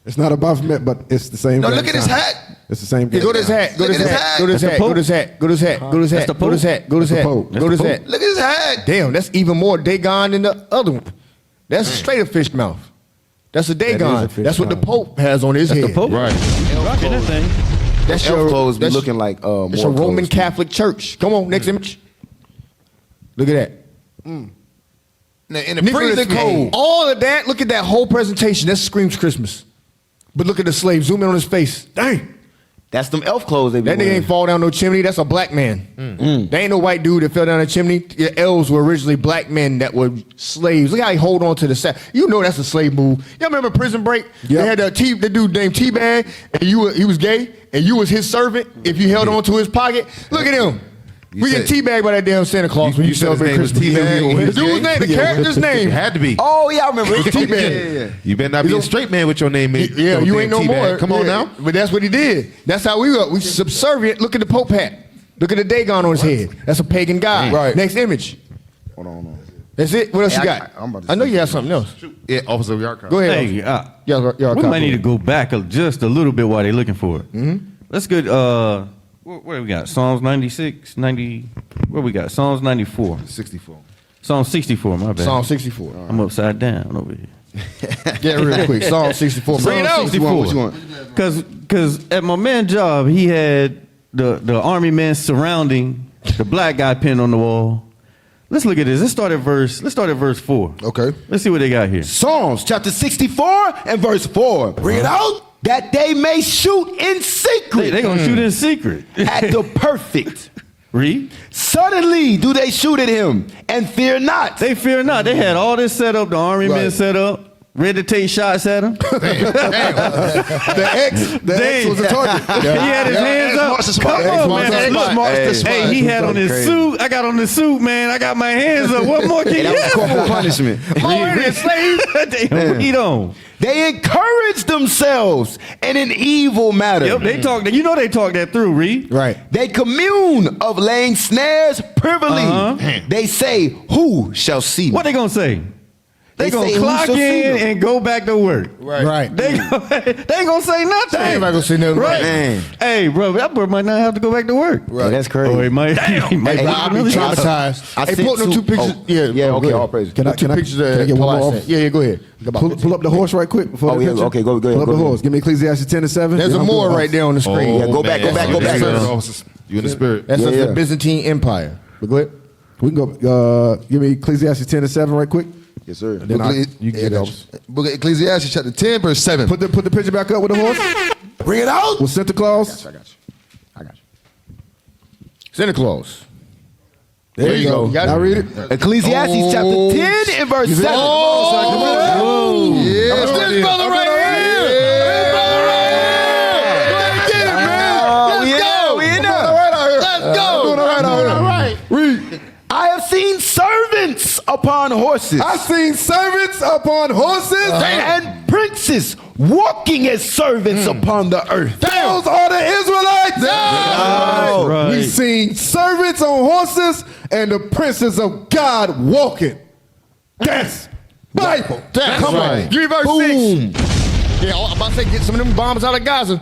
It's not a Baphomet, but it's the same. No, damn look at his sign. hat. It's the same. Go to his hat. Go to his hat. Go to his hat. Go to his hat. Go to his hat. Go to his hat. Go to his hat. Go to his hat. Go to his hat. Look at his hat. Damn, that's even more Dagon than the other one. That's straight a fish mouth. That's a Dagon. fish That's what the mouth. Pope has on his head. The Pope. Right. Rocking that thing. That's Elf clothes be that's- looking like It's more a Roman clothes. Catholic church. Come on, next image. Look at that. Now, in the freezing cold. All of that, look at that whole presentation. That screams Christmas. But look at the slave. Zoom in on his face. Dang. That's them elf clothes they be That nigga wearing. ain't fall down no chimney. That's a black man. There ain't no white dude that fell down a chimney. The elves were originally black men that were slaves. Look how he hold on to the sack. You know that's a slave move. Y'all remember Prison Break? Yeah. They had the dude named T-Bag, and he was gay, and you was his servant if you held on to his pocket. Look at him. We get T-Bag by that damn Santa Claus when you said his celebrate name was Christmas. T-Bag? The dude's name, the character's It name. had to be. Oh, yeah, I remember. It's T-Bag. Yeah. You better not be a straight man with your name. Yeah, you ain't no more. Come on Yeah, now. But that's what he did. That's how we were. We subservient. Look at the Pope hat. Look at the Dagon on his head. That's a pagan god. Right. Next image. Hold on. That's it. What else Hey, you I- got? I'm about to I know say you got something else. Yeah, Officer Yarkar. Go ahead. Hey, Y'all we might need to go back just a little bit while they're looking for it. Let's get, what do we got? Psalms 96, 90, what we got? Psalms 94. 64. Psalm 64, my bad. Psalm 64. I'm upside down over here. Get it real quick. Psalm 64. Bring it out. 64. What you want? Because at my man's job, he had the army men surrounding The black guy pinned on the wall. Let's look at this. Let's start at verse 4. Okay. Let's see what they got here. Psalms chapter 64 and verse 4. Bring it out. That they may shoot in secret. They gonna shoot in secret. At the perfect. Read. Suddenly do they shoot at him and fear not. They fear not. They had all this set up. The army men set up. Ready to take shots at him. The X was a target. He had his hands up. Come on, man. Look, hey, he had on his suit. I got on the suit, man. I got my hands up. What more can you have? Corporal punishment. Read on. They encourage themselves in an evil matter. Yep, they talk. You know they talk that through. Read. Right. They commune of laying snares privily. They say, "Who shall see me?" What they gonna say? They gonna say, "Who clock shall see in them?" and go back to work. Right. They ain't gonna say nothing. They ain't gonna say nothing. Right. Man. Hey, bro, that boy might not have to go back to work. Yeah, that's crazy. Oh, he might. He might Hey, be I'll be traumatized. I Hey, sent pull up them two pictures. okay, all praises. Can I Two pictures can I of get one more? Yeah, go ahead. Pull up the horse right quick before the picture. Okay, go Pull up go the ahead. horse. Give me Ecclesiastes 10 and 7. There's Then a I'm more doing right there on the screen. Yeah, go back. Yes, Go sir. You in the spirit. That's Yeah. the Byzantine Empire. But go ahead. We can go. Give me Ecclesiastes 10 and 7 right quick. Yes, sir. Then you can get those. Book of Ecclesiastes chapter 10 verse 7. Put the picture back up with the horse. Bring it out. With Santa Claus. I got you. Santa Claus. There you go. got Now it. read it. Ecclesiastes chapter 10 and verse 7. Oh, Yes, this brother right here. This brother right here. Get it, man. Let's go. We in there. Let's go. Doing all right out here. All right. Read. I have seen servants upon horses. I've seen servants upon horses. And princes walking as servants upon the earth. Those are the Israelites. Oh, right. We've seen servants on horses and the princes of God walking. That's Bible. Come on. Give me verse 6. Yeah, I'm about to say, get some of them bombs out of Gaza.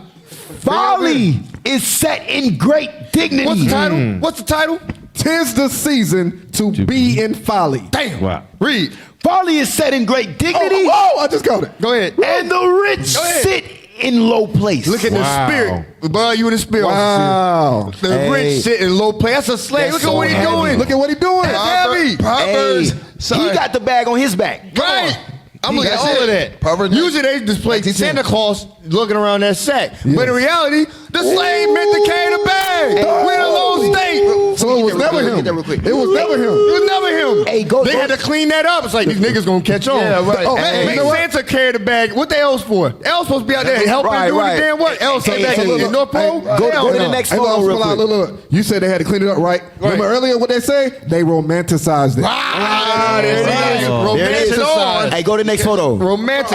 Folly is set in great dignity. What's the title? What's the title? 'Tis the season to be in folly. Damn. Wow. Read. Folly is set in great dignity. Oh, I just got it. Go ahead. And the rich Go ahead. sit in low place. Look at the spirit. Boy, you in the spirit. Wow. The rich sit in low place. That's a slave. That's Look at what so he's heavy. doing. Look at what he's doing. That's heavy. Proverbs. He got the bag on his back. Right. I'm looking at That's all it. of that. Proverbs Usually they display 19:10. Santa Claus looking around that sack. But in reality, the slave meant to carry the bag. We're in a low state. So it was never him. It was never him. It was never him. Hey, they had to clean that up. It's like, these niggas gonna catch on. Yeah, right. Oh, Hey, make you know what? Santa carry the bag. What the else for? El's supposed to be out there helping Right, do the right. damn work. El's Hey, back hey, in North Pole. Go to the next Hey, photo real quick. look. You said they had to clean it up, right? Remember earlier what they say? They romanticized it. Ah, there it is. There it is. Romanticized. Hey, go to the next photo. Romanticized.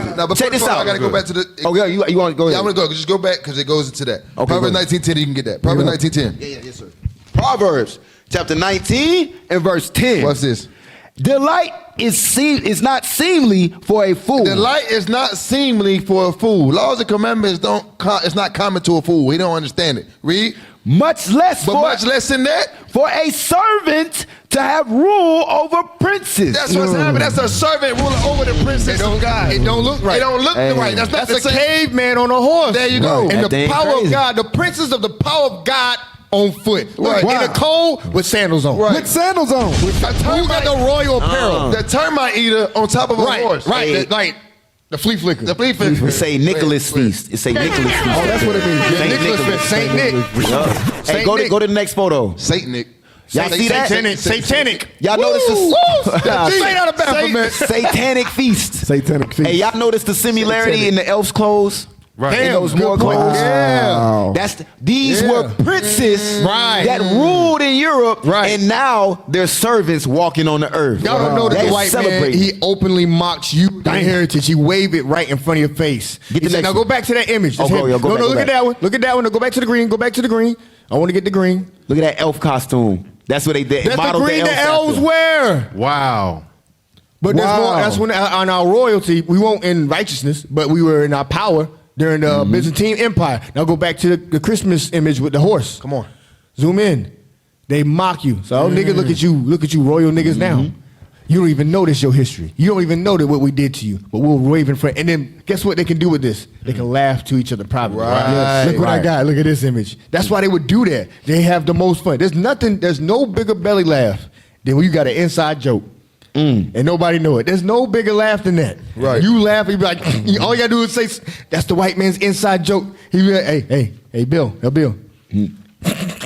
Hey, Now, but check this out. I gotta go back to the. Oh, yeah, you want to go ahead? Yeah, I'm gonna go. Just go back because it goes into that. Okay, Proverbs go. 19:10. You can get that. Proverbs 19:10. Yes, sir. Proverbs chapter 19 and verse 10. What's this? Delight is not seemly for a fool. Delight is not seemly for a fool. Laws and commandments it's not common to a fool. He don't understand it. Read. Much less Much less than that. for a servant to have rule over princes. That's what's happening. That's a servant ruling over the princess of God. It don't look right. It don't look right. That's not That's the a same. caveman on a horse. There you go. And That the thing power crazy. of God, the princes of the power of God on foot. Right. In Wow. the cold with sandals on. Right. With sandals on. Who got the royal apparel? The termite eater on top of a horse. Right. Hey. Like the flea flicker. The flea flicker. It say Nicholas Feast. It say Nicholas Feast. Oh, that's what it means. Yeah, Nicholas Smith, Saint Nick. Hey, Saint go Nick. to the next photo. Satanic. Y'all see that? Satanic. Y'all notice Woo! the Straight out of Baphomet. satanic feast. Satanic feast. Hey, y'all notice the similarity in the elf's clothes? Right. In those Good more point. clothes. Yeah. These were princes Right. that ruled in Europe, Right. and now they're servants walking on the earth. Y'all don't know that They're the white man, celebrating. he openly mocks you, the heritage. He wave it right in front of your face. Get He the said, next now go one. back to that image. Oh, Just go hit- back, no, go look back. at that one. Look at that one. Now go back to the green. Go back to the green. I want to get the green. Look at that elf costume. That's what they did. That's the modeled green the elves elves after. wear. Wow. But there's Wow. more, that's when on our royalty, we weren't in righteousness, but we were in our power during the Byzantine Empire. Now go back to the Christmas image with the horse. Come on. Zoom in. They mock you. So niggas look at you royal niggas now. You don't even know this your history. You don't even know that what we did to you, but we'll wave in front. And then guess what they can do with this? They can laugh to each other privately. Right. Look what I got. Look at this image. That's why they would do that. They have the most fun. There's no bigger belly laugh than when you got an inside joke. And nobody know it. There's no bigger laugh than that. Right. You laugh, you be like, all you gotta do is say, that's the white man's inside joke. He be like, hey, Bill.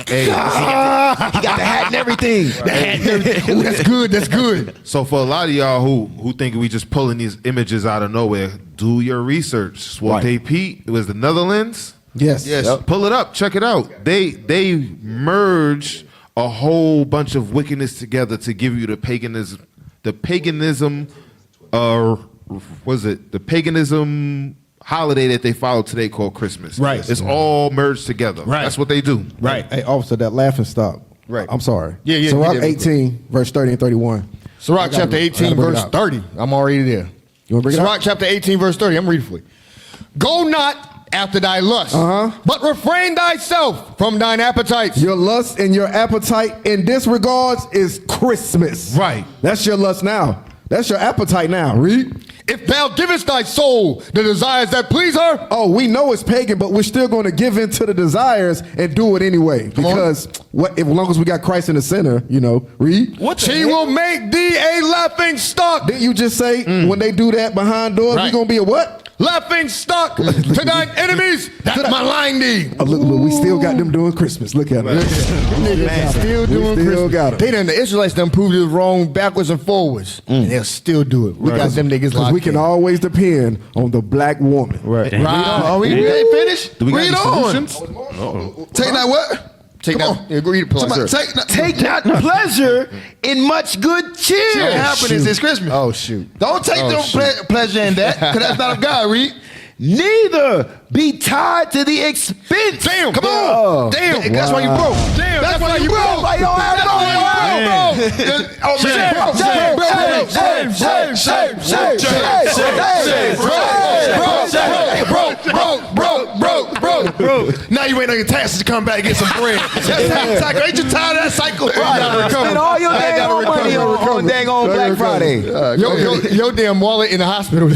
Hey, he got the hat and everything. Ooh, that's good. So for a lot of y'all who think we just pulling these images out of nowhere, do your research. Swate Pete, it was the Netherlands. Yes. Yep. Pull it up, check it out. They merged a whole bunch of wickedness together to give you the paganism, holiday that they follow today called Christmas. Right. It's all merged together. Right. That's what they do. Right. Hey, officer, that laughing stop. Right. I'm sorry. Yeah. Sirach 18, verse 30 and 31. Sirach chapter 18, verse 30. I'm already there. You want to bring it Sirach up? chapter 18, verse 30. I'm reading for you. Go not after thy lust, but refrain thyself from thine appetites. Your lust and your appetite in this regards is Christmas. Right. That's your lust now. That's your appetite now. Read. If thou givest thy soul the desires that please her. Oh, we know it's pagan, but we're still going to give in to the desires and do it anyway. Because as long as we got Christ in the center, read. She will make thee a laughing stock. Didn't you just say when they do that behind doors, we're going to be a what? Laughing stock to thine enemies that malign thee. Oh, look, we still got them doing Christmas. Look at it. Still doing Christmas. Got it. The Israelites done proved it wrong backwards and forwards. And they'll still do it. We got them niggas locked we can always depend on the black woman. Right. Are we ain't finished? Do we got Read any on. solutions? Take that what? Take Take Pleasure in much good cheer. happiness is Christmas. Oh, shoot. Don't take pleasure in that, because that's not of God, read. Neither be tied to the expense. Damn. Come on. Damn. That's why you broke. Damn, That's why you broke. Why you don't have it? Oh, bro. Now you waiting on your taxes to come back and get some bread. That's that cycle. Ain't you tired of that cycle? Spend all your dang old money on dang on Black Friday. Your damn wallet in the hospital.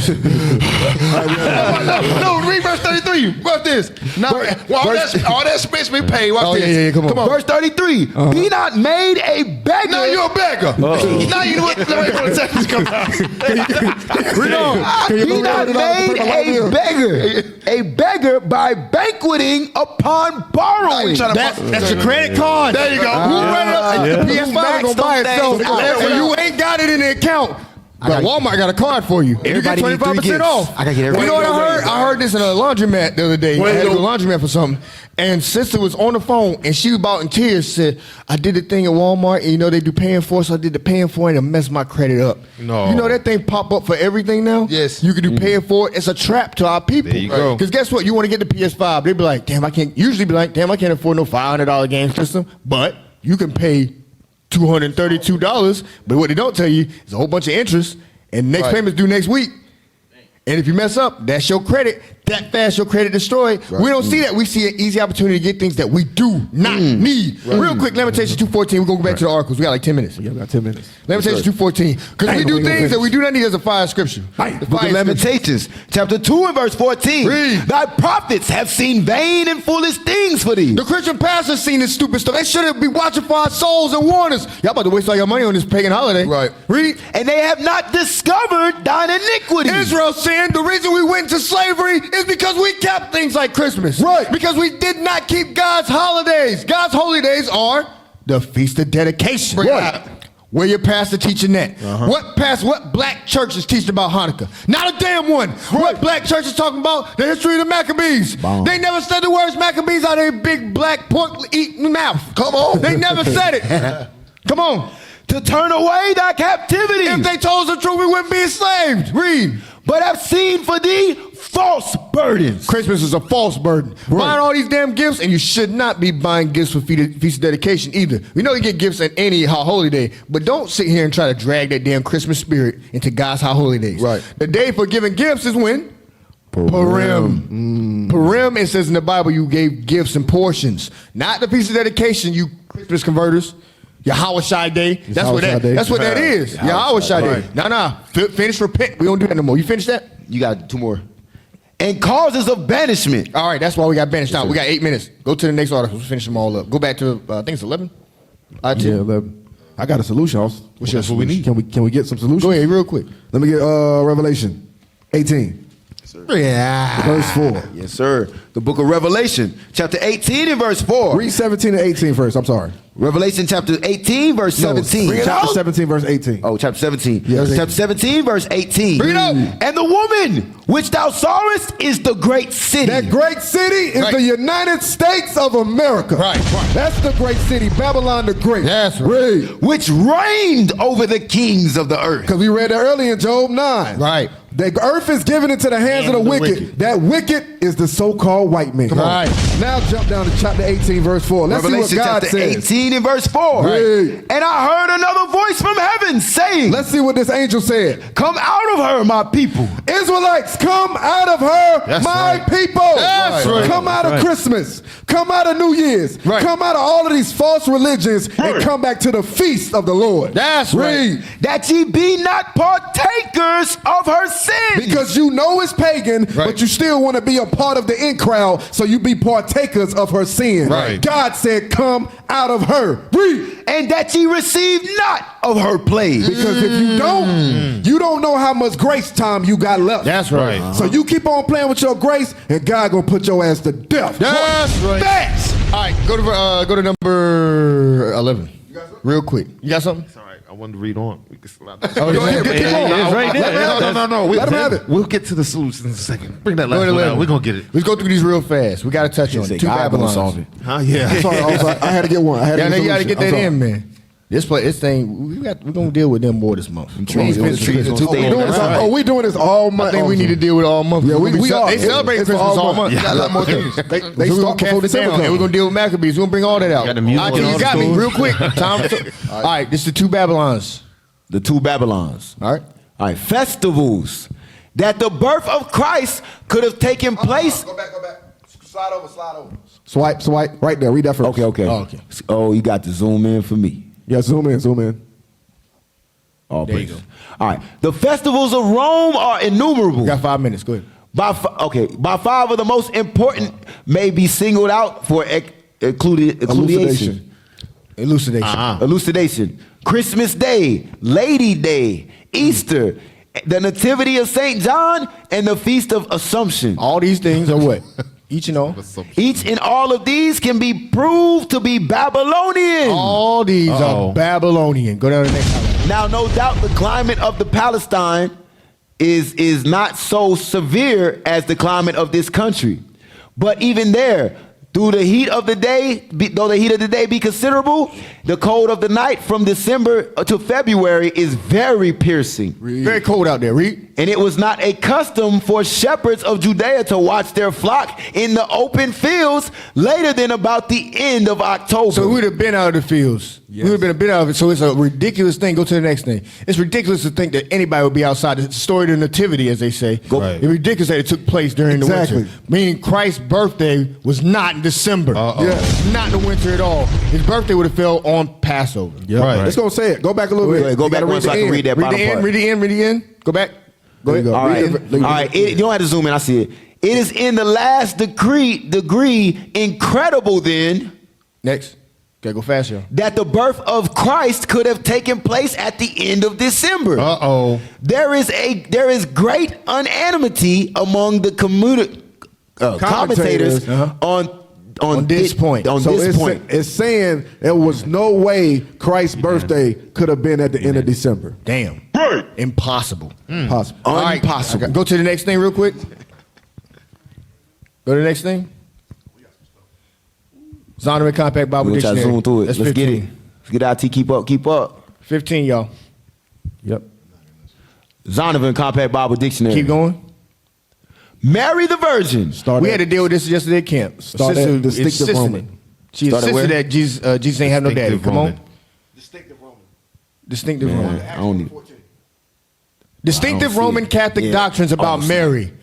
No, read verse 33. Watch this. Now, all that expense we paid. Watch this. Yeah, come on. Verse 33. Be not made a beggar. Now you're a beggar. Now you know what? Now you want the taxes come out. Read on. Be not made a beggar by banqueting upon borrowing. That's your credit card. There you go. Who read it up? The PS5 gonna buy itself. And you ain't got it in the account. But Walmart got a card for you. You get 25% off. I gotta get everybody. You know what I heard? I heard this in a laundromat the other day. I had to go to a laundromat for something. And sister was on the phone and she was about in tears, said, I did the thing at Walmart and they do paying for, so I did the paying for and it messed my credit up. No. You know that thing pop up for everything now? Yes. You can do paying for it. It's a trap to our people. There you go. Because guess what? You want to get the PS5. They be like, damn, I can't afford no $500 game system. But you can pay $232. But what they don't tell you is a whole bunch of interest and next payment's due next week. And if you mess up, that's your credit. That fast, your credit destroyed. Right. We don't see that. We see an easy opportunity to get things that we do not need. Right. Real quick, Lamentations 2:14. We're going to go back to the articles. We got like 10 minutes. Yeah, we got 10 minutes. Lamentations 2:14. Because we do things that we do not need as a fire scripture. Book of Lamentations, chapter 2 and verse 14. Read. Thy prophets have seen vain and foolish things for thee. The Christian pastors seen this stupid stuff. They should be watching for our souls and warn us. Y'all about to waste all your money on this pagan holiday. Right. Read. And they have not discovered thine iniquity. Israel saying the reason we went into slavery is because we kept things like Christmas. Right. Because we did not keep God's holidays. God's holy days are the Feast of Dedication. Right. Where your pastor teaching that? What black church is teaching about Hanukkah? Not a damn one. What black church is talking about? The history of the Maccabees. They never said the words Maccabees out of their big black pork eating mouth. Come on. They never said it. Come on. To turn away thy captivity. If they told us the truth, we wouldn't be enslaved. Read. But have seen for thee false burdens. Christmas is a false burden. Buying all these damn gifts, and you should not be buying gifts for Feast of Dedication either. We know you get gifts at any high holy day, but don't sit here and try to drag that damn Christmas spirit into God's high holy days. Right. The day for giving gifts is when? Purim. Purim, it says in the Bible, you gave gifts in portions. Not the Feast of Dedication, you Christmas converters. Yahushua Day. That's what that. Day. That's what that is. Yahushua Day. Right. Nah. Finish repent. We don't do that no more. You finished that? You got 2 more. And causes of banishment. All right. That's why we got banished out. We got 8 minutes. Go to the next article. Let's finish them all up. Go back to I think it's 11. Yeah, 11. I got a solution. What's your solution? Can we get some solutions? Go ahead, real quick. Let me get Revelation 18. Yeah. Verse 4. Yes, sir. The book of Revelation, chapter 18 and verse 4. Read 17 and 18 first. I'm sorry. Revelation chapter 18, verse 17. Chapter 17, verse 18. Oh, chapter 17. Yes. Chapter 17, verse 18. Bring it up. And the woman which thou sawest is the great city. That great city is the United States of America. Right. That's the great city, Babylon the Great. That's right. Read. Which reigned over the kings of the earth. Because we read that earlier in Job 9. Right. The earth is given into the hands of the wicked. That wicked is the so-called white man. Come on. Now jump down to chapter 18, verse 4. Let's Revelation see what God chapter says. 18 and verse 4. Right. And I heard another voice from heaven saying, Let's see what this angel said. come out of her, my people. Israelites, come out of her, That's my right. people. That's right. Come out of Right. Christmas. Come out of New Year's. Right. Come out of all of these false religions and come back to the feast of the Lord. That's Read. That ye be not partakers of her sin. Because you know it's pagan, Right. but you still want to be a part of the in crowd, so you be partakers of her sin. Right. God said, come out of her. Read. And that ye receive not of her plague. Because if you don't know how much grace time you got left. That's right. So you keep on playing with your grace, and God gonna put your ass to death. That's right. Facts. All right, go to number 11. Real quick. You got something? It's all right. I wanted to read on. We can slap Oh, Go ahead, It is right there. No. Let him have it. We'll get to the solutions in a second. Bring that Go last to one 11. out. We're going to get it. Let's go through these real fast. We got to touch on it. 2 Babylons. Huh? Yeah. I'm sorry, I had to get one. I had to Yeah, get you got to get that solution. in, man. This thing, we're gonna deal with them more this month. We doing this all month. I think we need to deal with it all month. Yeah, we are. They celebrate It's Christmas all all month. month. Yeah, Got a lot more things. They So we're start gonna before cast it December down, and we're comes. gonna deal with Maccabees. We're gonna bring all that out. Got the music All in right, all you the got me schools. real quick. All right, this is the 2 Babylons. The 2 Babylons. All right. All right. Festivals. That the birth of Christ could have taken place. Go back. Slide over. Swipe. Right there. Read that first. Okay. Oh, okay. Oh, you got to zoom in for me. Yeah, zoom in. All There you praise. All right. The festivals of Rome are innumerable. You got 5 minutes. Go ahead. By 5 of the most important may be singled out for elucidation. Elucidation. Christmas Day, Lady Day, Easter, the Nativity of St. John, and the Feast of Assumption. All these things are what? Each and all. Each and all of these can be proved to be Babylonian. All these are Babylonian. Go down to the next one. Now, no doubt the climate of the Palestine is not so severe as the climate of this country. But even there, though the heat of the day be considerable, the cold of the night from December to February is very piercing. Very cold out there. Read. And it was not a custom for shepherds of Judea to watch their flock in the open fields later than about the end of October. So we would have been out of the fields. We would have been a bit out of it. So it's a ridiculous thing. Go to the next thing. It's ridiculous to think that anybody would be outside. It's the story of the nativity, as they say. Right. It's ridiculous that it took place during the winter. Meaning Christ's birthday was not in December. Not in the winter at all. His birthday would have fell on Passover. Yeah. Right. Let's go say it. Go back a little bit. Go back one so I can read that bottom part. Read the end. Go back. Go ahead. All right. You don't have to zoom in. I see it. It is in the last degree incredible then. Next. Okay, go fast, y'all. That the birth of Christ could have taken place at the end of December. There is great unanimity among the commentators on this point. It's saying there was no way Christ's birthday could have been at the end of December. Damn. Impossible. Possible. All right, Impossible. go to the next thing real quick. Go to the next thing. Zondervan Compact Bible We'll try to Dictionary. zoom through it. That's Let's 15. get it. Let's get IT. Keep up. 15, y'all. Yep. Zondervan Compact Bible Dictionary. Keep going. Mary the Virgin. We had to deal with this yesterday at camp. Start at distinctive Roman. She Start at insisted where? that Jesus ain't have no daddy. Come on. Distinctive Roman. I don't need. Distinctive I don't see Roman it. Catholic Yeah. doctrines I about don't see Mary.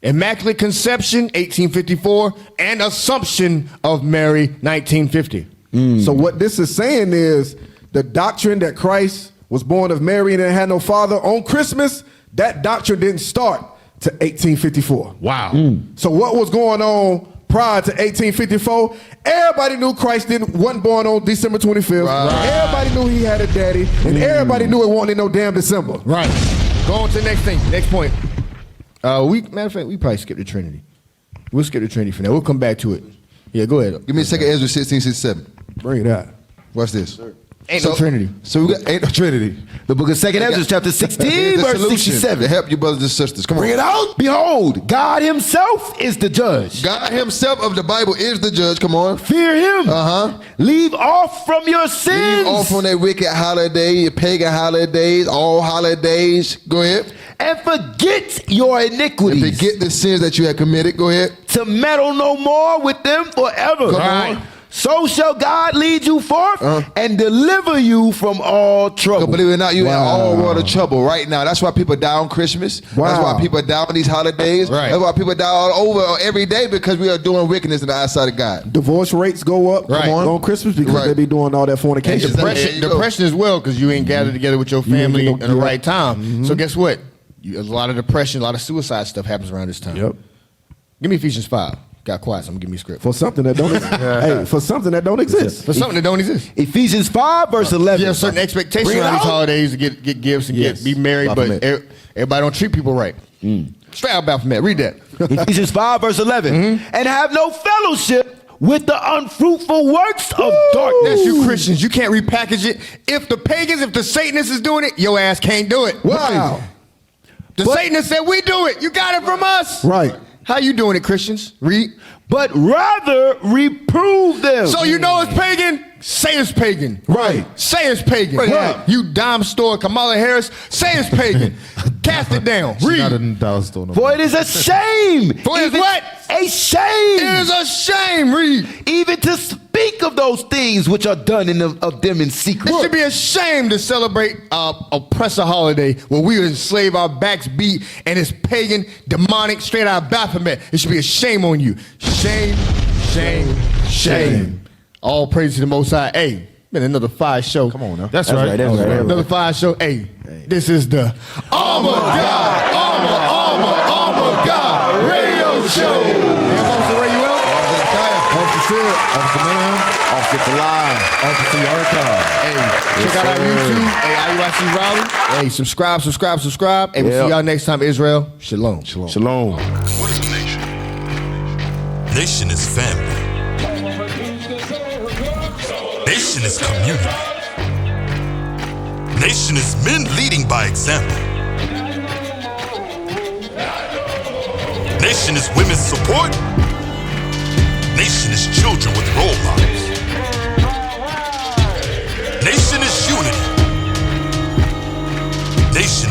Immaculate Conception, 1854, and Assumption of Mary, 1950. So what this is saying is the doctrine that Christ was born of Mary and had no father on Christmas, that doctrine didn't start to 1854. Wow. So what was going on prior to 1854? Everybody knew Christ wasn't born on December 25th. Right. Everybody knew he had a daddy, and everybody knew it wasn't in no damn December. Right. Go on to the next thing. Next point. Matter of fact, we probably skip the Trinity. We'll skip the Trinity for now. We'll come back to it. Yeah, go ahead. Give me a second. Ezra 16:67. Bring it out. Watch this. Ain't no Trinity. So we got ain't no Trinity. The book of 2nd Ezra, chapter 16, Here's the verse solution 67. to help you brothers and sisters. Come Bring on. it out. Behold, God himself is the judge. God himself of the Bible is the judge. Come on. Fear him. Leave off from your sins. Leave off on that wicked holiday, your pagan holidays, all holidays. Go ahead. And forget your iniquities. And forget the sins that you had committed. Go ahead. To meddle no more with them forever. Come on. So shall God lead you forth and deliver you from all trouble. So believe it or not, you in all world of trouble right now. That's why people die on Christmas. That's why people die on these holidays. Right. That's why people die all over every day, because we are doing wickedness in the eyesight of God. Divorce rates go up on Christmas because they be doing all that fornication. Depression as well, because you ain't gathered together with your family in the right time. So guess what? A lot of depression, a lot of suicide stuff happens around this time. Yep. Give me Ephesians 5. Got quiet, so I'm gonna give me a script. For something that don't exist. For something that don't exist. For something that don't exist. Ephesians 5, verse 11. You have certain expectations around these holidays to get gifts and be married, but everybody don't treat people right. Straight out Baphomet. Read that. Ephesians 5, verse 11. And have no fellowship with the unfruitful works of darkness. That's you Christians. You can't repackage it. If the pagans, if the Satanists is doing it, your ass can't do it. Wow. The Satanists said we do it. You got it from us. Right. How you doing it, Christians? Read. But rather reprove them. So you know it's pagan? Say it's pagan. Right. Say it's pagan. Right. You dime store Kamala Harris, say it's pagan. Cast it down. Read. Not in the dollar store. No For it is a shame. For it is what? A shame. It is a shame. Read. Even to speak of those things which are done of them in secret. It should be a shame to celebrate oppressor holiday where we enslave our backs beat and it's pagan, demonic, straight out of Baphomet. It should be a shame on you. Shame, shame, shame. All praise to the Most High. Hey, been another fire show. Come on now. That's right. Another fire show. Hey, this is the Armor God, Armor God radio show. Officer Ray, you out? Officer Sid, Officer Mayhem, Officer Live, Officer Yarka. Hey, check out our YouTube. Hey, IUIC Raleigh. Hey, subscribe. Hey, we'll see y'all next time. Israel. Shalom. Shalom. What is a nation? Nation is family. Nation is community. Nation is men leading by example. Nation is women's support. Nation is children with role models. Nation is unity. Nation